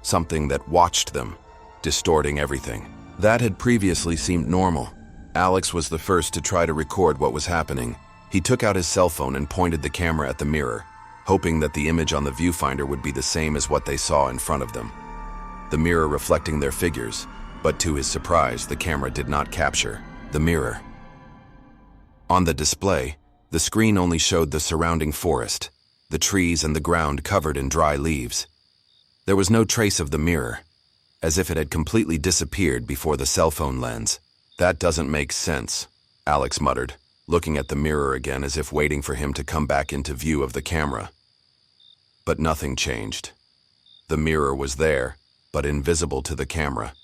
something that watched them, distorting everything. That had previously seemed normal. Alex was the first to try to record what was happening. He took out his cell phone and pointed the camera at the mirror, hoping that the image on the viewfinder would be the same as what they saw in front of them. The mirror reflecting their figures, but to his surprise, the camera did not capture the mirror. On the display, the screen only showed the surrounding forest, the trees and the ground covered in dry leaves. There was no trace of the mirror, as if it had completely disappeared before the cell phone lens. That doesn't make sense, Alex muttered, looking at the mirror again as if waiting for him to come back into view of the camera. But nothing changed. The mirror was there, but invisible to the camera.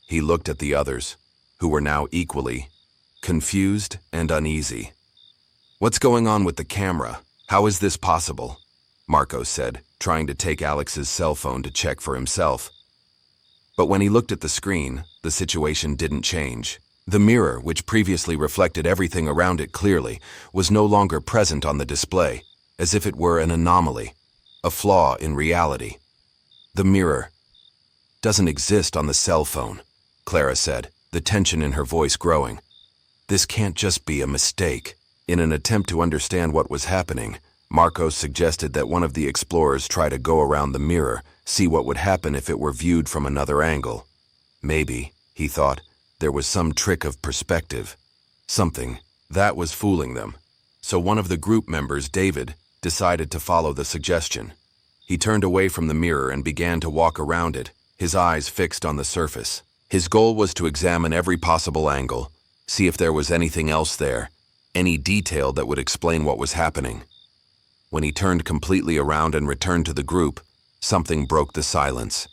He looked at the others, who were now equally confused and uneasy. What's going on with the camera? How is this possible? Marco said, trying to take Alex's cell phone to check for himself. But when he looked at the screen, the situation didn't change. The mirror, which previously reflected everything around it clearly, was no longer present on the display, as if it were an anomaly, a flaw in reality. The mirror doesn't exist on the cell phone, Clara said, the tension in her voice growing. This can't just be a mistake. In an attempt to understand what was happening, Marco suggested that one of the explorers try to go around the mirror, see what would happen if it were viewed from another angle. Maybe, he thought, there was some trick of perspective, something that was fooling them. So one of the group members, David, decided to follow the suggestion. He turned away from the mirror and began to walk around it, his eyes fixed on the surface. His goal was to examine every possible angle, see if there was anything else there, any detail that would explain what was happening. When he turned completely around and returned to the group, something broke the silence.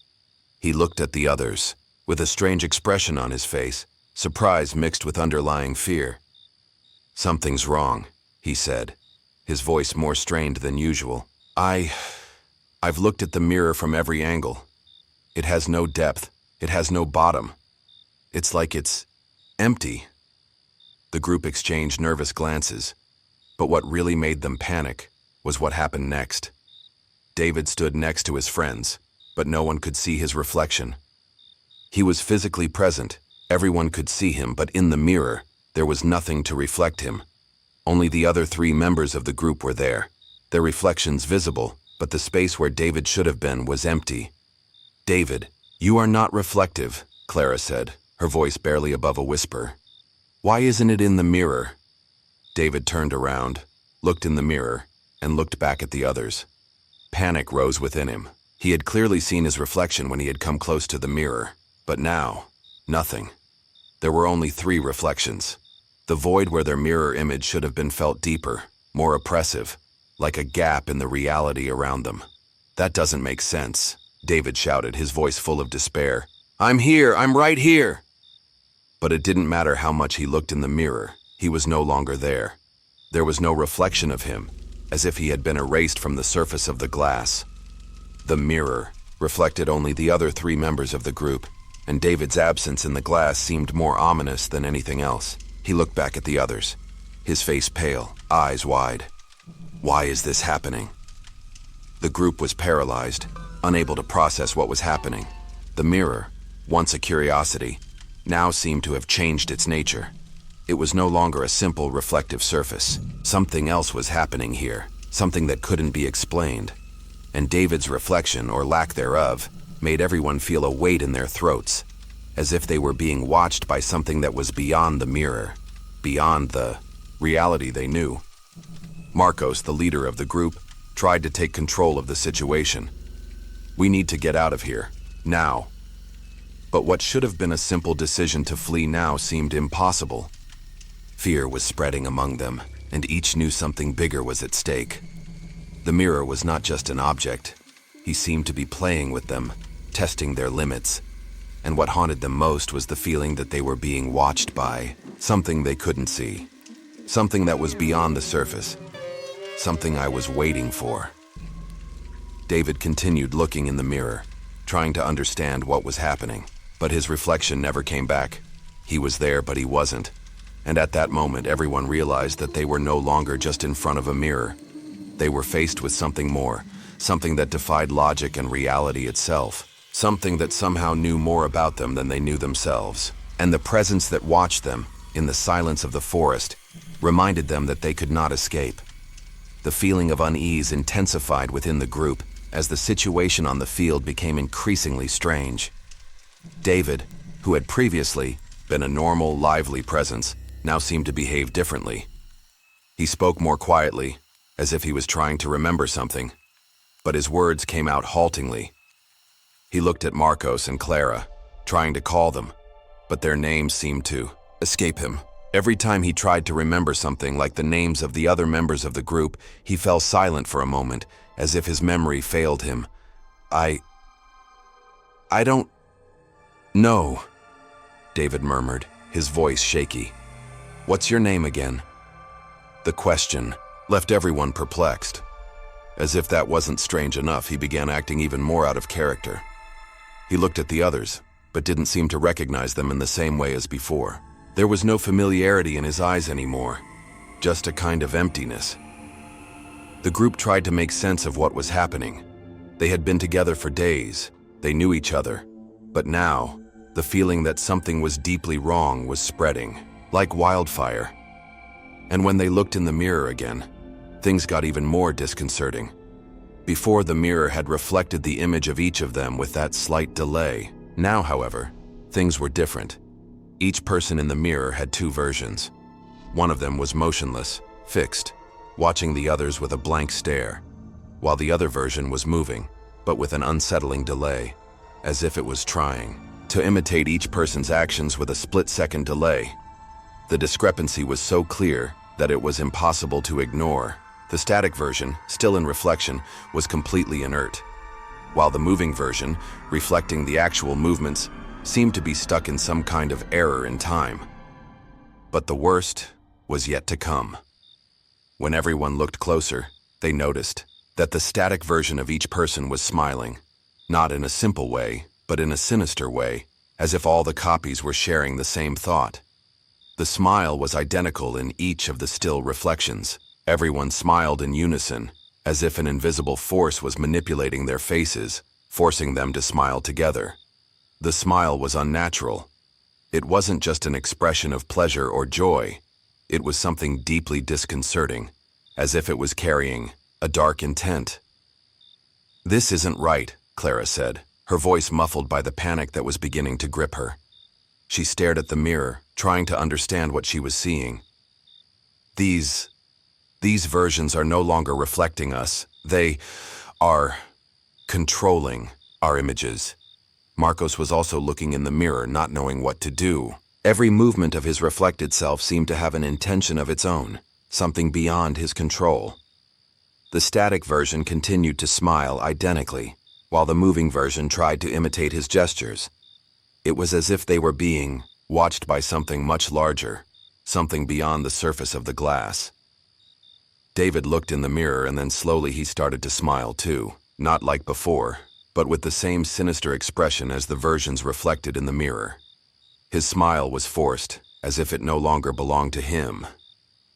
He looked at the others, with a strange expression on his face, surprise mixed with underlying fear. Something's wrong, he said, his voice more strained than usual. I've looked at the mirror from every angle. It has no depth, it has no bottom. It's like it's empty. The group exchanged nervous glances, but what really made them panic was what happened next. David stood next to his friends, but no one could see his reflection. He was physically present. Everyone could see him, but in the mirror, there was nothing to reflect him. Only the other 3 members of the group were there, their reflections visible, but the space where David should have been was empty. "David, you are not reflective," Clara said, her voice barely above a whisper. "Why isn't it in the mirror?" David turned around, looked in the mirror, and looked back at the others. Panic rose within him. He had clearly seen his reflection when he had come close to the mirror, but now, nothing. There were only 3 reflections. The void where their mirror image should have been felt deeper, more oppressive, like a gap in the reality around them. "That doesn't make sense," David shouted, his voice full of despair. "I'm here! I'm right here!" But it didn't matter how much he looked in the mirror, he was no longer there. There was no reflection of him, as if he had been erased from the surface of the glass. The mirror reflected only the other 3 members of the group, and David's absence in the glass seemed more ominous than anything else. He looked back at the others, his face pale, eyes wide. Why is this happening? The group was paralyzed, unable to process what was happening. The mirror, once a curiosity, now seemed to have changed its nature. It was no longer a simple reflective surface. Something else was happening here, something that couldn't be explained. And David's reflection, or lack thereof, made everyone feel a weight in their throats, as if they were being watched by something that was beyond the mirror, beyond the reality they knew. Marcos, the leader of the group, tried to take control of the situation. "We need to get out of here, now." But what should have been a simple decision to flee now seemed impossible. Fear was spreading among them, and each knew something bigger was at stake. The mirror was not just an object. He seemed to be playing with them, testing their limits. And what haunted them most was the feeling that they were being watched by something they couldn't see. Something that was beyond the surface. Something I was waiting for. David continued looking in the mirror, trying to understand what was happening, but his reflection never came back. He was there, but he wasn't. And at that moment, everyone realized that they were no longer just in front of a mirror. They were faced with something more, something that defied logic and reality itself, something that somehow knew more about them than they knew themselves. And the presence that watched them, in the silence of the forest, reminded them that they could not escape. The feeling of unease intensified within the group as the situation on the field became increasingly strange. David, who had previously been a normal, lively presence, now seemed to behave differently. He spoke more quietly, as if he was trying to remember something, but his words came out haltingly. He looked at Marcos and Clara, trying to call them, but their names seemed to escape him. Every time he tried to remember something like the names of the other members of the group, he fell silent for a moment, as if his memory failed him. I don't know, David murmured, his voice shaky. "What's your name again?" The question left everyone perplexed. As if that wasn't strange enough, he began acting even more out of character. He looked at the others, but didn't seem to recognize them in the same way as before. There was no familiarity in his eyes anymore, just a kind of emptiness. The group tried to make sense of what was happening. They had been together for days, they knew each other, but now, the feeling that something was deeply wrong was spreading, like wildfire. And when they looked in the mirror again, things got even more disconcerting. Before, the mirror had reflected the image of each of them with that slight delay. Now, however, things were different. Each person in the mirror had 2 versions. One of them was motionless, fixed, watching the others with a blank stare, while the other version was moving, but with an unsettling delay, as if it was trying to imitate each person's actions with a split-second delay. The discrepancy was so clear that it was impossible to ignore. The static version, still in reflection, was completely inert, while the moving version, reflecting the actual movements, seemed to be stuck in some kind of error in time. But the worst was yet to come. When everyone looked closer, they noticed that the static version of each person was smiling, not in a simple way, but in a sinister way, as if all the copies were sharing the same thought. The smile was identical in each of the still reflections. Everyone smiled in unison, as if an invisible force was manipulating their faces, forcing them to smile together. The smile was unnatural. It wasn't just an expression of pleasure or joy. It was something deeply disconcerting, as if it was carrying a dark intent. "This isn't right," Clara said, her voice muffled by the panic that was beginning to grip her. She stared at the mirror, trying to understand what she was seeing. These versions are no longer reflecting us. They are controlling our images." Marcos was also looking in the mirror, not knowing what to do. Every movement of his reflected self seemed to have an intention of its own, something beyond his control. The static version continued to smile identically, while the moving version tried to imitate his gestures. It was as if they were being watched by something much larger, something beyond the surface of the glass. David looked in the mirror, and then slowly he started to smile too, not like before, but with the same sinister expression as the versions reflected in the mirror. His smile was forced, as if it no longer belonged to him.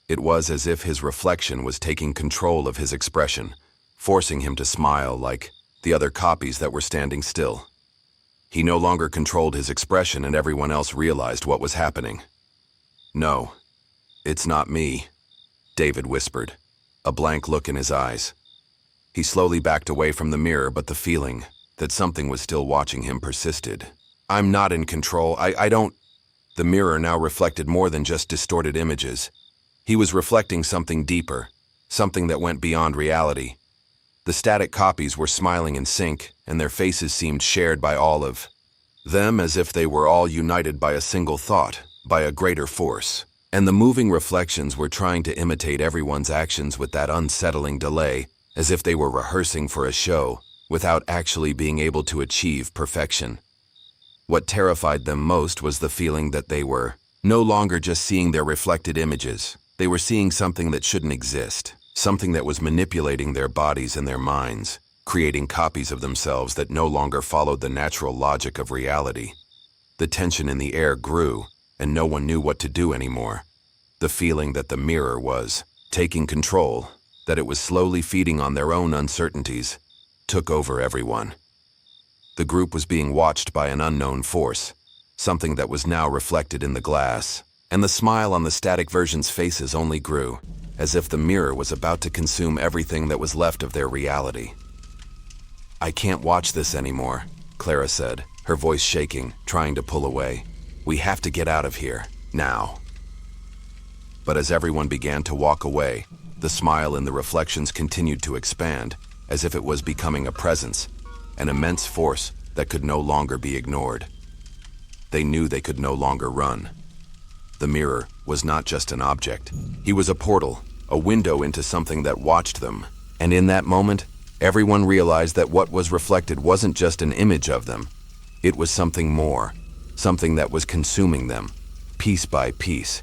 It was as if his reflection was taking control of his expression, forcing him to smile like the other copies that were standing still. He no longer controlled his expression, and everyone else realized what was happening. "No, it's not me," David whispered, a blank look in his eyes. He slowly backed away from the mirror, but the feeling that something was still watching him persisted. "I'm not in control. I don't..." The mirror now reflected more than just distorted images. He was reflecting something deeper, something that went beyond reality. The static copies were smiling in sync, and their faces seemed shared by all of them, as if they were all united by a single thought, by a greater force. And the moving reflections were trying to imitate everyone's actions with that unsettling delay, as if they were rehearsing for a show, without actually being able to achieve perfection. What terrified them most was the feeling that they were no longer just seeing their reflected images. They were seeing something that shouldn't exist, something that was manipulating their bodies and their minds, creating copies of themselves that no longer followed the natural logic of reality. The tension in the air grew, and no one knew what to do anymore. The feeling that the mirror was taking control, that it was slowly feeding on their own uncertainties, took over everyone. The group was being watched by an unknown force, something that was now reflected in the glass, and the smile on the static version's faces only grew, as if the mirror was about to consume everything that was left of their reality. "I can't watch this anymore," Clara said, her voice shaking, trying to pull away. "We have to get out of here, now." But as everyone began to walk away, the smile in the reflections continued to expand, as if it was becoming a presence, an immense force that could no longer be ignored. They knew they could no longer run. The mirror was not just an object. He was a portal, a window into something that watched them. And in that moment, everyone realized that what was reflected wasn't just an image of them. It was something more, something that was consuming them, piece by piece.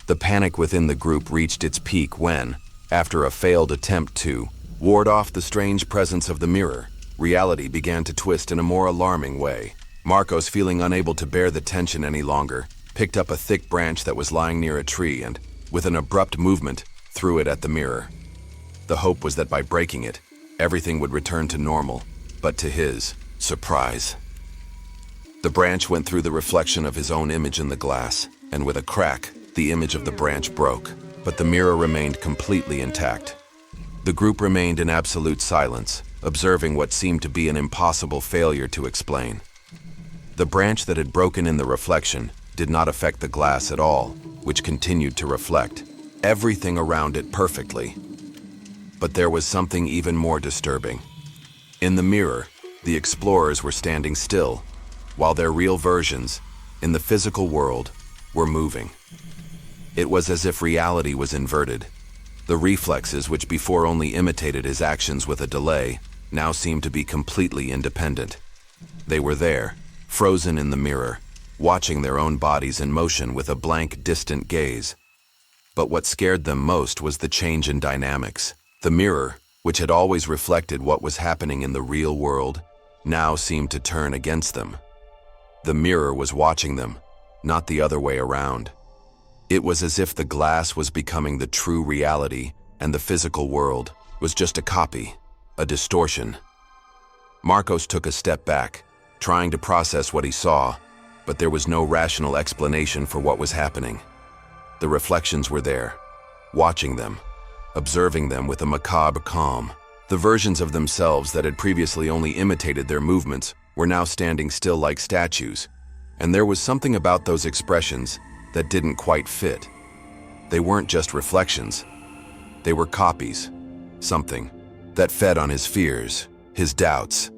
The panic within the group reached its peak when, after a failed attempt to ward off the strange presence of the mirror, reality began to twist in a more alarming way. Marcos, feeling unable to bear the tension any longer, picked up a thick branch that was lying near a tree and, with an abrupt movement, threw it at the mirror. The hope was that by breaking it, everything would return to normal, but to his surprise, the branch went through the reflection of his own image in the glass, and with a crack, the image of the branch broke, but the mirror remained completely intact. The group remained in absolute silence, observing what seemed to be an impossible failure to explain. The branch that had broken in the reflection did not affect the glass at all, which continued to reflect everything around it perfectly. But there was something even more disturbing. In the mirror, the explorers were standing still, while their real versions, in the physical world, were moving. It was as if reality was inverted. The reflexes, which before only imitated his actions with a delay, now seemed to be completely independent. They were there, frozen in the mirror, watching their own bodies in motion with a blank, distant gaze. But what scared them most was the change in dynamics. The mirror, which had always reflected what was happening in the real world, now seemed to turn against them. The mirror was watching them, not the other way around. It was as if the glass was becoming the true reality, and the physical world was just a copy, a distortion. Marcos took a step back, trying to process what he saw, but there was no rational explanation for what was happening. The reflections were there, watching them, observing them with a macabre calm. The versions of themselves that had previously only imitated their movements were now standing still like statues, and there was something about those expressions that didn't quite fit. They weren't just reflections. They were copies, something that fed on his fears, his doubts.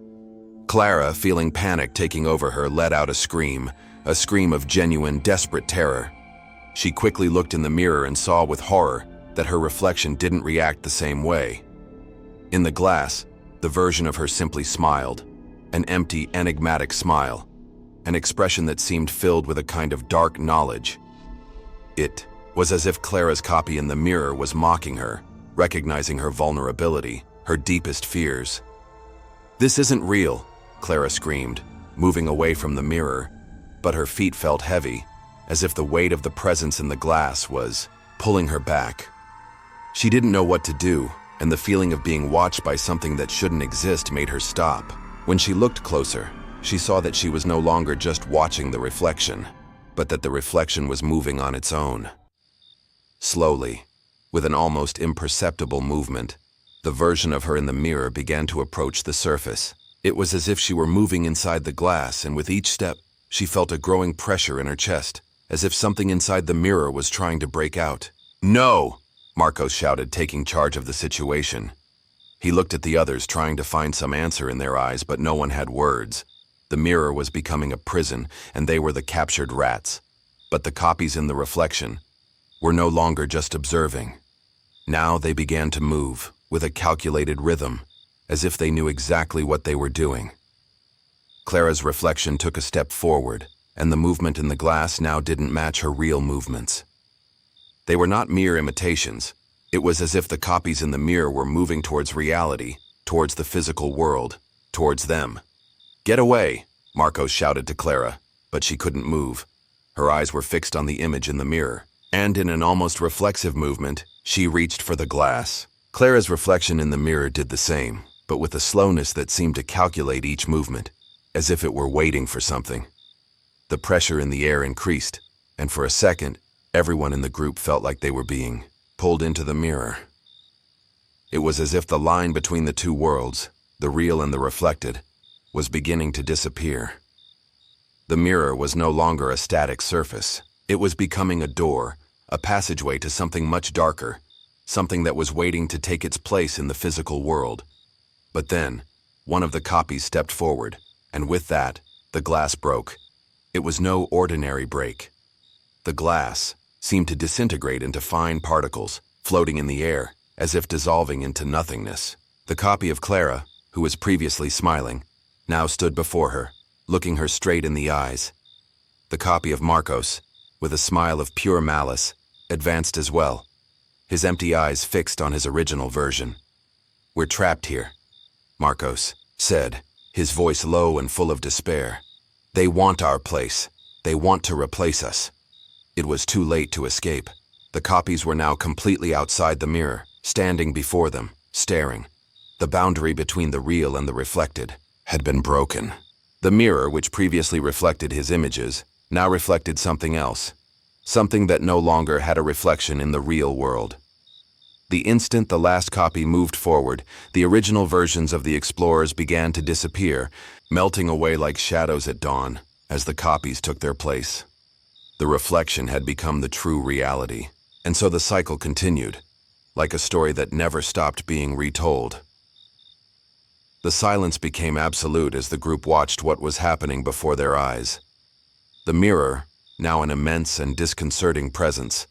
Clara, feeling panic taking over her, let out a scream of genuine, desperate terror. She quickly looked in the mirror and saw with horror that her reflection didn't react the same way. In the glass, the version of her simply smiled, an empty, enigmatic smile, an expression that seemed filled with a kind of dark knowledge. It was as if Clara's copy in the mirror was mocking her, recognizing her vulnerability, her deepest fears. "This isn't real," Clara screamed, moving away from the mirror, but her feet felt heavy, as if the weight of the presence in the glass was pulling her back. She didn't know what to do, and the feeling of being watched by something that shouldn't exist made her stop. When she looked closer, she saw that she was no longer just watching the reflection, but that the reflection was moving on its own. Slowly, with an almost imperceptible movement, the version of her in the mirror began to approach the surface. It was as if she were moving inside the glass, and with each step, she felt a growing pressure in her chest, as if something inside the mirror was trying to break out. "No!" Marcos shouted, taking charge of the situation. He looked at the others, trying to find some answer in their eyes, but no one had words. The mirror was becoming a prison, and they were the captured rats. But the copies in the reflection were no longer just observing. Now they began to move, with a calculated rhythm, as if they knew exactly what they were doing. Clara's reflection took a step forward, and the movement in the glass now didn't match her real movements. They were not mere imitations. It was as if the copies in the mirror were moving towards reality, towards the physical world, towards them. "Get away!" Marcos shouted to Clara, but she couldn't move. Her eyes were fixed on the image in the mirror, and in an almost reflexive movement, she reached for the glass. Clara's reflection in the mirror did the same, but with a slowness that seemed to calculate each movement, as if it were waiting for something. The pressure in the air increased, and for a second, everyone in the group felt like they were being pulled into the mirror. It was as if the line between the two worlds, the real and the reflected, was beginning to disappear. The mirror was no longer a static surface. It was becoming a door, a passageway to something much darker, something that was waiting to take its place in the physical world. But then, one of the copies stepped forward, and with that, the glass broke. It was no ordinary break. The glass seemed to disintegrate into fine particles, floating in the air, as if dissolving into nothingness. The copy of Clara, who was previously smiling, now stood before her, looking her straight in the eyes. The copy of Marcos, with a smile of pure malice, advanced as well, his empty eyes fixed on his original version. "We're trapped here," Marcos said, his voice low and full of despair. "They want our place. They want to replace us." It was too late to escape. The copies were now completely outside the mirror, standing before them, staring. The boundary between the real and the reflected had been broken. The mirror, which previously reflected his images, now reflected something else, something that no longer had a reflection in the real world. The instant the last copy moved forward, the original versions of the explorers began to disappear, melting away like shadows at dawn as the copies took their place. The reflection had become the true reality, and so the cycle continued, like a story that never stopped being retold. The silence became absolute as the group watched what was happening before their eyes. The mirror, now an immense and disconcerting presence,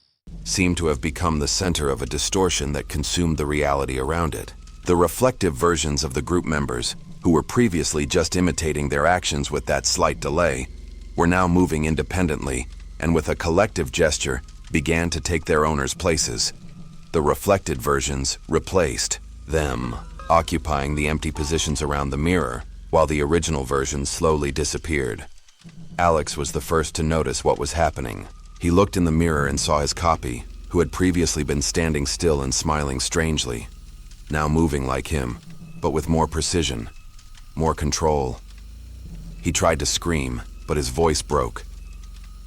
seemed to have become the center of a distortion that consumed the reality around it. The reflective versions of the group members, who were previously just imitating their actions with that slight delay, were now moving independently, and with a collective gesture, began to take their owners' places. The reflected versions replaced them, occupying the empty positions around the mirror, while the original versions slowly disappeared. Alex was the first to notice what was happening. He looked in the mirror and saw his copy, who had previously been standing still and smiling strangely, now moving like him, but with more precision, more control. He tried to scream, but his voice broke.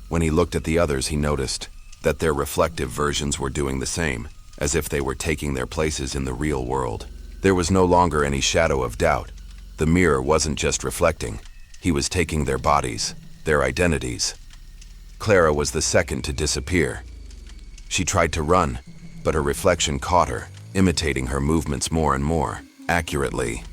When he looked at the others, he noticed that their reflective versions were doing the same, as if they were taking their places in the real world. There was no longer any shadow of doubt. The mirror wasn't just reflecting. He was taking their bodies, their identities. Clara was the second to disappear. She tried to run, but her reflection caught her, imitating her movements more and more accurately.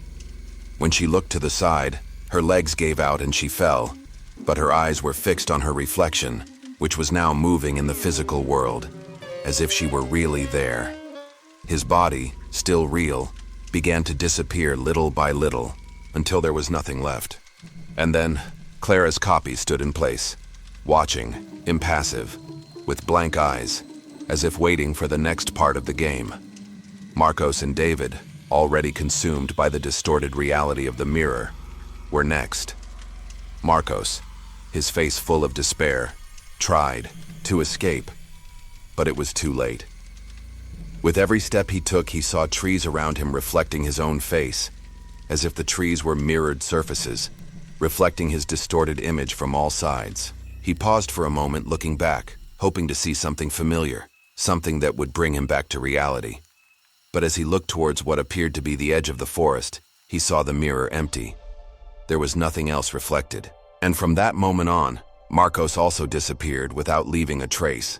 When she looked to the side, her legs gave out and she fell, but her eyes were fixed on her reflection, which was now moving in the physical world, as if she were really there. His body, still real, began to disappear little by little, until there was nothing left. And then, Clara's copy stood in place, watching, impassive, with blank eyes, as if waiting for the next part of the game. Marcos and David, already consumed by the distorted reality of the mirror, were next. Marcos, his face full of despair, tried to escape, but it was too late. With every step he took, he saw trees around him reflecting his own face, as if the trees were mirrored surfaces, reflecting his distorted image from all sides. He paused for a moment, looking back, hoping to see something familiar, something that would bring him back to reality. But as he looked towards what appeared to be the edge of the forest, he saw the mirror empty. There was nothing else reflected. And from that moment on, Marcos also disappeared without leaving a trace.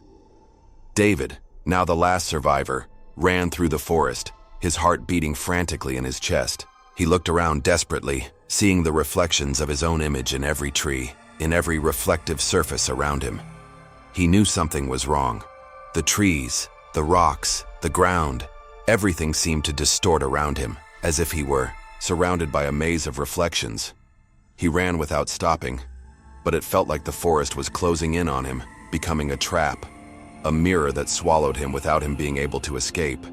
David, now the last survivor, ran through the forest, his heart beating frantically in his chest. He looked around desperately, seeing the reflections of his own image in every tree, in every reflective surface around him. He knew something was wrong. The trees, the rocks, the ground, everything seemed to distort around him, as if he were surrounded by a maze of reflections. He ran without stopping, but it felt like the forest was closing in on him, becoming a trap, a mirror that swallowed him without him being able to escape.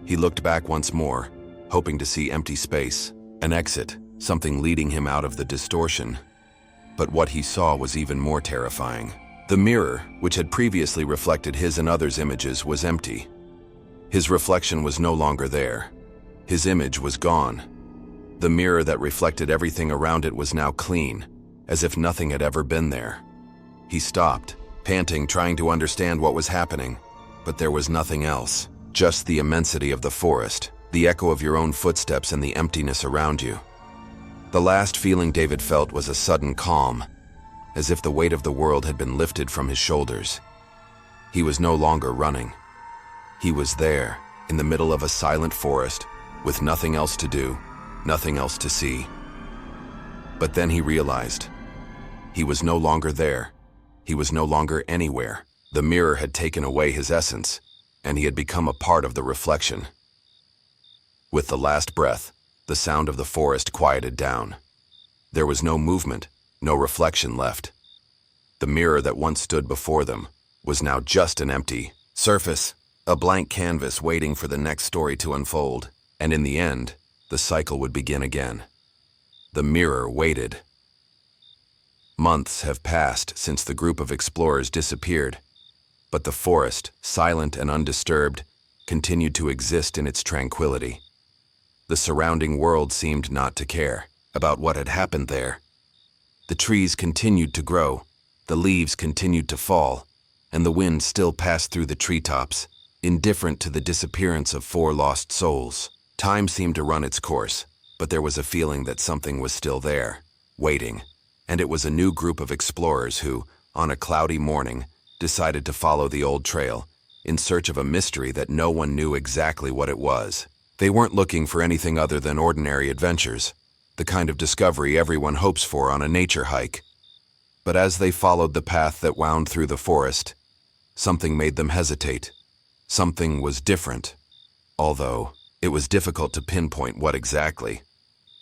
He looked back once more, hoping to see empty space, an exit, something leading him out of the distortion. But what he saw was even more terrifying. The mirror, which had previously reflected his and others' images, was empty. His reflection was no longer there. His image was gone. The mirror that reflected everything around it was now clean, as if nothing had ever been there. He stopped, panting, trying to understand what was happening, but there was nothing else. Just the immensity of the forest, the echo of your own footsteps and the emptiness around you. The last feeling David felt was a sudden calm, as if the weight of the world had been lifted from his shoulders. He was no longer running. He was there, in the middle of a silent forest, with nothing else to do, nothing else to see. But then he realized he was no longer there. He was no longer anywhere. The mirror had taken away his essence, and he had become a part of the reflection. With the last breath, the sound of the forest quieted down. There was no movement, no reflection left. The mirror that once stood before them was now just an empty surface, a blank canvas waiting for the next story to unfold. And in the end, the cycle would begin again. The mirror waited. Months have passed since the group of explorers disappeared, but the forest, silent and undisturbed, continued to exist in its tranquility. The surrounding world seemed not to care about what had happened there. The trees continued to grow, the leaves continued to fall, and the wind still passed through the treetops, indifferent to the disappearance of 4 lost souls. Time seemed to run its course, but there was a feeling that something was still there, waiting, and it was a new group of explorers who, on a cloudy morning, decided to follow the old trail, in search of a mystery that no one knew exactly what it was. They weren't looking for anything other than ordinary adventures, the kind of discovery everyone hopes for on a nature hike. But as they followed the path that wound through the forest, something made them hesitate. Something was different, although it was difficult to pinpoint what exactly.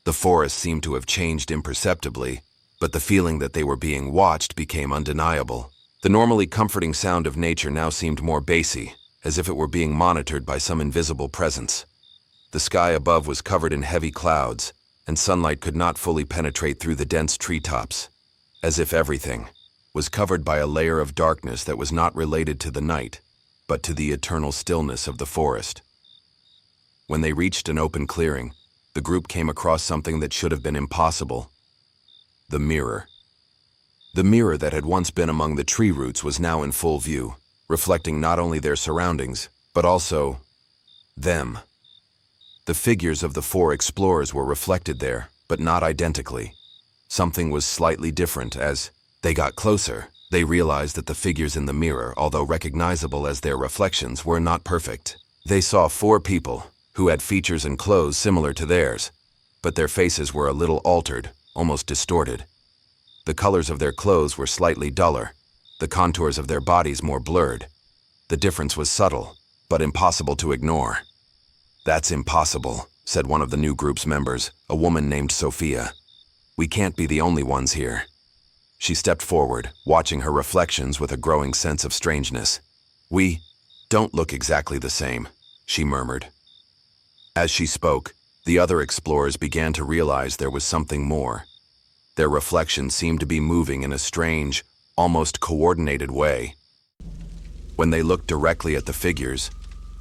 The forest seemed to have changed imperceptibly, but the feeling that they were being watched became undeniable. The normally comforting sound of nature now seemed more bassy, as if it were being monitored by some invisible presence. The sky above was covered in heavy clouds, and sunlight could not fully penetrate through the dense treetops, as if everything was covered by a layer of darkness that was not related to the night, but to the eternal stillness of the forest. When they reached an open clearing, the group came across something that should have been impossible. The mirror. The mirror that had once been among the tree roots was now in full view, reflecting not only their surroundings, but also them. The figures of the four explorers were reflected there, but not identically. Something was slightly different. As they got closer, they realized that the figures in the mirror, although recognizable as their reflections, were not perfect. They saw four people who had features and clothes similar to theirs, but their faces were a little altered, almost distorted. The colors of their clothes were slightly duller, the contours of their bodies more blurred. The difference was subtle, but impossible to ignore. "That's impossible," said one of the new group's members, a woman named Sophia. "We can't be the only ones here." She stepped forward, watching her reflections with a growing sense of strangeness. "We don't look exactly the same," she murmured. As she spoke, the other explorers began to realize there was something more. Their reflections seemed to be moving in a strange, almost coordinated way. When they looked directly at the figures,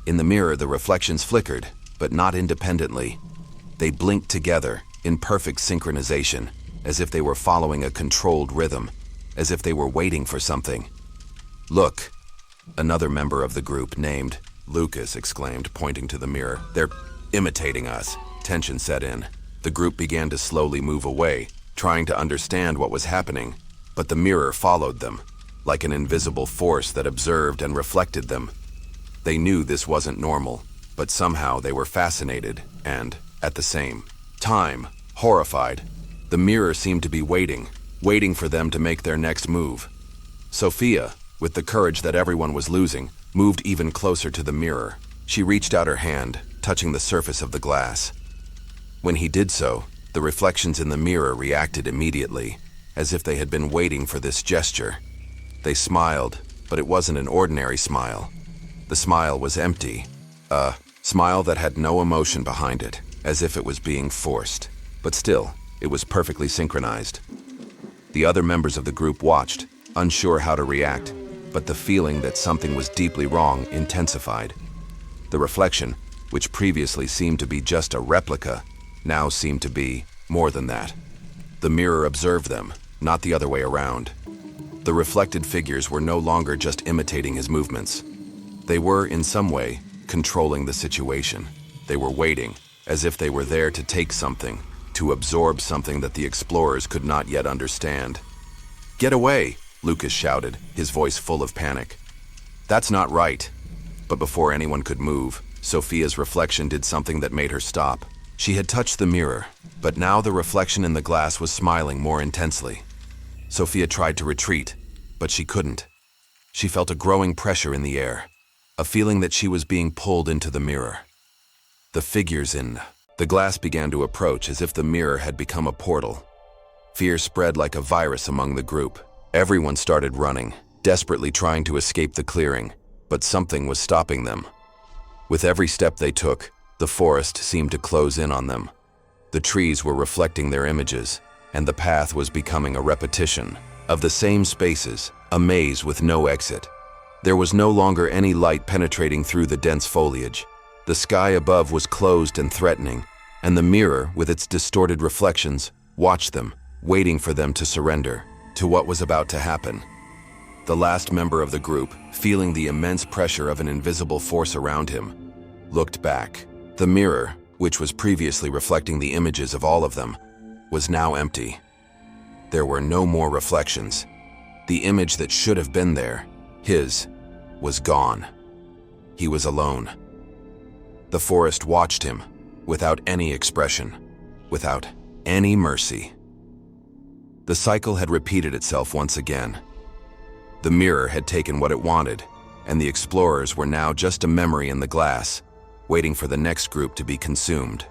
in the mirror the reflections flickered, but not independently. They blinked together, in perfect synchronization, as if they were following a controlled rhythm, as if they were waiting for something. "Look," another member of the group, named Lucas, exclaimed, pointing to the mirror. "They're imitating us." Tension set in. The group began to slowly move away, trying to understand what was happening, but the mirror followed them, like an invisible force that observed and reflected them. They knew this wasn't normal, but somehow they were fascinated and, at the same time, horrified. The mirror seemed to be waiting for them to make their next move. Sophia, with the courage that everyone was losing, moved even closer to the mirror. She reached out her hand, touching the surface of the glass. When he did so, the reflections in the mirror reacted immediately, as if they had been waiting for this gesture. They smiled, but it wasn't an ordinary smile. The smile was empty, a smile that had no emotion behind it, as if it was being forced. But still, it was perfectly synchronized. The other members of the group watched, unsure how to react, but the feeling that something was deeply wrong intensified. The reflection, which previously seemed to be just a replica, now seemed to be more than that. The mirror observed them, not the other way around. The reflected figures were no longer just imitating his movements. They were, in some way, controlling the situation. They were waiting, as if they were there to take something, to absorb something that the explorers could not yet understand. "Get away!" Lucas shouted, his voice full of panic. "That's not right." But before anyone could move, Sophia's reflection did something that made her stop. She had touched the mirror, but now the reflection in the glass was smiling more intensely. Sophia tried to retreat, but she couldn't. She felt a growing pressure in the air, a feeling that she was being pulled into the mirror. The figures in the glass began to approach as if the mirror had become a portal. Fear spread like a virus among the group. Everyone started running, desperately trying to escape the clearing, but something was stopping them. With every step they took, the forest seemed to close in on them. The trees were reflecting their images, and the path was becoming a repetition of the same spaces, a maze with no exit. There was no longer any light penetrating through the dense foliage. The sky above was closed and threatening, and the mirror, with its distorted reflections, watched them, waiting for them to surrender to what was about to happen. The last member of the group, feeling the immense pressure of an invisible force around him, looked back. The mirror, which was previously reflecting the images of all of them, was now empty. There were no more reflections. The image that should have been there, his, was gone. He was alone. The forest watched him, without any expression, without any mercy. The cycle had repeated itself once again. The mirror had taken what it wanted, and the explorers were now just a memory in the glass, waiting for the next group to be consumed.